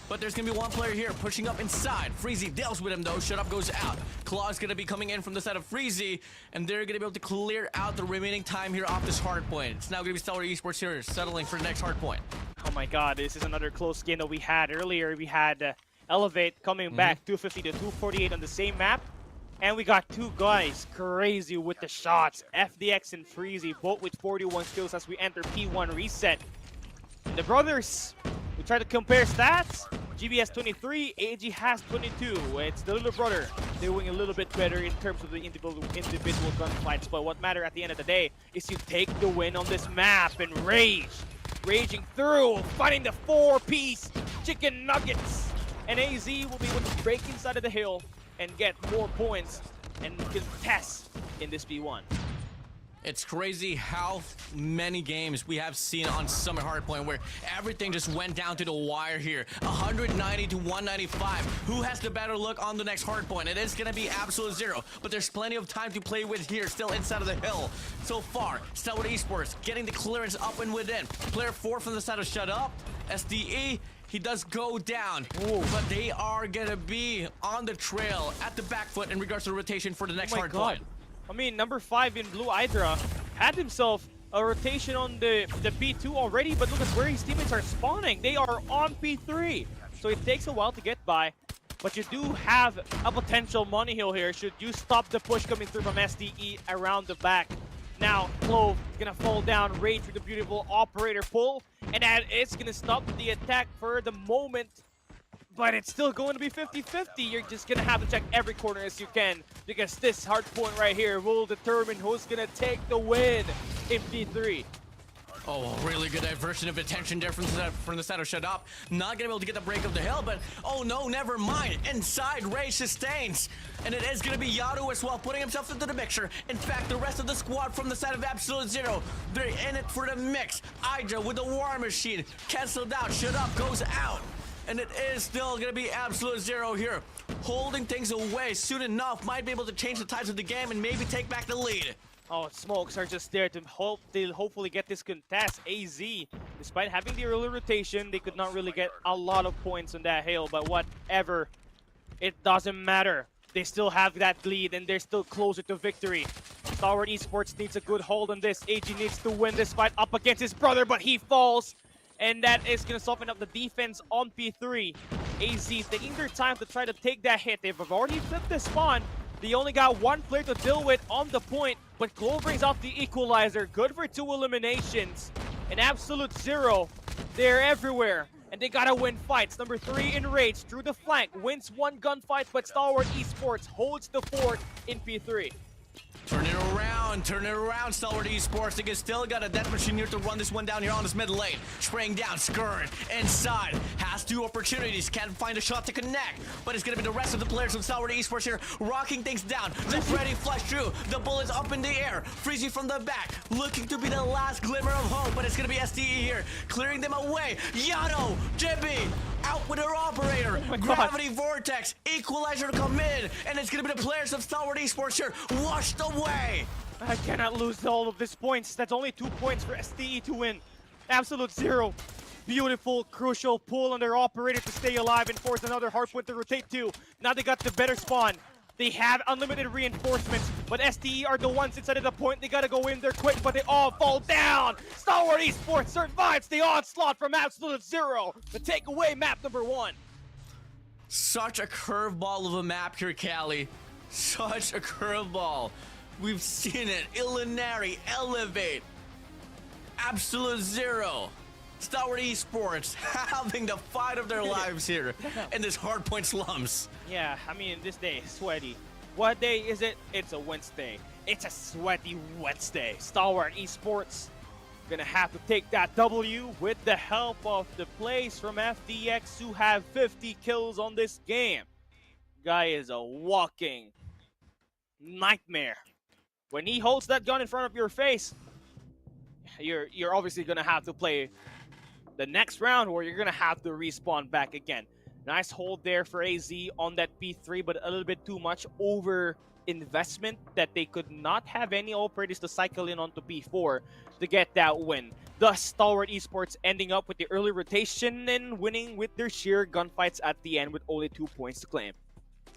B: But there's going to be one player here pushing up inside. Freezy deals with him though. Shut up goes out. Claw's going to be coming in from the side of Freezy. And they're going to be able to clear out the remaining time here off this hard point. It's now going to be Stalwart Esports here settling for the next hard point.
C: Oh my god, this is another close game that we had earlier. We had Elevate coming back 250 to 248 on the same map. And we got 2 guys crazy with the shots. FDX and Freezy, both with 41 kills as we enter P1 reset. And the brothers, we try to compare stats. GB has 23, AG has 22. It's the little brother doing a little bit better in terms of the individual gunfights. But what matters at the end of the day is you take the win on this map and rage. Raging through, finding the 4-piece chicken nuggets. And AZ will be able to break inside of the hill and get more points and contest in this B1.
B: It's crazy how many games we have seen on Summit Hardpoint where everything just went down to the wire here. 190 to 195. Who has the better look on the next hardpoint? It is going to be Absolute Zero, but there's plenty of time to play with here, still inside of the hill. So far, Stalwart Esports getting the clearance up and within. Player 4 from the side of Shut Up. SDE, he does go down, but they are going to be on the trail at the back foot in regards to the rotation for the next hardpoint.
C: I mean, number 5 in Blue Hydra had himself a rotation on the P2 already, but look at where his teammates are spawning. They are on P3, so it takes a while to get by. But you do have a potential money hill here should you stop the push coming through from SDE around the back. Now, Clove is going to fall down, Rage with the beautiful operator pull, and that is going to stop the attack for the moment. But it's still going to be 50-50. You're just going to have to check every corner as you can, because this hard point right here will determine who's going to take the win in P3.
B: Oh, a really good diversion of attention there from the side of Shut Up. Not going to be able to get the break of the hill, but oh no, never mind. Inside, Rage sustains. And it is going to be Yaru as well, putting himself into the mixture. In fact, the rest of the squad from the side of Absolute Zero, they're in it for the mix. Hydra with the War Machine, canceled out. Shut Up goes out. And it is still going to be Absolute Zero here, holding things away. Soon enough, might be able to change the tides of the game and maybe take back the lead.
C: Oh, smokes are just there to hopefully get this contest. AZ, despite having the early rotation, they could not really get a lot of points on that hill, but whatever, it doesn't matter. They still have that lead and they're still closer to victory. Stalwart Esports needs a good hold on this. AG needs to win this fight up against his brother, but he falls. And that is going to soften up the defense on P3. AZ taking their time to try to take that hit. They've already flipped the spawn. They only got 1 player to deal with on the point, but Clove brings out the equalizer. Good for 2 eliminations. And Absolute Zero, they're everywhere. And they gotta win fights. Number 3 in Rage through the flank, wins 1 gunfight, but Stalwart Esports holds the fort in P3.
B: Turn it around, Stalwart Esports. They still got a Death Machine here to run this one down here on this mid lane. Spraying down, Skirt inside. Has 2 opportunities, can't find a shot to connect. But it's gonna be the rest of the players from Stalwart Esports here, rocking things down. The Freddy flash through, the bullet's up in the air. Freezy from the back, looking to be the last glimmer of hope, but it's gonna be SDE here, clearing them away. Yano, Jibby, out with their operator.
C: my God.
B: Gravity Vortex, Equalizer come in, and it's gonna be the players of Stalwart Esports here washed away.
C: I cannot lose all of these points. That's only 2 points for STE to win. Absolute zero. Beautiful, crucial pull on their operator to stay alive and force another hardpoint to rotate to. Now they got the better spawn. They have unlimited reinforcements, but STE are the ones inside of the point. They gotta go in there quick, but they all fall down. Stalwart Esports survives the onslaught from Absolute Zero to take away map number 1.
B: Such a curveball of a map here, Cali. Such a curveball. We've seen it. Illinari, Elevate, Absolute Zero, Stalwart Esports having the fight of their lives here in this hardpoint slums.
C: Yeah, I mean, this day, sweaty. What day is it? It's a Wednesday. It's a sweaty Wednesday. Stalwart Esports gonna have to take that W with the help of the plays from FDX, who have 50 kills on this game. Guy is a walking nightmare. When he holds that gun in front of your face, you're obviously gonna have to play the next round, or you're gonna have to respawn back again. Nice hold there for AZ on that P3, but a little bit too much over investment that they could not have any operators to cycle in onto P4 to get that win. Thus, Stalwart Esports ending up with the early rotation and winning with their sheer gunfights at the end with only 2 points to claim.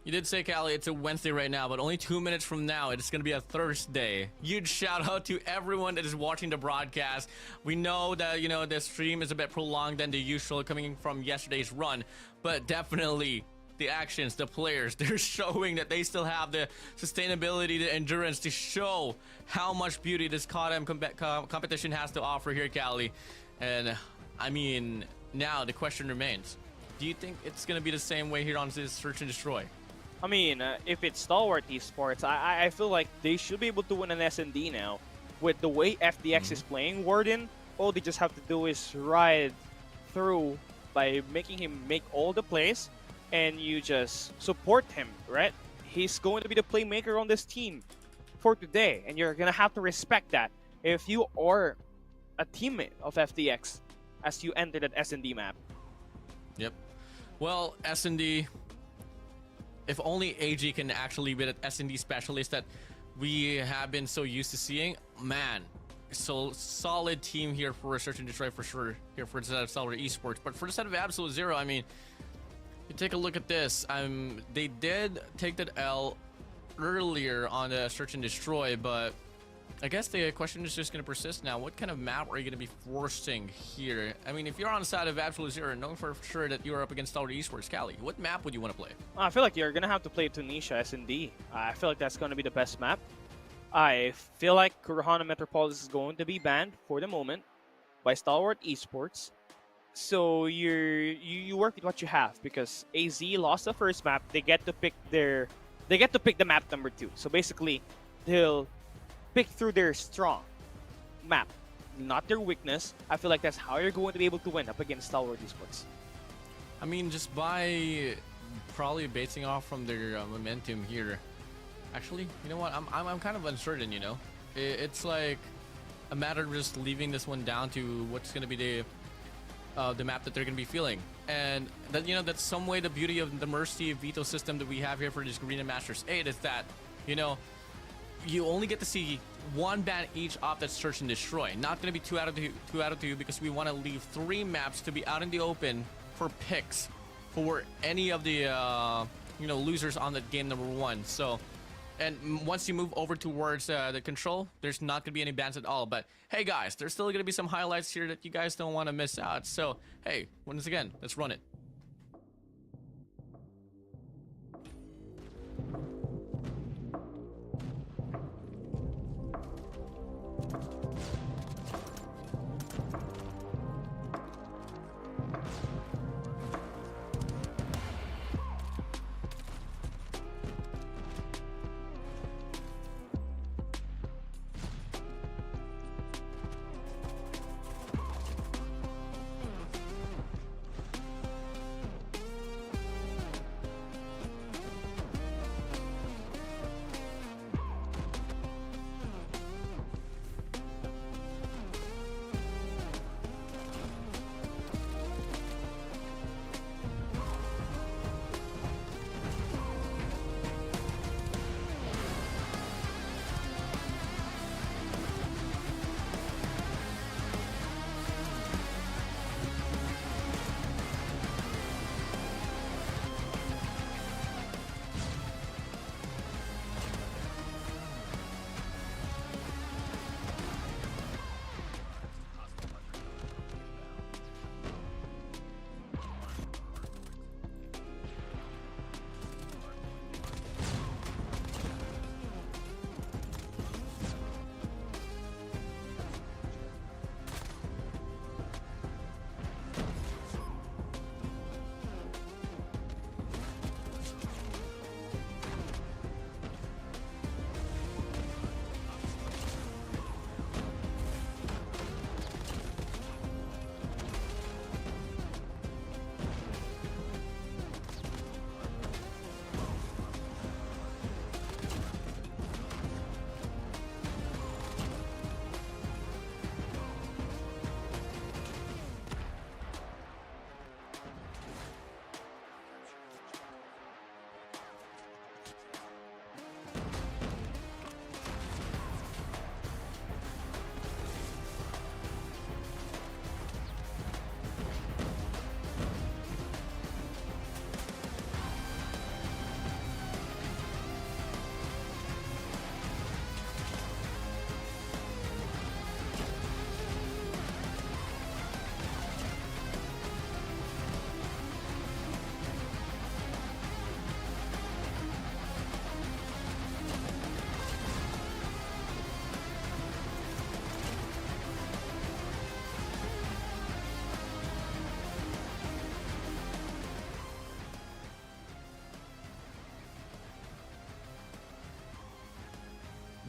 B: You did say, Callie, it's a Wednesday right now, but only 2 minutes from now, it's going to be a Thursday. Huge shout out to everyone that is watching the broadcast. We know that, the stream is a bit prolonged than the usual coming from yesterday's run, but definitely the actions, the players, they're showing that they still have the sustainability, the endurance to show how much beauty this COD competition has to offer here, Callie. And, I mean, now the question remains. Do you think it's going to be the same way here on this Search and Destroy?
C: I mean, if it's Stalwart Esports, I feel like they should be able to win an S&D now. With the way FDX is playing Warden, all they just have to do is ride through by making him make all the plays, and you just support him, right? He's going to be the playmaker on this team for today, and you're going to have to respect that if you are a teammate of FDX as you enter that S&D map.
B: Yep. Well, S&D, if only AG can actually be that S&D specialist that we have been so used to seeing, man, so solid team here for Search and Destroy for sure, here for the set of Stalwart Esports. But for the set of Absolute Zero, I mean, you take a look at this. They did take that L earlier on the Search and Destroy, but I guess the question is just going to persist now. What kind of map are you going to be forcing here? I mean, if you're on the side of Absolute Zero, knowing for sure that you're up against Stalwart Esports, Cali, what map would you want to play?
C: I feel like you're going to have to play Tunisia S&D. I feel like that's going to be the best map. I feel like Kurahana Metropolis is going to be banned for the moment by Stalwart Esports. So you work with what you have, because AZ lost the first map. They get to pick the map number 2. So basically, they'll pick through their strong map, not their weakness. I feel like that's how you're going to be able to win up against Stalwart Esports.
B: I mean, just by probably basing off from their momentum here. Actually, you know what? I'm kind of uncertain. It's like a matter of just leaving this one down to what's going to be the map that they're going to be feeling, and that that's some way the beauty of the Mercy veto system that we have here for this Garena Masters 8 is that you only get to see one ban each off that Search and Destroy. Not going to be 2 out of 2 because we want to leave 3 maps to be out in the open for picks for any of the losers on the game number 1. So, and once you move over towards the control, there's not going to be any bans at all. But hey guys, there's still going to be some highlights here that you guys don't want to miss out. So hey, once again, let's run it.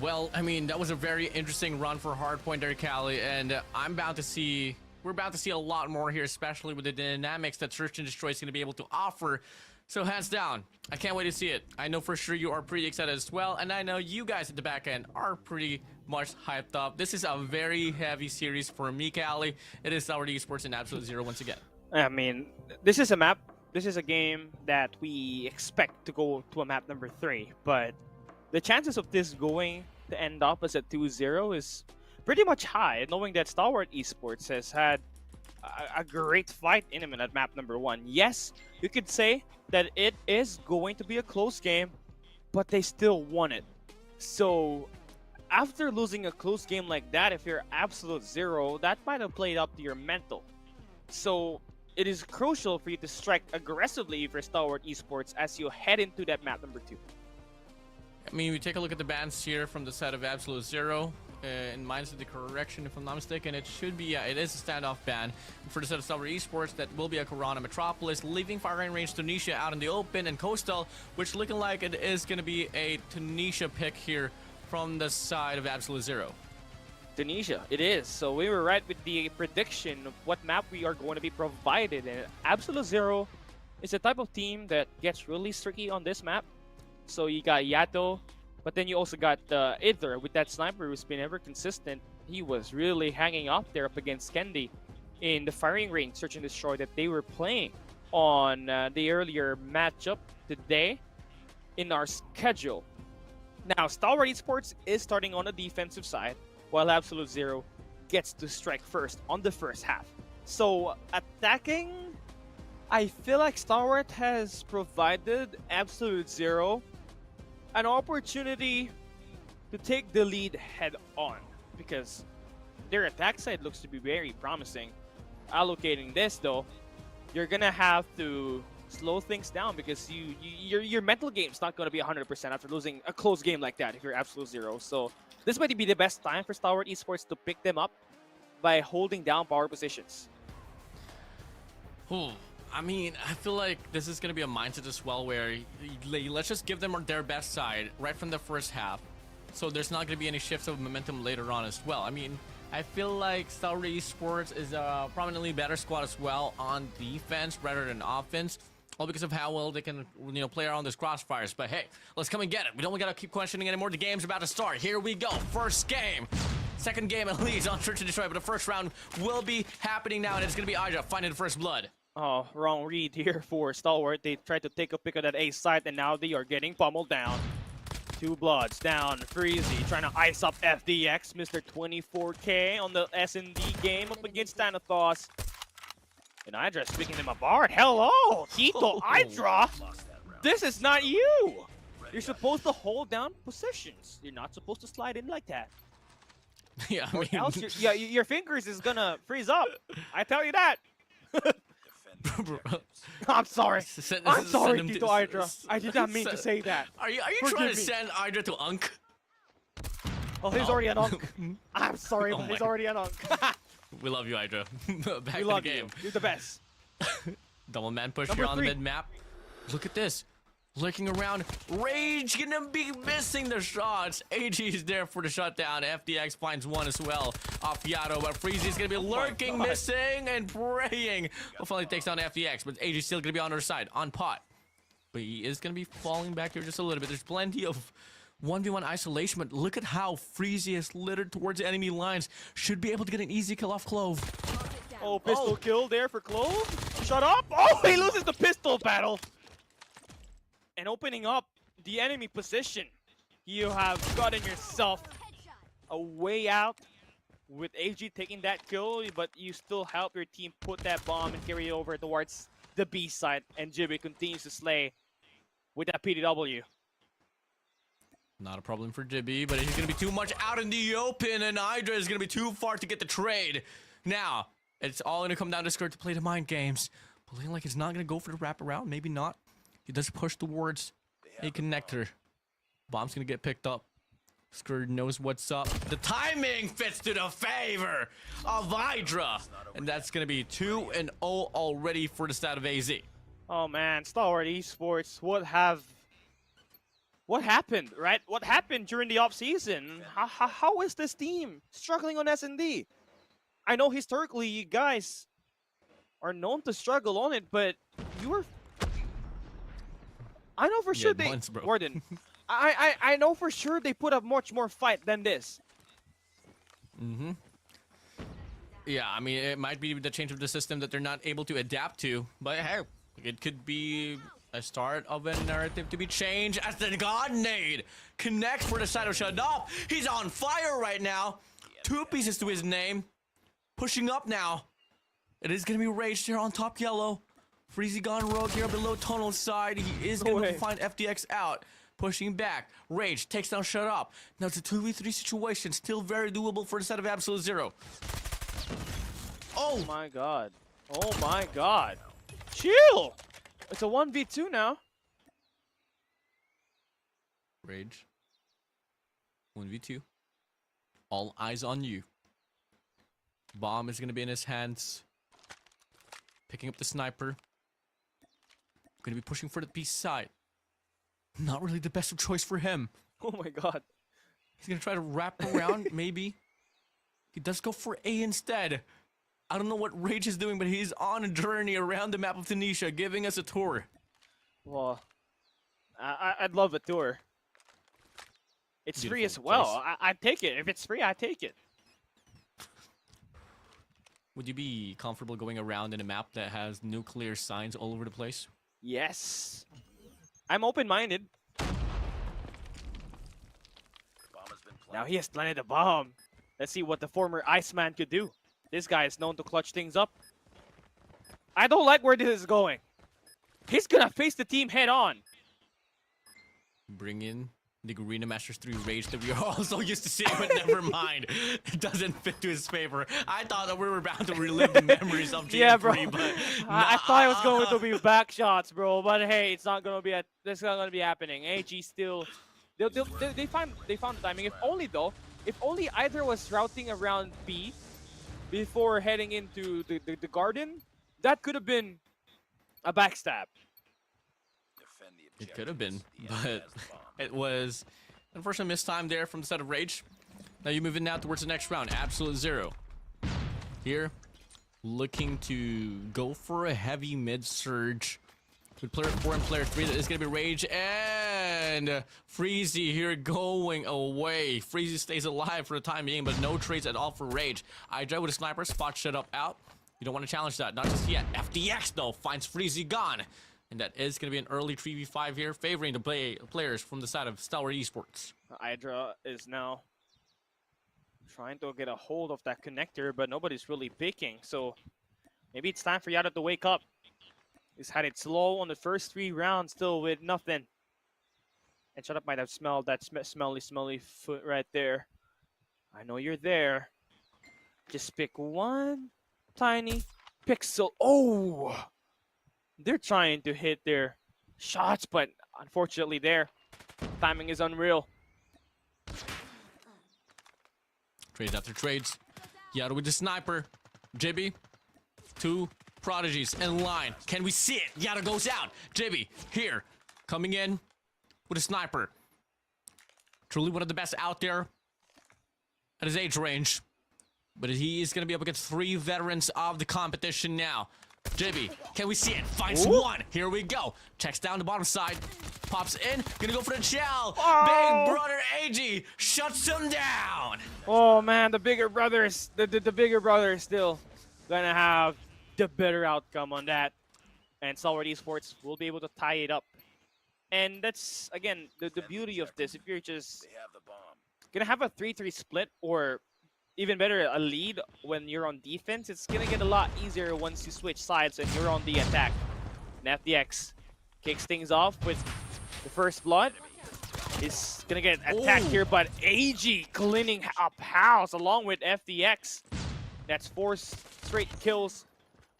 B: Well, I mean, that was a very interesting run for Hardpoint there, Cali, and we're about to see a lot more here, especially with the dynamics that Search and Destroy is going to be able to offer. So hands down, I can't wait to see it. I know for sure you are pretty excited as well, and I know you guys at the back end are pretty much hyped up. This is a very heavy series for me, Cali. It is our esports in Absolute Zero once again.
C: I mean, this is a game that we expect to go to a map number 3, but the chances of this going to end up as a 2-0 is pretty much high, knowing that Stalwart Esports has had a great fight in him at map number 1. Yes, you could say that it is going to be a close game, but they still won it. So after losing a close game like that, if you're Absolute Zero, that might have played up to your mental. So it is crucial for you to strike aggressively for Stalwart Esports as you head into that map number 2.
B: I mean, we take a look at the bans here from the side of Absolute Zero. And mine's the correction, if I'm not mistaken. It should be, it is a standoff ban. For the set of Stalwart Esports, that will be a Garena Metropolis, leaving firing range Tunisia out in the open, and Coastal, which looking like it is going to be a Tunisia pick here from the side of Absolute Zero.
C: Tunisia, it is. So we were right with the prediction of what map we are going to be provided. And Absolute Zero is the type of team that gets really tricky on this map. So you got Yato, but then you also got Ither with that sniper who's been ever consistent. He was really hanging up there up against Kendi in the firing range Search and Destroy that they were playing on the earlier matchup today in our schedule. Now, Stalwart Esports is starting on the defensive side, while Absolute Zero gets to strike first on the first half. So, attacking, I feel like Stalwart has provided Absolute Zero an opportunity to take the lead head on, because their attack side looks to be very promising. Allocating this though, you're gonna have to slow things down because your mental game's not gonna be 100% after losing a close game like that if you're Absolute Zero. So this might be the best time for Stalwart Esports to pick them up by holding down power positions.
B: I mean, I feel like this is going to be a mindset as well where let's just give them their best side right from the first half. So there's not going to be any shifts of momentum later on as well. I mean, I feel like Stalwart Esports is a prominently better squad as well on defense rather than offense. All because of how well they can, play around those crossfires. But hey, let's come and get it. We don't got to keep questioning anymore. The game's about to start. Here we go. First game. Second game at least on Search and Destroy. But the first round will be happening now, and it's going to be Aja finding the first blood.
C: Oh, wrong read here for Stalwart. They tried to take a pick of that A side, and now they are getting pummeled down. 2 bloods down. Freezy trying to ice up FDX. Mr. 24K on the S&D game up against Thanatos. And Hydra picking him apart. Hello, Tito Hydra. This is not you. You're supposed to hold down positions. You're not supposed to slide in like that.
B: Yeah, I mean,
C: or else your fingers is gonna freeze up. I tell you that. I'm sorry. I'm sorry, Tito Hydra. I did not mean to say that.
B: Are you trying to send Hydra to Unk?
C: Oh, he's already an Unk. I'm sorry, but he's already an Unk.
B: We love you, Hydra. Back
C: we
B: in
C: love
B: the game.
C: You're the best.
B: Double man push
C: Number
B: here on the
C: 3.
B: mid map. Look at this. Looking around. Rage gonna be missing the shots. AG is there for the shutdown. FDX finds one as well off Yato, but Freezy's gonna be lurking, missing, and praying. Hopefully takes down FDX, but AG's still gonna be on her side, on pot. But he is gonna be falling back here just a little bit. There's plenty of 1v1 isolation, but look at how Freezy is littered towards the enemy lines. Should be able to get an easy kill off Clove.
C: Oh, pistol kill there for Clove. Shut up. Oh, he loses the pistol battle. And opening up the enemy position, you have gotten yourself a way out with AG taking that kill, but you still help your team put that bomb and carry it over towards the B side, and Jibby continues to slay with that PDW.
B: Not a problem for Jibby, but he's going to be too much out in the open, and Hydra is going to be too far to get the trade. Now, it's all going to come down to Skirt to play the mind games. But looking like he's not going to go for the wraparound, maybe not. He does push towards a connector. Bomb's gonna get picked up. Skurd knows what's up. The timing fits to the favor of Hydra. And that's gonna be 2-0 already for the stat of AZ.
C: Oh man, Stalwart Esports would have what happened, right? What happened during the offseason? How is this team struggling on S&D? I know historically you guys are known to struggle on it, but you were... I know for sure they...
B: months, bro.
C: Warden, I know for sure they put up much more fight than this.
B: Mm-hmm. Yeah, I mean, it might be the change of the system that they're not able to adapt to, but hey, it could be a start of a narrative to be changed as the God Nade connects for the side of Shut Up. He's on fire right now. 2 pieces to his name. Pushing up now. It is going to be Rage here on top yellow. Freezy gone rogue here below tunnel side. He is going to find FDX out. Pushing back. Rage takes down Shut Up. Now it's a 2v3 situation. Still very doable for the side of Absolute Zero.
C: Oh my god. Oh my god. Chill! It's a 1v2 now.
B: Rage. 1v2. All eyes on you. Bomb is going to be in his hands. Picking up the sniper. Going to be pushing for the B side. Not really the best of choice for him.
C: Oh my god.
B: He's going to try to wrap around, maybe. He does go for A instead. I don't know what Rage is doing, but he's on a journey around the map of Tunisia, giving us a tour.
C: Well, I'd love a tour. It's free as
B: Beautiful
C: well.
B: place.
C: I'd take it. If it's free, I'd take it.
B: Would you be comfortable going around in a map that has nuclear signs all over the place?
C: Yes. I'm open-minded.
D: Bomb has been planted.
C: Now he has planted a bomb. Let's see what the former Iceman could do. This guy is known to clutch things up. I don't like where this is going. He's gonna face the team head on.
B: Bring in the Garena Masters 3 Rage that we are also used to seeing, but never mind. It doesn't fit to his favor. I thought that we were bound to relive the memories of GM3,
C: Yeah, bro.
B: but
C: I thought it was going to be back shots, bro. But hey, it's not gonna be. That's not gonna be happening. AG still. They found the timing. If only either was routing around B before heading into the garden, that could have been a backstab.
D: Defend the
B: it could have been,
D: objectives. The enemy
B: but
D: has the bomb.
B: it was unfortunately missed time there from the side of Rage. Now you move in now towards the next round. Absolute Zero. Here, looking to go for a heavy mid surge with player 4 and player 3. That is going to be Rage and Freezy here going away. Freezy stays alive for the time being, but no trades at all for Rage. Hydra with a sniper, spot Shut Up out. You don't want to challenge that, not just yet. FDX though finds Freezy gone. And that is going to be an early 3v5 here, favoring the players from the side of Stalwart Esports.
C: Hydra is now trying to get a hold of that connector, but nobody's really picking. So maybe it's time for Yada to wake up. He's had it slow on the first 3 rounds, still with nothing. And Shut Up might have smelled that smelly foot right there. I know you're there. Just pick one tiny pixel. Oh! They're trying to hit their shots, but unfortunately their timing is unreal.
B: Trades after trades. Yada with the sniper. JB. 2 prodigies in line. Can we see it? Yada goes out. JB here. Coming in with a sniper. Truly one of the best out there at his age range. But he is going to be up against 3 veterans of the competition now. JB, can we see it? Finds one. Here we go. Checks down the bottom side. Pops in. Gonna go for the shell.
C: Oh.
B: Big brother AG shuts him down.
C: Oh man, the bigger brother is the bigger brother is still gonna have the better outcome on that. And Stalwart Esports will be able to tie it up. And that's again the beauty of this. If you're just
D: They have the bomb.
C: gonna have a 3-3 split, or even better, a lead when you're on defense, it's gonna get a lot easier once you switch sides and you're on the attack. And FDX kicks things off with the first blood. He's gonna get attacked here, but AG cleaning up house along with FDX. That's 4 straight kills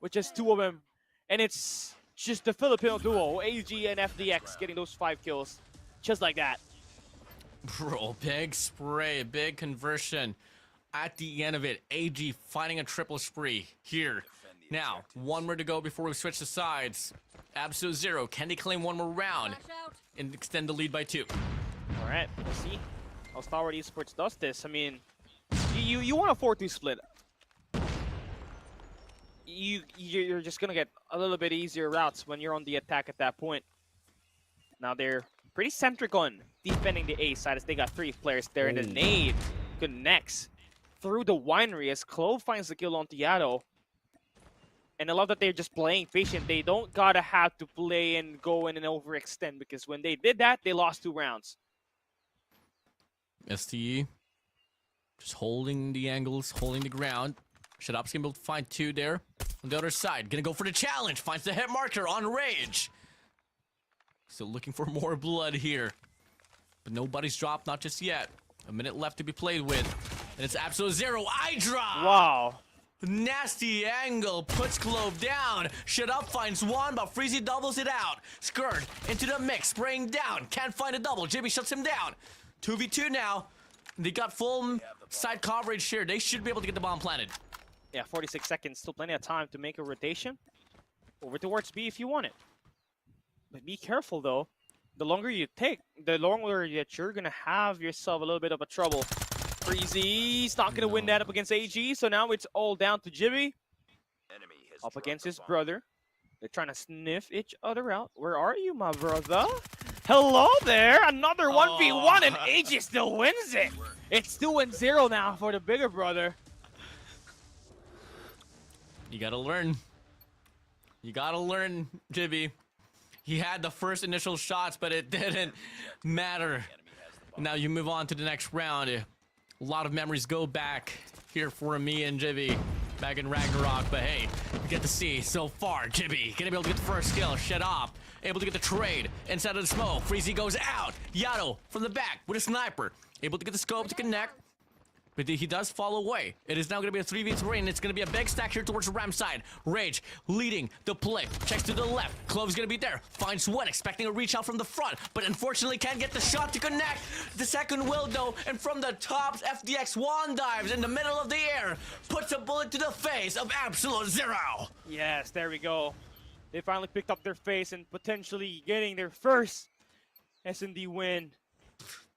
C: with just 2 of them. And it's just the Filipino duo, AG and FDX, getting those 5 kills. Just like that.
B: Bro, big spray, big conversion. At the end of it, AG finding a triple spree here. Now, 1 more to go before we switch the sides. Absolute Zero, can they claim 1 more round and extend the lead by 2?
C: Alright, let's see how Star Esports does this. I mean, you want a 4-2 split. You're just gonna get a little bit easier routes when you're on the attack at that point. Now they're pretty centric on defending the A side as they got 3 players there, and the nade connects through the winery as Clove finds the kill on Tiato. And I love that they're just playing patient. They don't gotta have to play and go in and overextend, because when they did that, they lost 2 rounds.
B: STE just holding the angles, holding the ground. Shutup's gonna be able to find 2 there. On the other side, gonna go for the challenge. Finds the hit marker on Rage. Still looking for more blood here. But nobody's dropped, not just yet. A minute left to be played with. And it's Absolute Zero. Idra!
C: Wow.
B: Nasty angle, puts Clove down. Shutup finds one, but Freezy doubles it out. Skirt into the mix, spraying down. Can't find a double. Jimmy shuts him down. 2v2 now. They got full side coverage here. They should be able to get the bomb planted.
C: Yeah, 46 seconds. Still plenty of time to make a rotation. Over towards B if you want it. But be careful, though. The longer you take, the longer that you're going to have yourself a little bit of a trouble. Freezy's not going to win that up against AG, so now it's all down to Jibby.
D: Enemy has
C: Up
D: dropped
C: against
D: the
C: his
D: bomb.
C: brother. They're trying to sniff each other out. Where are you, my brother? Hello there! Another 1v1 and AG still wins it! It's 2-0 now for the bigger brother.
B: You gotta learn. You gotta learn, Jibby. He had the first initial shots, but it didn't matter.
D: Enemy has the bomb.
B: Now you move on to the next round. A lot of memories go back here for me and Jibby back in Ragnarok, but hey, we get to see so far Jibby gonna be able to get the first kill. Shut up. Able to get the trade inside of the smoke. Freezy goes out. Yato from the back with a sniper. Able to get the scope to connect. But he does fall away. It is now going to be a 3v3, and it's going to be a big stack here towards the Ram side. Rage leading the play. Checks to the left. Clove's going to be there. Finds one, expecting a reach out from the front, but unfortunately can't get the shot to connect. The second will, though, and from the top, FDX one dives in the middle of the air. Puts a bullet to the face of Absolute Zero.
C: Yes, there we go. They finally picked up their face and potentially getting their first S&D win.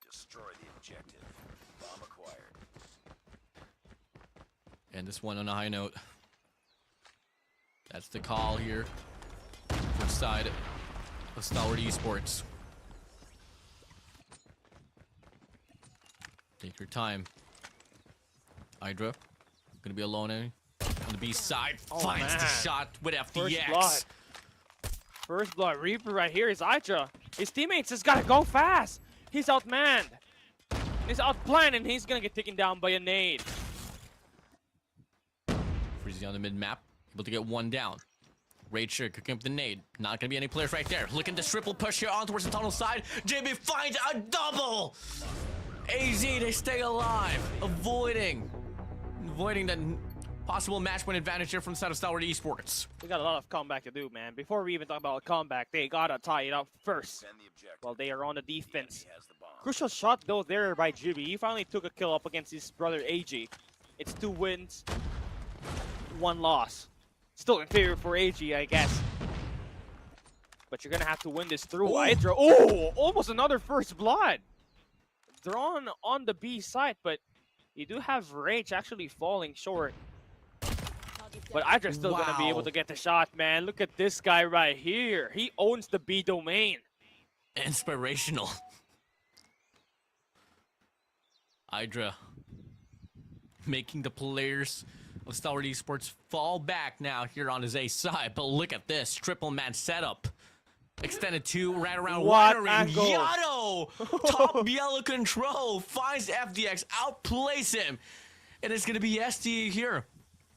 D: Destroy the objective. Bomb acquired.
B: And this one on a high note. That's the call here for the side of Stalwart Esports. Take your time. Hydra, gonna be alone on the B side.
C: Oh,
B: Finds the
C: man.
B: shot with
C: First
B: FDX.
C: blood. First blood. Reaper right here is Aitra. His teammates just gotta go fast. He's outmanned. He's outplanned, and he's gonna get taken down by a nade.
B: Freezy on the mid map, able to get one down. Rage sure cooking up the nade. Not gonna be any players right there. Looking to triple push here on towards the tunnel side. JB finds a double. AZ, they stay alive, avoiding that possible match point advantage here from the side of Stalwart Esports.
C: We got a lot of comeback to do, man. Before we even talk about comeback, they gotta tie it up first
D: Defend the objective.
C: while they are on the
D: The
C: defense.
D: enemy has the bomb.
C: Crucial shot though there by Jibby. He finally took a kill up against his brother AG. It's 2 wins, 1 loss. Still in favor for AG, I guess. But you're gonna have to win this through. Hydra. Oh, almost another first blood. Drawn on the B side, but you do have Rage actually falling short. But Hydra's still gonna be able
B: Wow.
C: to get the shot, man. Look at this guy right here. He owns the B domain.
B: Inspirational. Hydra making the players of Stalwart Esports fall back now here on his A side. But look at this triple man setup. Extended 2 right around
C: What
B: Winery.
C: angle?
B: Yato! Top yellow control. Finds FDX. Outplays him. And it's going to be SDA here.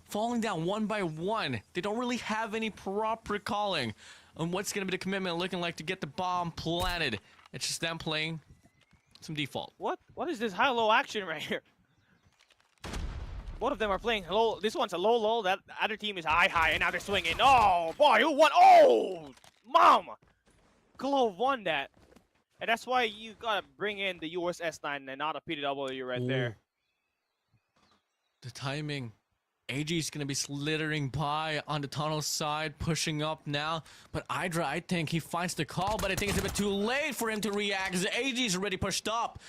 B: Falling down 1 by 1. They don't really have any proper calling on what's going to be the commitment looking like to get the bomb planted. It's just them playing some default.
C: What is this high-low action right here? Both of them are playing low. This one's a low-low. That other team is high-high, and now they're swinging. Oh, boy, who won? Oh, mom! Clove won that. And that's why you gotta bring in the USS 9 and not a PW right there.
B: The timing AG is going to be slithering by on the tunnel side, pushing up now. But Hydra, I think he finds the call, but I think it's a bit too late for him to react as AG is already pushed up.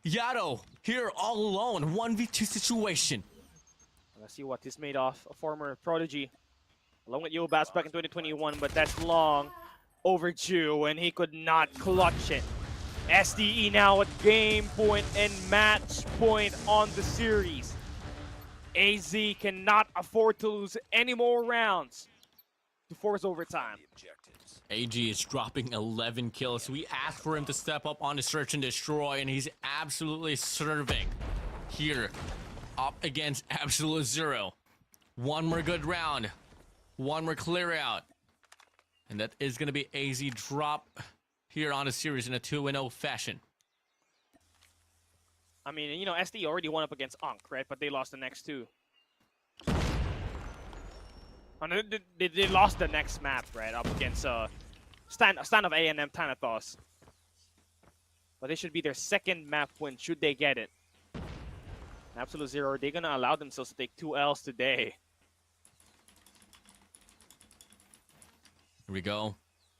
B: Yato here all alone, 1v2 situation.
C: Let's see what he's made of. A former prodigy, along with Yobas back in 2021, but that's long overdue, and he could not clutch it. SDE now at game point and match point on the series. AZ cannot afford to lose any more rounds to force overtime.
D: The objectives.
B: AG is dropping 11 kills. We asked for him to step up on the search and destroy, and he's absolutely serving here up against Absolute Zero. One more good round, one more clear out, and that is going to be AZ drop here on the series in a 2-0 fashion.
C: I mean, you know, SD already won up against Ankh, right? But they lost the next two. Oh, no, they lost the next map, right? Up against stand of A&M Thanatos. But they should be their second map win, should they get it. Absolute Zero, are they going to allow themselves to take 2 Ls today?
B: Here we go.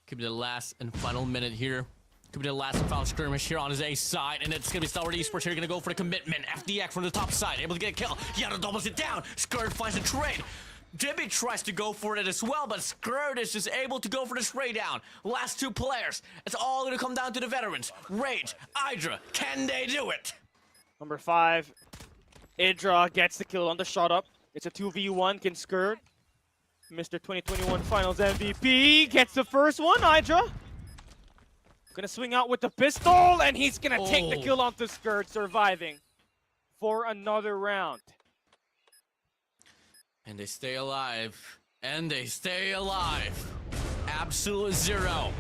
B: Could be the last and final minute here. Could be the last and final skirmish here on his A side, and it's gonna be Stalwart Esports here, gonna go for the commitment. FDX from the top side, able to get a kill. Yato doubles it down. Skirt finds a trade. Jibby tries to go for it as well, but Skirt is just able to go for the spray down. Last two players. It's all gonna come down to the veterans. Rage, Hydra, can they do it?
C: Number 5, Idra gets the kill on the shot up. It's a 2v1, can Skirt. Mr. 2021 Finals MVP gets the first one, Hydra. Gonna swing out with the pistol, and he's gonna take the kill onto Skirt, surviving for another round.
B: And they stay alive. And they stay alive. Absolute Zero.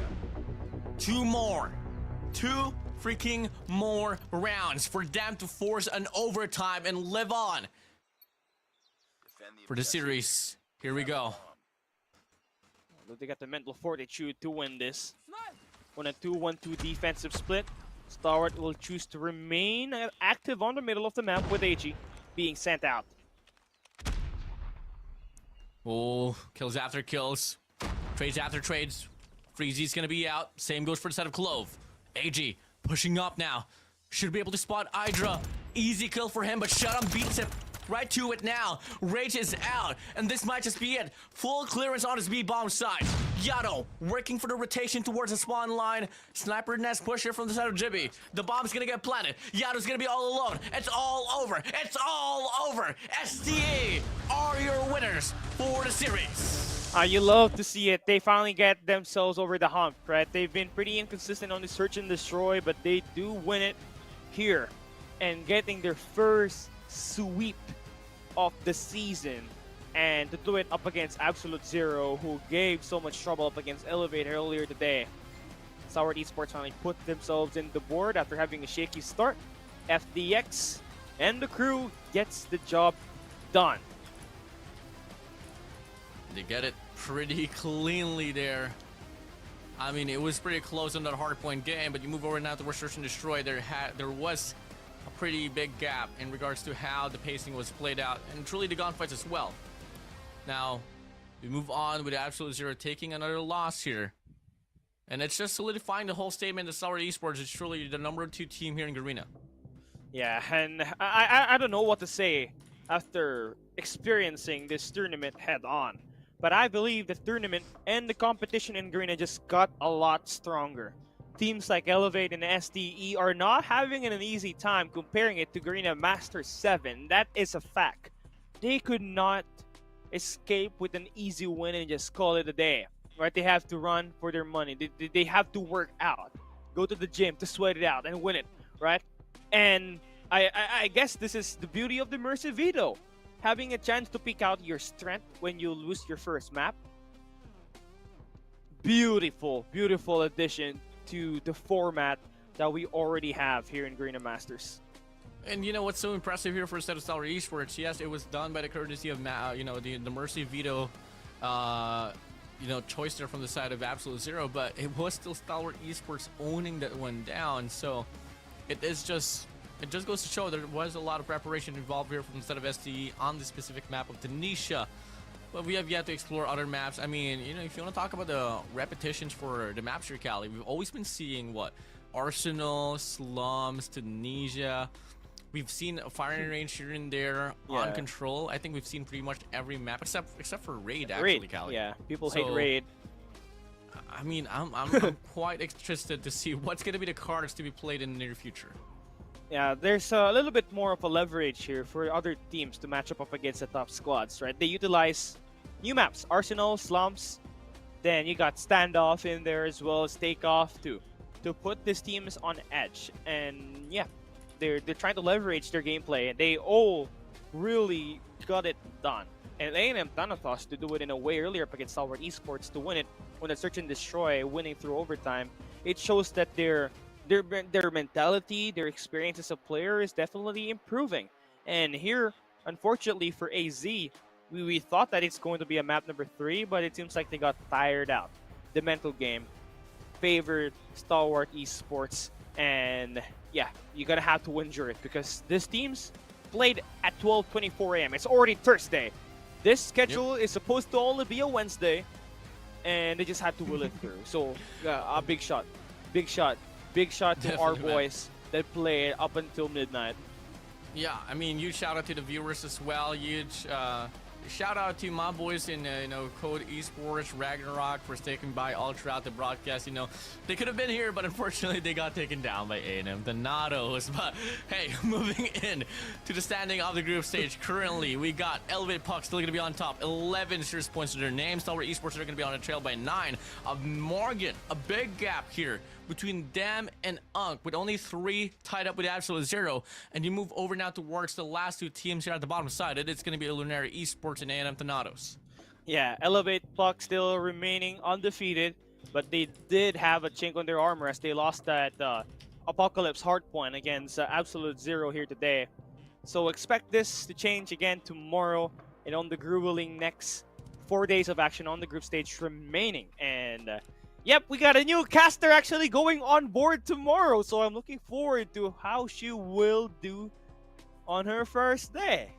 B: 2 more. 2 freaking more rounds for them to force an overtime and live on.
D: Defend the
B: For the
D: objectives.
B: series, here we go.
C: They got the mental fortitude to win this. On a 2-1-2 defensive split, Stalwart will choose to remain active on the middle of the map with AG being sent out.
B: Oh, kills after kills. Trades after trades. Freezy's gonna be out. Same goes for the side of Clove. AG pushing up now. Should be able to spot Hydra. Easy kill for him, but Shut'em beats it right to it now. Rage is out, and this might just be it. Full clearance on his B-bomb side. Yato working for the rotation towards the spawn line. Sniper nest pusher from the side of Jibby. The bomb's gonna get planted. Yato's gonna be all alone. It's all over. It's all over. SDA are your winners for the series.
C: You love to see it. They finally get themselves over the hump, right? They've been pretty inconsistent on the search and destroy, but they do win it here and getting their first sweep of the season, and to do it up against Absolute Zero, who gave so much trouble up against Elevate earlier today. Stalwart Esports finally put themselves in the board after having a shaky start. FDX and the crew gets the job done.
B: They get it pretty cleanly there. I mean, it was pretty close on that hardpoint game, but you move over now to Search and Destroy. There was a pretty big gap in regards to how the pacing was played out, and truly the gunfights as well. Now, we move on with Absolute Zero taking another loss here. And it's just solidifying the whole statement that Stalwart Esports is truly the #2 team here in Garena.
C: Yeah, and I don't know what to say after experiencing this tournament head on. But I believe the tournament and the competition in Garena just got a lot stronger. Teams like Elevate and SDE are not having an easy time comparing it to Garena Masters 7. That is a fact. They could not escape with an easy win and just call it a day. Right? They have to run for their money. They have to work out. Go to the gym to sweat it out and win it. Right? And I guess this is the beauty of the Immersive Veto. Having a chance to pick out your strength when you lose your first map. Beautiful, beautiful addition to the format that we already have here in Garena Masters.
B: And you know what's so impressive here for a set of Stalwart Esports? Yes, it was done by the courtesy of the Mercy Veto, choice there from the side of Absolute Zero, but it was still Stalwart Esports owning that one down. So it is just it just goes to show there was a lot of preparation involved here from the set of STE on this specific map of Tunisia. But we have yet to explore other maps. I mean, you know, if you want to talk about the repetitions for the maps here, Cali, we've always been seeing what? Arsenal, Slums, Tunisia. We've seen a firing range here and there on Control. I think we've seen pretty much every map except for Raid, actually,
C: Raid.
B: Cali.
C: Yeah, people hate Raid.
B: I mean, I'm quite interested to see what's going to be the cards to be played in the near future.
C: Yeah, there's a little bit more of a leverage here for other teams to match up against the top squads, right? They utilize new maps, Arsenal, Slumps, then you got Standoff in there as well as Takeoff to put these teams on edge. And yeah, they're trying to leverage their gameplay, and they all really got it done. And A&M Thanatos to do it in a way earlier up against Stalwart Esports to win it when a Search and Destroy winning through overtime. It shows that their mentality, their experience as a player is definitely improving. And here, unfortunately for AZ, we thought that it's going to be a map number 3, but it seems like they got tired out. The mental game favored Stalwart Esports, and yeah, you're gonna have to endure it because this team's played at 12:24 a.m. It's already Thursday. This schedule is supposed to only be a Wednesday, and they just had to will it through. So a big shot to
B: Definitely,
C: our boys that played up until midnight.
B: Yeah, I mean, huge shout out to the viewers as well. Huge shout out to my boys in COD Esports, Ragnarok for sticking by all throughout the broadcast. You know, they could have been here, but unfortunately they got taken down by A&M Thanatos. But hey, moving in to the standing of the group stage, currently we got Elevate Puck still going to be on top, 11 serious points to their name. Stalwart Esports are going to be on a trail by 9 of Morgan. A big gap here between them and Unk with only 3 tied up with absolute 0. And you move over now towards the last 2 teams here at the bottom side. It's going to be Lunaria Esports and A&M Thanatos.
C: Yeah, Elevate Puck still remaining undefeated, but they did have a chink on their armor as they lost that Apocalypse Hardpoint against Absolute Zero here today. So expect this to change again tomorrow and on the grueling next 4 days of action on the group stage remaining. And yep, we got a new caster actually going on board tomorrow, so I'm looking forward to how she will do on her first day.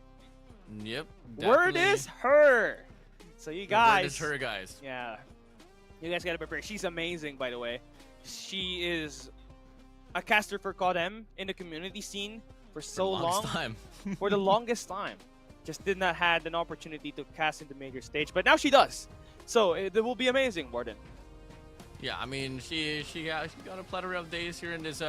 B: Yep.
C: Word is her. So you guys.
B: Word is her, guys.
C: Yeah. You guys gotta prepare. She's amazing, by the way. She is a caster for COD in the community scene for so long. For the longest time. Just did not have an opportunity to cast in the major stage, but now she does. So it will be amazing, Warden.
B: Yeah, I mean, she got a plethora of days here in this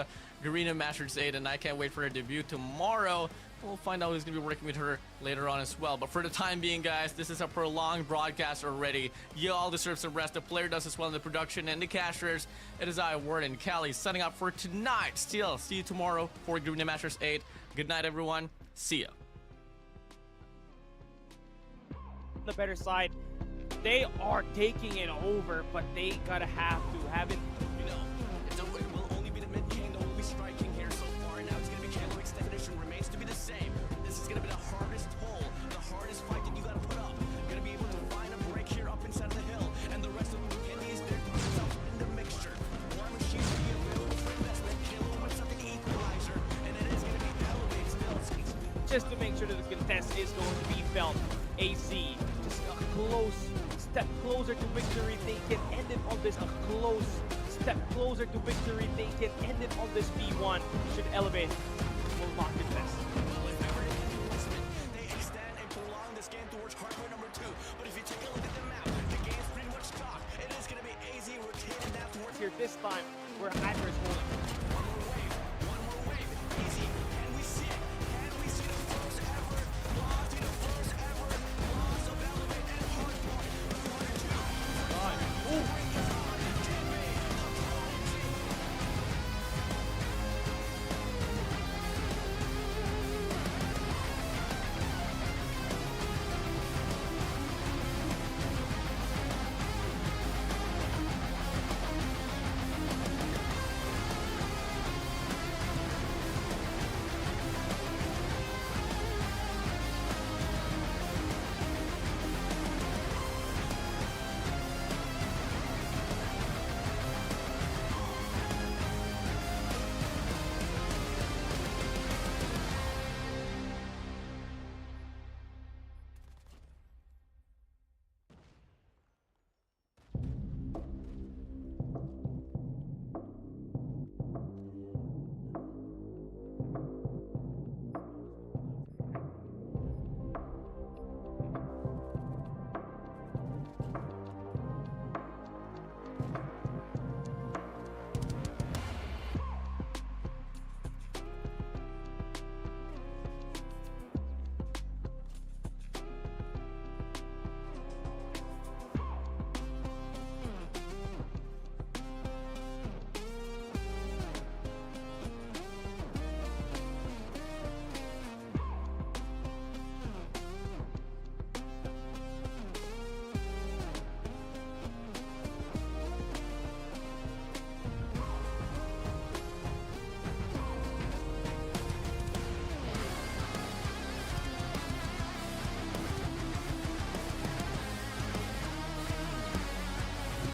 B: Garena Masters 8, and I can't wait for her debut tomorrow. We'll find out who's going to be working with her later on as well. But for the time being, guys, this is a prolonged broadcast already. You all deserve some rest. The player does as well in the production and the casters. It is I, Ward, and Callie setting up for tonight. Still, see you tomorrow for Garena Masters 8. Good night, everyone. See ya.
C: The better side, they are taking it over, but they gotta have it.
D: You know, it will only be the mid king that will be striking here so far. Now it's gonna be Candlewick's definition remains to be the same. This is gonna be the hardest hole, the hardest fight that you gotta put up. You're gonna be able to find a break here up inside of the hill, and the rest of the candies, they're themselves in the mixture. War Machine will be available for investment. Kilo wants up the equalizer, and it is gonna be Elevate still.
C: Just to make sure that the contest is going to be felt. AZ, just a close step closer to victory. They can end it on this. A close step closer to victory. They can end it on this V1. Should Elevate will not contest.
D: They extend and prolong this game towards hardware number 2. But if you take a look at the map, the game's pretty much stopped. It is going to be AZ rotating that towards
C: Here this time, where Hyper is holding.